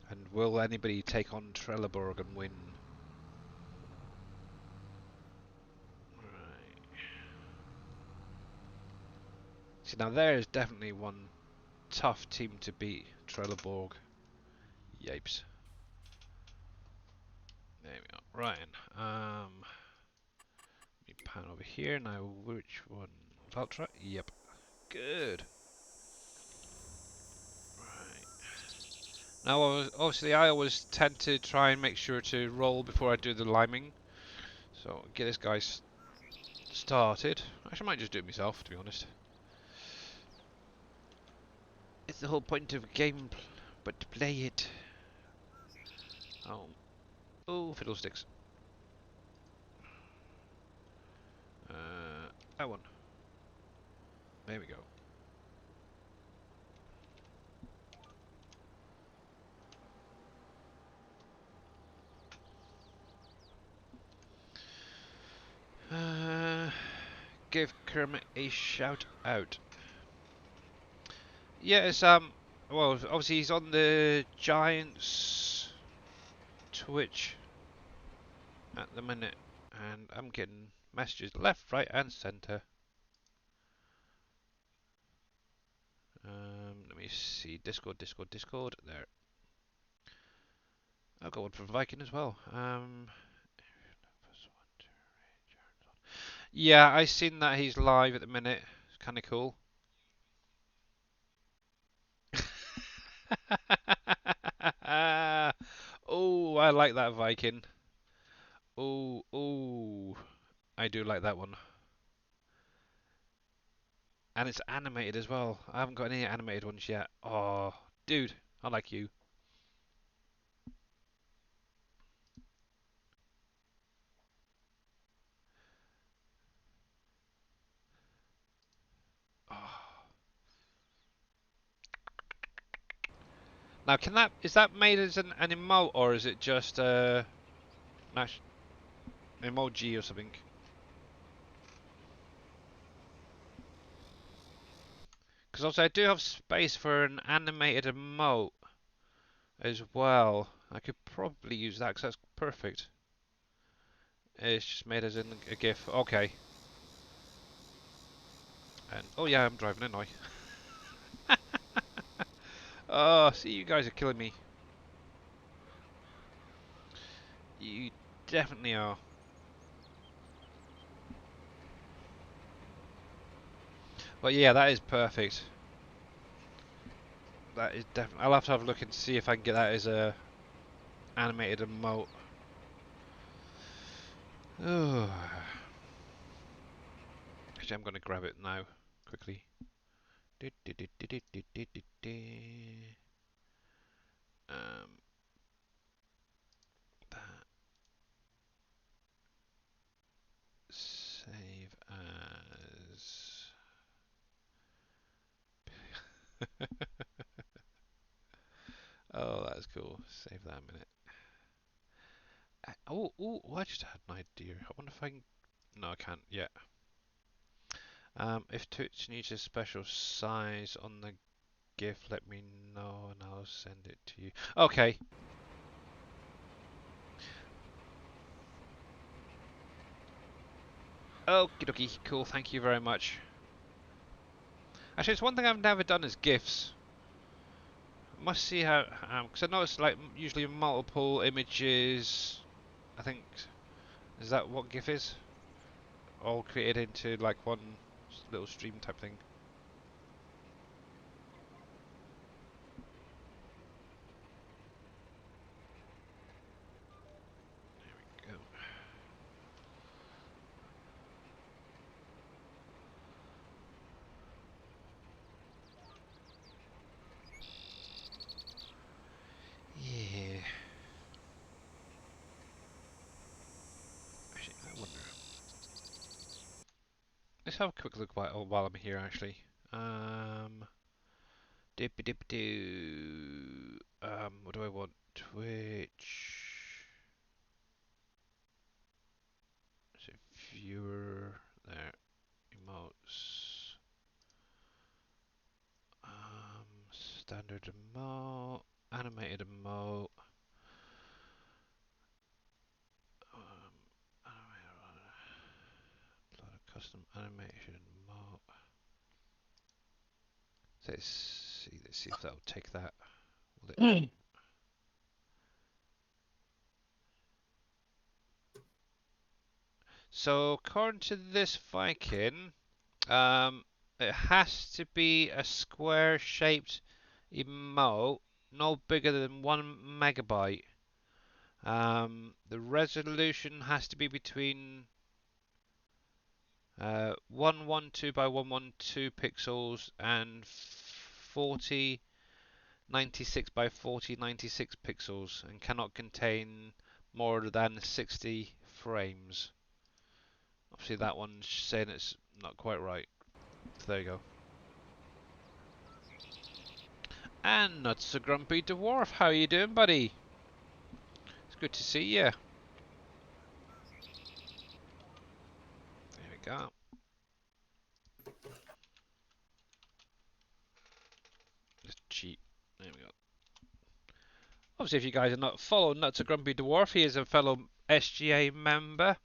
And will anybody take on Trelleborg and win? Right. See, now there is definitely one tough team to beat, Trelleborg. Yipes. There we go. Right. Let me pan over here now. Which one? Valtra? Yep. Good. Right. Now, obviously, I always tend to try and make sure to roll before I do the liming. So, get this guy started. Actually, I might just do it myself, to be honest. It's the whole point of a game, but to play it. Oh. Oh, fiddlesticks. That one. There we go. Give Kermit a shout out. Yeah, it's well, obviously he's on the Giants Twitch at the minute, and I'm getting messages left, right, and centre. Let me see, Discord. There. I've got one from Viking as well. Yeah, I seen that he's live at the minute. It's kind of cool. Oh, I like that Viking. Oh, I do like that one. And it's animated as well. I haven't got any animated ones yet. Oh, dude, I like you. Oh. Now, is that made as an emote or is it just an emoji or something? Because also I do have space for an animated emote as well. I could probably use that because that's perfect. It's just made as in a GIF. Okay. And oh yeah, I'm driving in now. Oh, see, you guys are killing me. You definitely are. But yeah, that is perfect. That is definitely. I'll have to have a look and see if I can get that as a animated emote. Oh. Actually, I'm going to grab it now, quickly. That. Save as. Oh, that's cool. Save that a minute. Oh, I just had an idea. I wonder if I can. No, I can't yet. If Twitch needs a special size on the GIF, let me know and I'll send it to you. Okay. Okie dokie, cool, thank you very much. Actually, it's one thing I've never done is GIFs. I must see how, because I know it's like usually multiple images. I think, is that what GIF is? All created into like one little stream type thing. There we go. Yeah. Actually, I wonder. Let's have a quick look while I'm here. Actually, dip dip do. What do I want? Twitch. So viewer there. Emotes. Standard emote. Animated emote. Upload a custom animation emote. So let's see if that'll take that. Will it? So according to this Viking, it has to be a square-shaped emote, no bigger than 1 MB. The resolution has to be between 112 by 112 pixels and 4096 by 4096 pixels, and cannot contain more than 60 frames. Obviously, that one's saying it's not quite right. So there you go. And not so grumpy dwarf, how you doing, buddy? It's good to see you. There we go. Just cheat. There we go. Obviously, if you guys are not following Nuts a Grumpy Dwarf, he is a fellow SGA member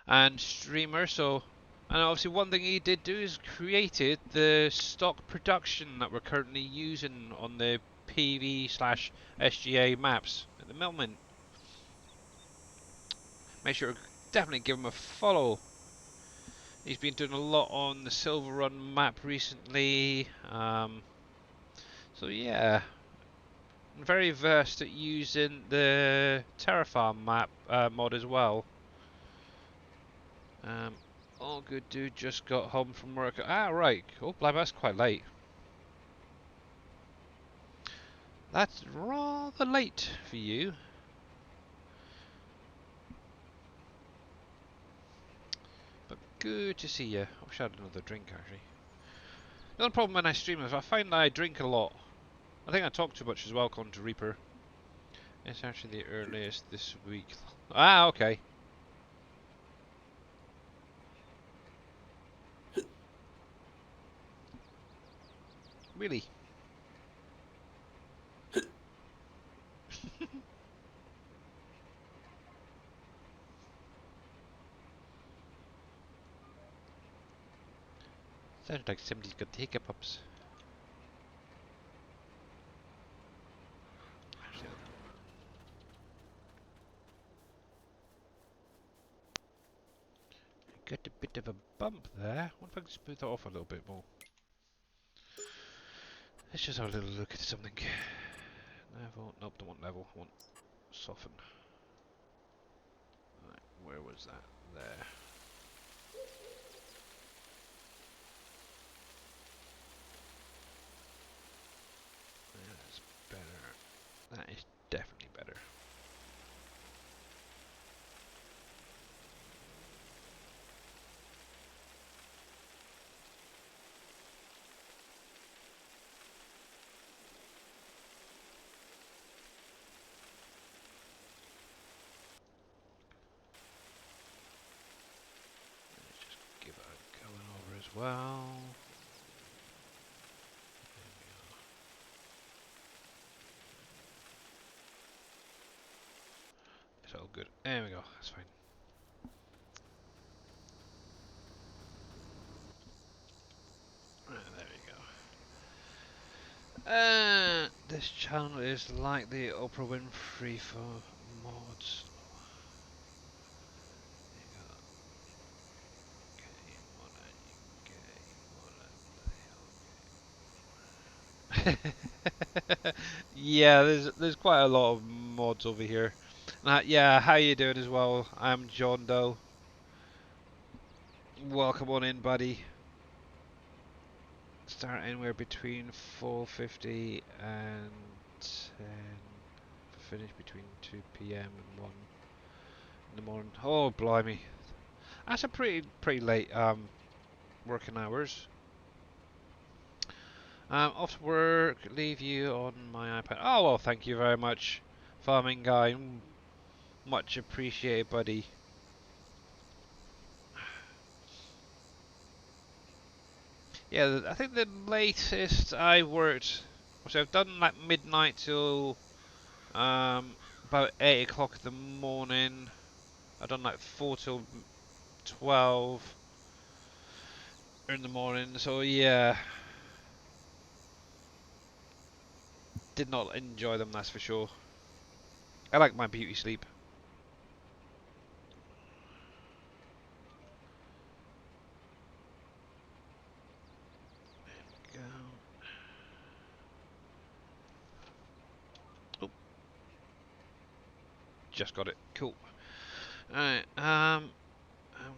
and streamer. So, and obviously, one thing he did do is created the stock production that we're currently using on the PV/SGA maps at the moment. Make sure to definitely give him a follow. He's been doing a lot on the Silver Run map recently. So yeah, very versed at using the Terrafarm map mod as well. All good dude, just got home from work. Ah, right. Oh, blimey, that's quite late. That's rather late for you. But good to see you. I wish I had another drink, actually. The only problem when I stream is I find that I drink a lot. I think I talk too much as well, according to Reaper. It's actually the earliest this week. Ah, okay. Really? Sounds like somebody's got hiccups. Got a bit of a bump there. What if I can smooth that off a little bit more? Let's just have a little look at something. Level. Nope, don't want level. I want soften. Right, where was that? There. That's better. That is definitely better. Let's just give it a going over as well. It's all good. There we go. That's fine. There we go. This channel is like the Oprah Winfrey for mods. Yeah, there's quite a lot of mods over here. Yeah, how you doing as well? I'm John Doe. Welcome on in, buddy. Start anywhere between 4:50 and 10. Finish between 2 p.m. and 1 in the morning. Oh, blimey. That's a pretty late working hours. Off to work, leave you on my iPad. Oh, well, thank you very much, farming guy. Much appreciated, buddy. Yeah, I think the latest I worked, so I've done like midnight till about 8 o'clock in the morning. I've done like 4 till 12 in the morning, so yeah. Did not enjoy them, that's for sure. I like my beauty sleep. There we go. Oh, just got it. Cool. Alright, I'm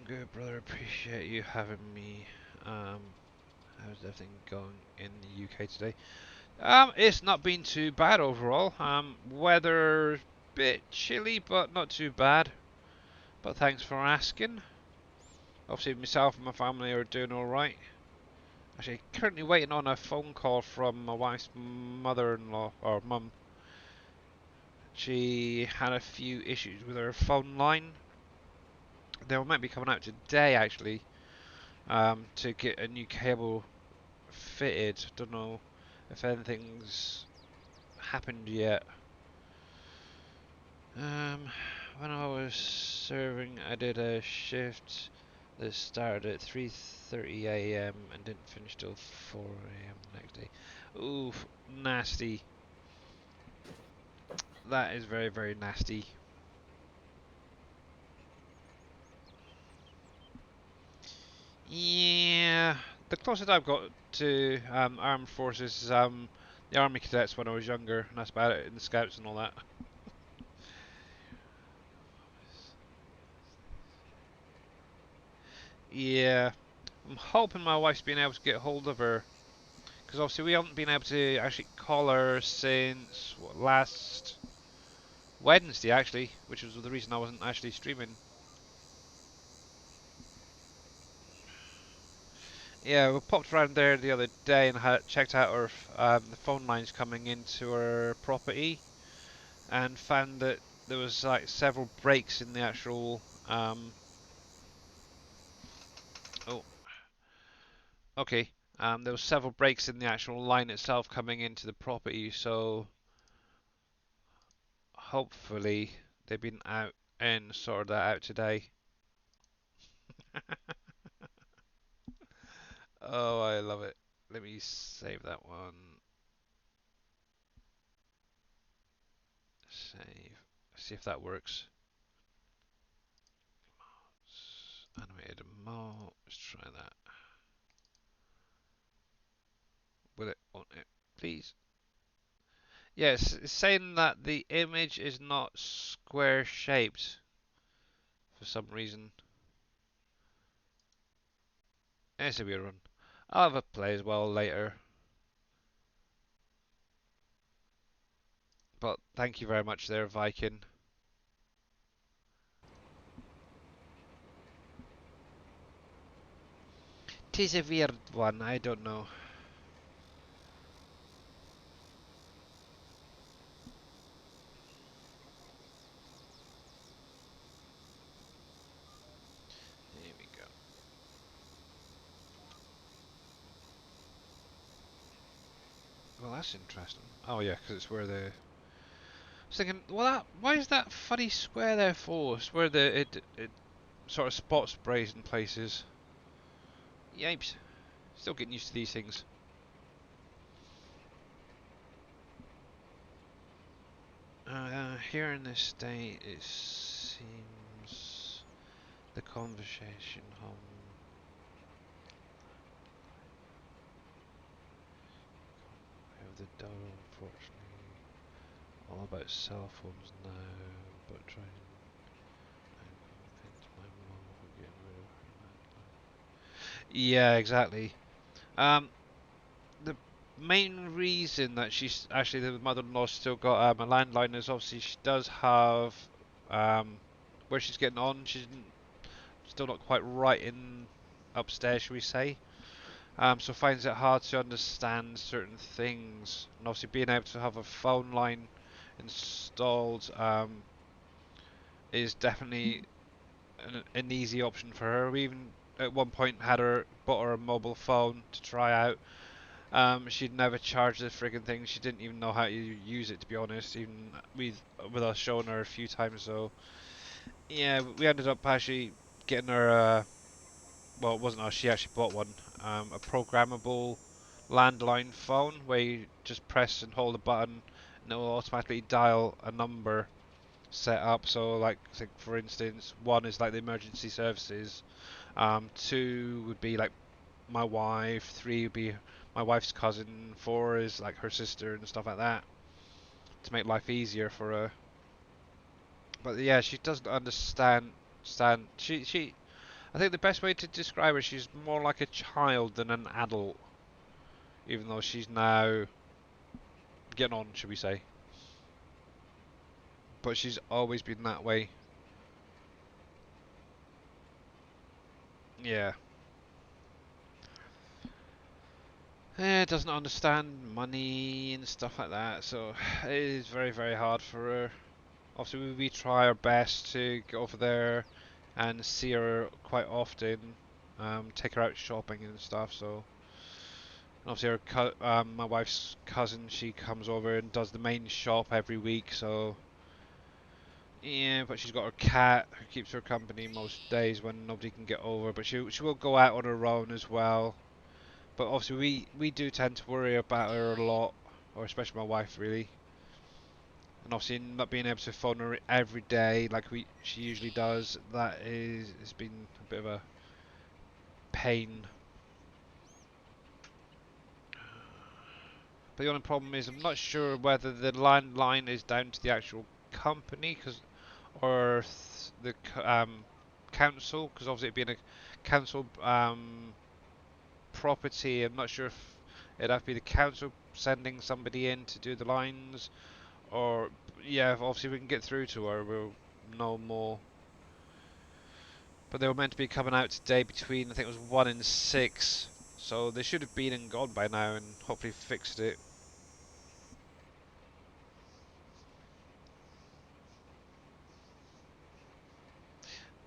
good, brother. Appreciate you having me. How's everything going in the UK today? It's not been too bad overall. Weather bit chilly, but not too bad. But thanks for asking. Obviously, myself and my family are doing all right. Actually, currently waiting on a phone call from my wife's mother-in-law or mum. She had a few issues with her phone line. They might be coming out today, actually, to get a new cable fitted. Don't know if anything's happened yet. When I was serving, I did a shift that started at 3:30 a.m. and didn't finish till 4 a.m. the next day. Oof, nasty. That is very, very nasty. Yeah, the closest I've got to armed forces is the army cadets when I was younger, and that's about it, in the scouts and all that. Yeah, I'm hoping my wife's been able to get hold of her, because obviously we haven't been able to actually call her since what, last Wednesday, actually, which was the reason I wasn't actually streaming. Yeah, we popped around there the other day and had checked out our the phone lines coming into our property, and found that there was like several breaks in the actual oh, okay. There was several breaks in the actual line itself coming into the property, so hopefully they've been out and sorted that out today. Oh, I love it. Let me save that one. Save. See if that works. Animated mo. Let's try that. Will it on it, please? Yes, it's saying that the image is not square shaped for some reason. It's a weird one. I'll have a play as well later. But thank you very much there, Viking. Tis a weird one, I don't know. Here we go. Well, that's interesting. Oh yeah, because it's where the... I was thinking, well, why is that funny square there for? It's where it sort of spot sprays in places. Yipes. Still getting used to these things. Here in this state, it seems the conversation home. Of the dog, unfortunately, all about cell phones now, but trying and convince my mum of getting rid of her landline. Yeah, exactly. The main reason that she's actually the mother-in-law still got a landline is obviously she does have where she's getting on. She's still not quite right in upstairs, shall we say? So finds it hard to understand certain things, and obviously being able to have a phone line installed is definitely an easy option for her. We even at one point had her bought her a mobile phone to try out. She'd never charged the friggin' thing. She didn't even know how to use it, to be honest. Even with us showing her a few times. So yeah, we ended up actually getting her. Well, it wasn't us. She actually bought one. A programmable landline phone where you just press and hold a button, and it will automatically dial a number set up. So, like, for instance, one is like the emergency services. Two would be like my wife. Three would be my wife's cousin. Four is like her sister and stuff like that to make life easier for her. But yeah, she doesn't understand. She. I think the best way to describe her, she's more like a child than an adult, even though she's now getting on, should we say? But she's always been that way. Yeah. Doesn't understand money and stuff like that, so it is very, very hard for her. Obviously, we try our best to go over there and see her quite often, take her out shopping and stuff. So, obviously, my wife's cousin, she comes over and does the main shop every week. So, yeah, but she's got her cat who keeps her company most days when nobody can get over. But she will go out on her own as well. But obviously we do tend to worry about her a lot, or especially my wife really. And obviously not being able to phone her every day like she usually does, it's been a bit of a pain. But the only problem is I'm not sure whether the landline is down to the actual company, or the council, because obviously it being a council property, I'm not sure if it'd have to be the council sending somebody in to do the lines, or yeah, obviously we can get through to her, we'll know more. But they were meant to be coming out today between, I think it was 1 and 6, so they should have been and gone by now and hopefully fixed it.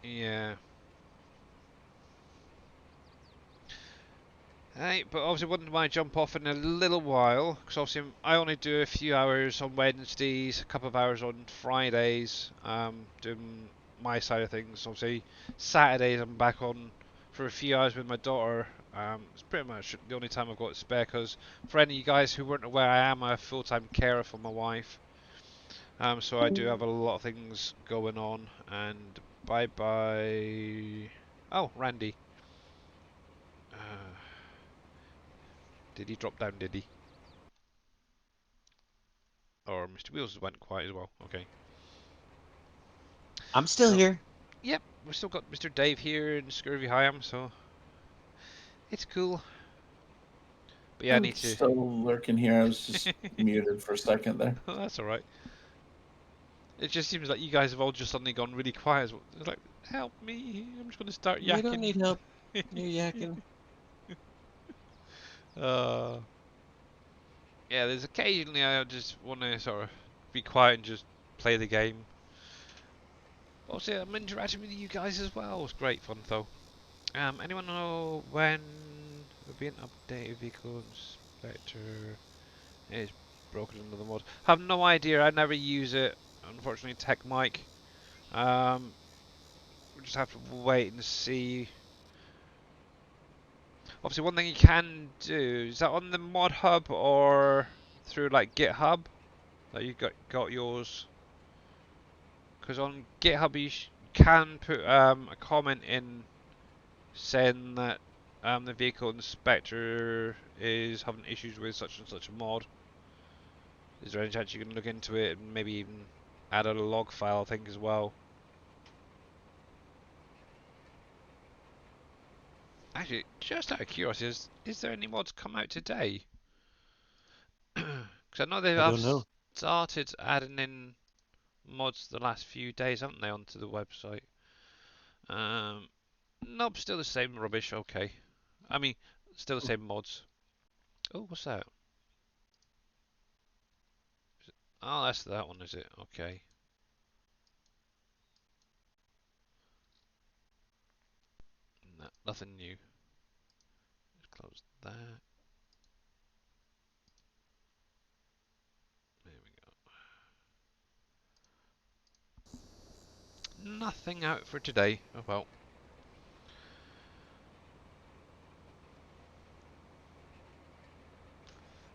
Yeah. Hey, but obviously wouldn't mind jump off in a little while, because obviously I only do a few hours on Wednesdays, a couple of hours on Fridays, doing my side of things. Obviously Saturdays I'm back on for a few hours with my daughter, It's pretty much the only time I've got spare, because for any of you guys who weren't aware, I am a full-time carer for my wife. So I do have a lot of things going on, and bye-bye. Oh, Randy. Did he drop down, did he? Or Mr. Wheels went quiet as well. Okay. I'm still here. Yep, we've still got Mr. Dave here and Scurvy Hyam, so it's cool. But yeah, I I'm need to. still lurking here. I was just muted for a second there. Oh, that's alright. It just seems like you guys have all just suddenly gone really quiet. It's like, help me! I'm just going to start yakking. We don't need help. You're yakking. Yeah, there's occasionally I just want to sort of be quiet and just play the game. Also, I'm interacting with you guys as well. It's great fun though. Anyone know when there'll be an updated vehicle inspector is broken into the mod? Have no idea. I never use it. Unfortunately, Tech Mike. We just have to wait and see. Obviously, one thing you can do is that on the mod hub or through like GitHub that you got yours. Because on GitHub you can put a comment in saying that the vehicle inspector is having issues with such and such a mod. Is there any chance you can look into it and maybe even add a log file thing as well? Actually, just out of curiosity, is there any mods come out today? Because I know they have started adding in mods the last few days, haven't they, onto the website? Nope, still the same rubbish. Okay, I mean, still the same mods. Oh, what's that? Oh, that's that one, is it? Okay. No, nothing new. Let's close that. There we go. Nothing out for today. Oh well.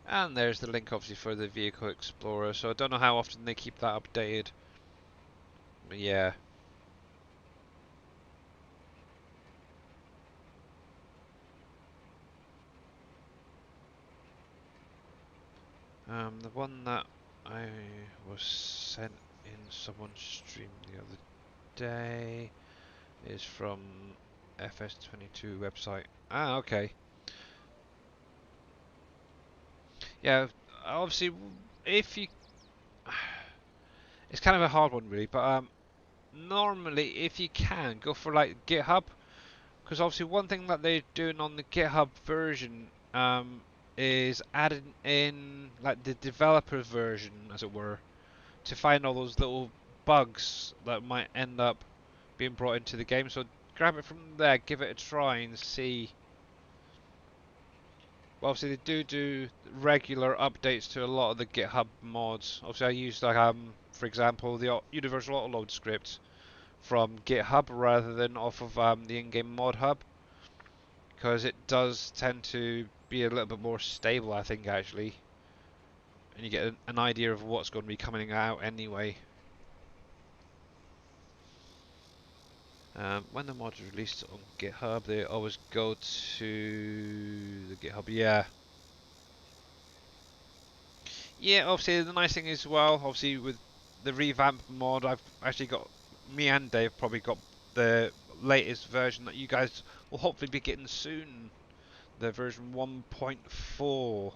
And there's the link, obviously, for the Vehicle Explorer. So I don't know how often they keep that updated. But yeah. The one that I was sent in someone's stream the other day is from FS22 website. Ah, okay. Yeah, obviously, if you... It's kind of a hard one, really, but normally, if you can, go for, like, GitHub, because obviously one thing that they're doing on the GitHub version is adding in, like, the developer version, as it were, to find all those little bugs that might end up being brought into the game. So grab it from there, give it a try and see. Well, obviously they do regular updates to a lot of the GitHub mods. Obviously I use like for example the universal autoload script from GitHub rather than off of the in-game mod hub, because it does tend to be a little bit more stable, I think, actually, and you get an idea of what's going to be coming out anyway. When the mod is released on GitHub, they always go to the GitHub. Yeah. Yeah, obviously the nice thing is, well, obviously with the revamp mod, I've actually got, me and Dave probably got the latest version that you guys will hopefully be getting soon. The version 1.4.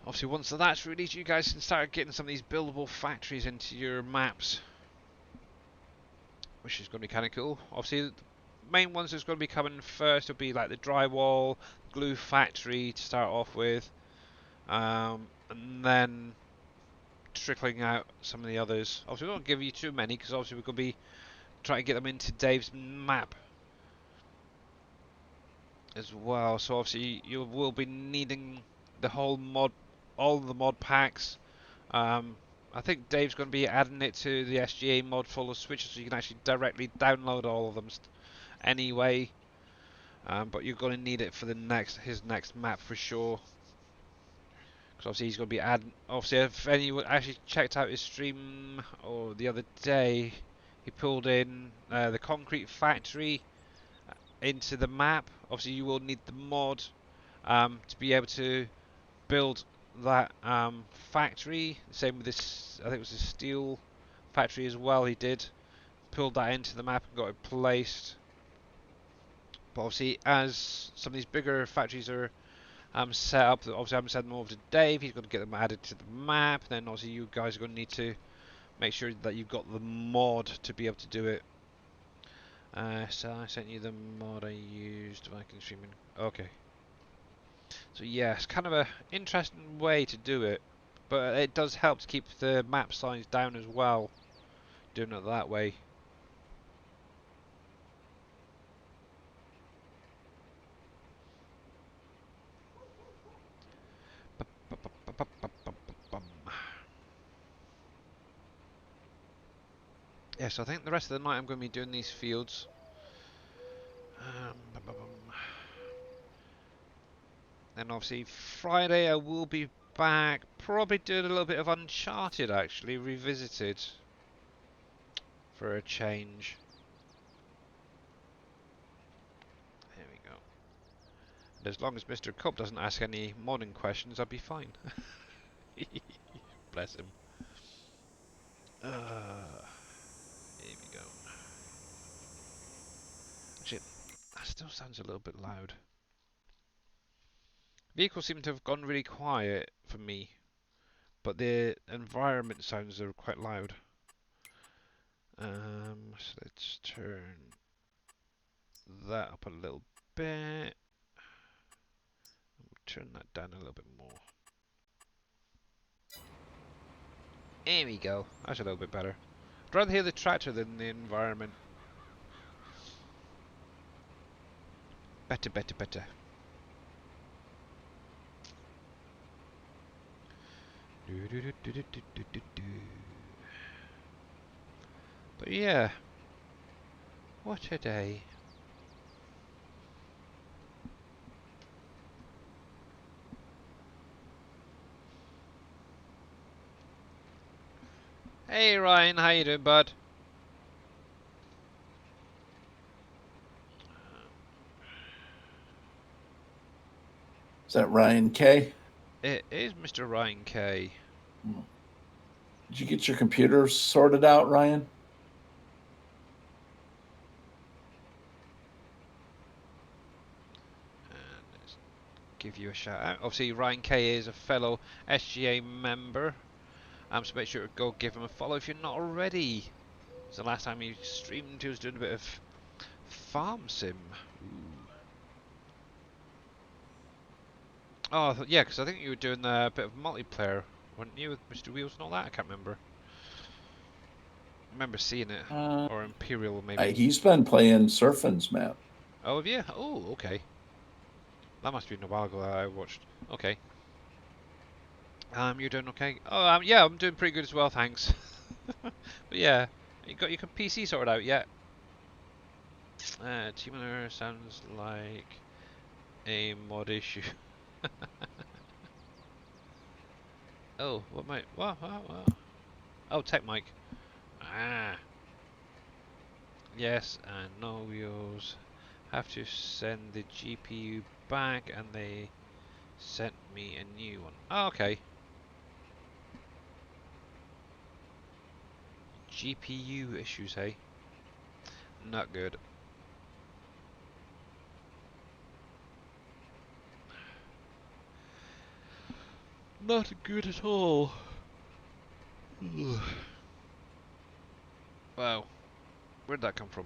Obviously once that's released, you guys can start getting some of these buildable factories into your maps, which is going to be kind of cool. Obviously, the main ones that's going to be coming first will be like the drywall, glue factory to start off with, and then trickling out some of the others. Obviously, we won't give you too many because obviously we're going to be trying to get them into Dave's map as well. So obviously, you will be needing the whole mod, all the mod packs. I think Dave's going to be adding it to the SGA mod full of switches, so you can actually directly download all of them anyway. but you're going to need it for his next map for sure. Because obviously he's going to be adding. Obviously, if anyone actually checked out his stream or the other day, he pulled in the concrete factory into the map. Obviously, you will need the mod to be able to build that factory. Same with this. I think it was a steel factory as well. He did pulled that into the map and got it placed. But obviously, as some of these bigger factories are set up, obviously I'm sending them over to Dave. He's going to get them added to the map. Then obviously you guys are going to need to make sure that you've got the mod to be able to do it. So I sent you the mod I used. Viking streaming. Okay. So yeah, it's kind of a interesting way to do it, but it does help to keep the map size down as well. Doing it that way. Yeah, so I think the rest of the night I'm going to be doing these fields. And obviously Friday I will be back, probably doing a little bit of Uncharted actually, revisited for a change. There we go. And as long as Mr. Cup doesn't ask any modding questions, I'll be fine. Bless him. Here we go. Actually, that still sounds a little bit loud. Vehicles seem to have gone really quiet for me, but the environment sounds are quite loud. So let's turn that up a little bit. Turn that down a little bit more. There we go. That's a little bit better. I'd rather hear the tractor than the environment. Better, better, better. But yeah, what a day. Hey Ryan, how you doing, bud? Is that Ryan K? It is Mr. Ryan K. Did you get your computer sorted out, Ryan? And let's give you a shout out. Obviously, Ryan K is a fellow SGA member. So make sure to go give him a follow if you're not already. So the last time he streamed, he was doing a bit of farm sim. Ooh. Oh, yeah, because I think you were doing a bit of multiplayer, weren't you, with Mr. Wheels and all that? I can't remember. I remember seeing it. Or Imperial, maybe. He's been playing Surfin's map. Oh, have you? Oh, okay. That must have been a while ago that I watched. Okay. You're doing okay? Oh, yeah, I'm doing pretty good as well, thanks. But yeah, you got your PC sorted out yet? Team Miller sounds like a mod issue. Oh, what might? What? Oh, tech mic. Ah. Yes, and no wheels. Have to send the GPU back, and they sent me a new one. Oh, okay. GPU issues, hey? Not good. Not good at all. Wow. Where'd that come from?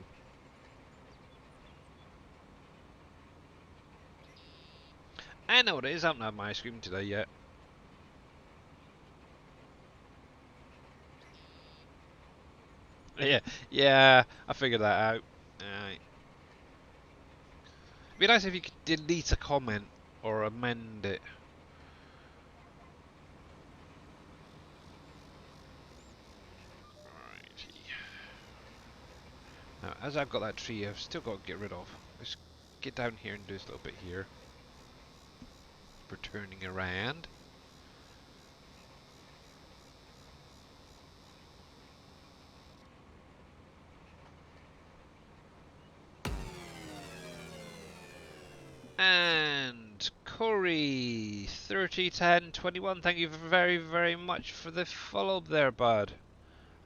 I know what it is. I haven't had my ice cream today yet. Yeah, I figured that out. It'd be nice if you could delete a comment or amend it. Righty. Now, as I've got that tree, I've still got to get rid of. Let's get down here and do this a little bit here. For turning around. And Corey 301021, thank you very, very much for the follow there, bud.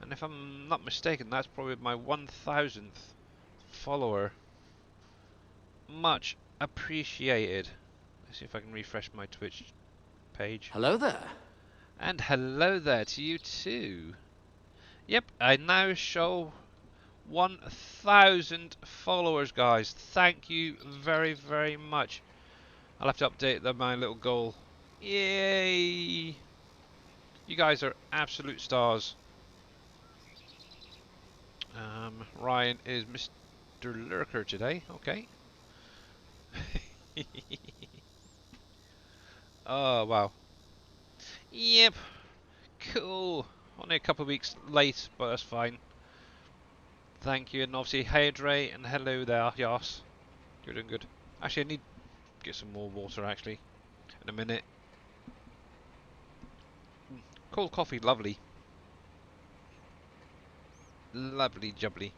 And if I'm not mistaken, that's probably my 1000th follower. Much appreciated. Let's see if I can refresh my Twitch page. Hello there. And hello there to you too. Yep, I now show 1000 followers, guys. Thank you very, very much. I'll have to update my little goal. Yay! You guys are absolute stars. Ryan is Mr. Lurker today. Okay. Oh, wow. Yep. Cool. Only a couple of weeks late, but that's fine. Thank you, and obviously, hey Dre, and hello there, Yas. You're doing good. Actually, I need to get some more water, actually, in a minute. Cold coffee, lovely. Lovely jubbly.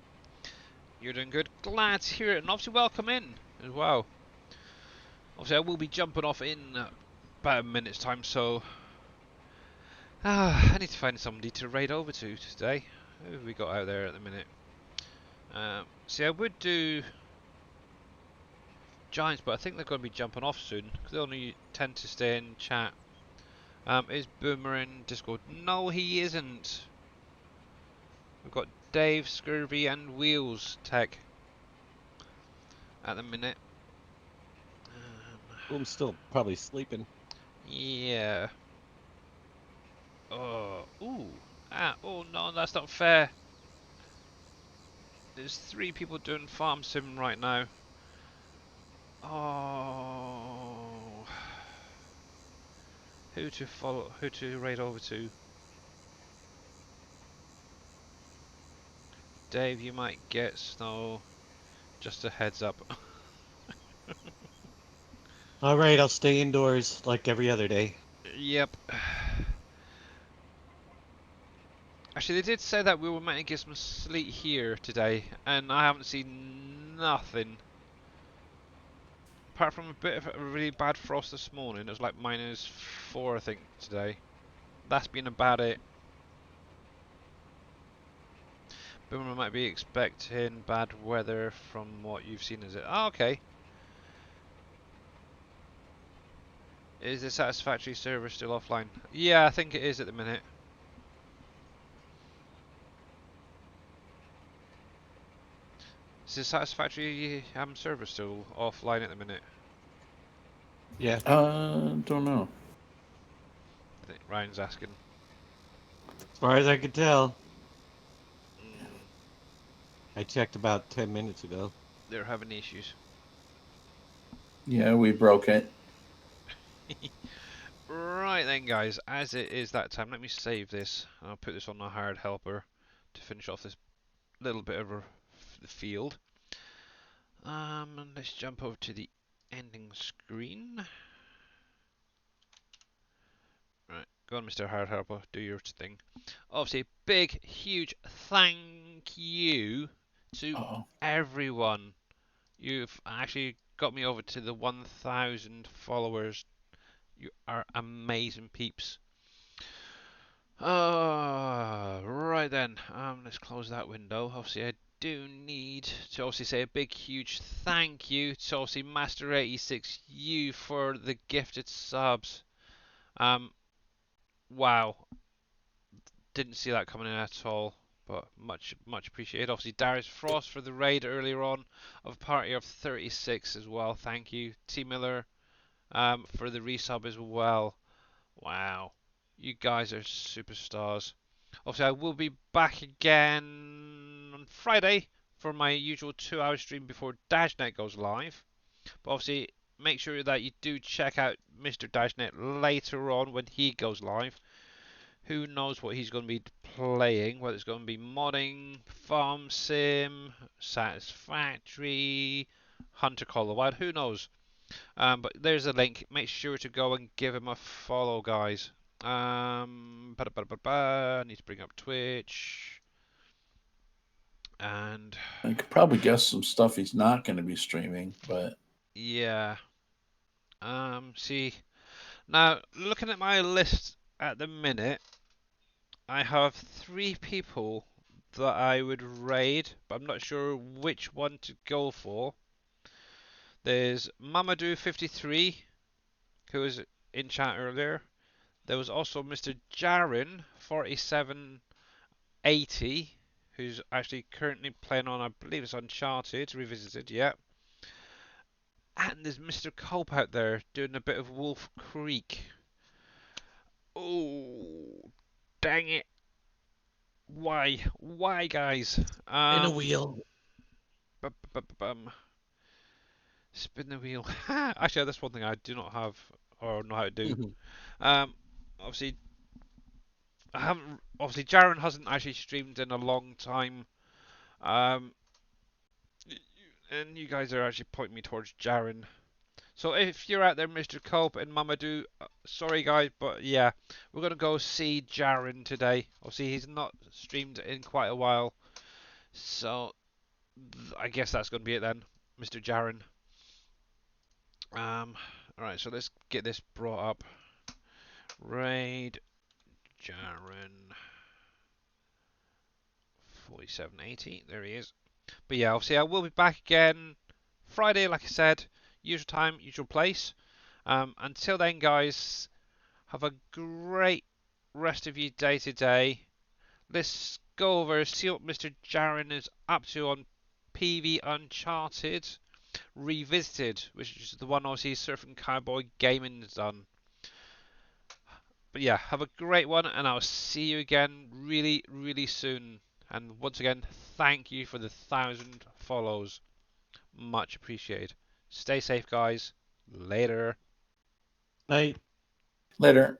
You're doing good. Glad to hear it, and obviously welcome in as well. Obviously, I will be jumping off in about a minute's time, so I need to find somebody to raid over to today. Who have we got out there at the minute? See, I would do Giants, but I think they're going to be jumping off soon because they only tend to stay in chat. Is Boomer in Discord? No, he isn't. We've got Dave, Scurvy, and Wheels Tech at the minute. I'm still probably sleeping. Yeah. Oh, ooh. Ah, oh no, that's not fair. There's 3 people doing farm sim right now. Oh. Who to follow, who to raid over to? Dave, you might get snow. Just a heads up. Alright, I'll stay indoors like every other day. Yep. Actually, they did say that we were meant to get some sleet here today, and I haven't seen nothing. Apart from a bit of a really bad frost this morning. It was like -4, I think, today. That's been about it. Boomer might be expecting bad weather from what you've seen, is it? Oh, okay. Is the Satisfactory server still offline? Yeah, I think it is at the minute. Is the Satisfactory server still offline at the minute? Yeah. Don't know. I think Ryan's asking. As far as I could tell. Mm, I checked about 10 minutes ago. they're having issues. Yeah, we broke it. Right then, guys, as it is that time, let me save this. I'll put this on a hard helper to finish off this little bit of the field. And let's jump over to the ending screen. Right, go on, Mr. Hard Helper, do your thing. Obviously, big, huge thank you to everyone. You've actually got me over to the 1,000 followers. You are amazing peeps. Right then, let's close that window. Obviously, I do need to obviously say a big, huge thank you to obviously Master86U for the gifted subs. Wow, didn't see that coming in at all, but much appreciated. Obviously, Darius Frost for the raid earlier on of a party of 36 as well. Thank you, T Miller, for the resub as well. Wow, you guys are superstars. Obviously, I will be back again on Friday for my usual 2-hour stream before Dashnet goes live. But obviously, make sure that you do check out Mr. Dashnet later on when he goes live. Who knows what he's going to be playing, whether it's going to be modding, farm sim, satisfactory, Hunter Call of the Wild. Who knows? But there's a link. Make sure to go and give him a follow, guys. I need to bring up Twitch. And I could probably guess some stuff he's not going to be streaming, but yeah. See, now looking at my list at the minute, I have 3 people that I would raid, but I'm not sure which one to go for. There's Mamadou53, who was in chat earlier. There was also Mr. Jaren 4780, who's actually currently playing on, I believe it's Uncharted Revisited, yeah. And there's Mr. Culp out there doing a bit of WolfCreek. Oh, dang it. Why? Why, guys? in a wheel. Spin the wheel. Actually, that's one thing I do not have or know how to do. Obviously, I haven't. Obviously, Jaren hasn't actually streamed in a long time. And you guys are actually pointing me towards Jaren. So if you're out there, Mr. Culp and Mamadou, sorry guys, but yeah, we're gonna go see Jaren today. Obviously, he's not streamed in quite a while, so I guess that's gonna be it then, Mr. Jaren. Alright, so let's get this brought up. Raid Jaren 4780. There he is. But yeah, obviously I will be back again Friday, like I said, usual time, usual place. Until then, guys, have a great rest of your day today. Let's go over, see what Mr. Jaren is up to on PV Uncharted Revisited, which is the one obviously Surfing Cowboy Gaming has done. But yeah, have a great one, and I'll see you again really, really soon. And once again, thank you for the 1,000 follows. Much appreciated. Stay safe, guys. Later. Night. Later.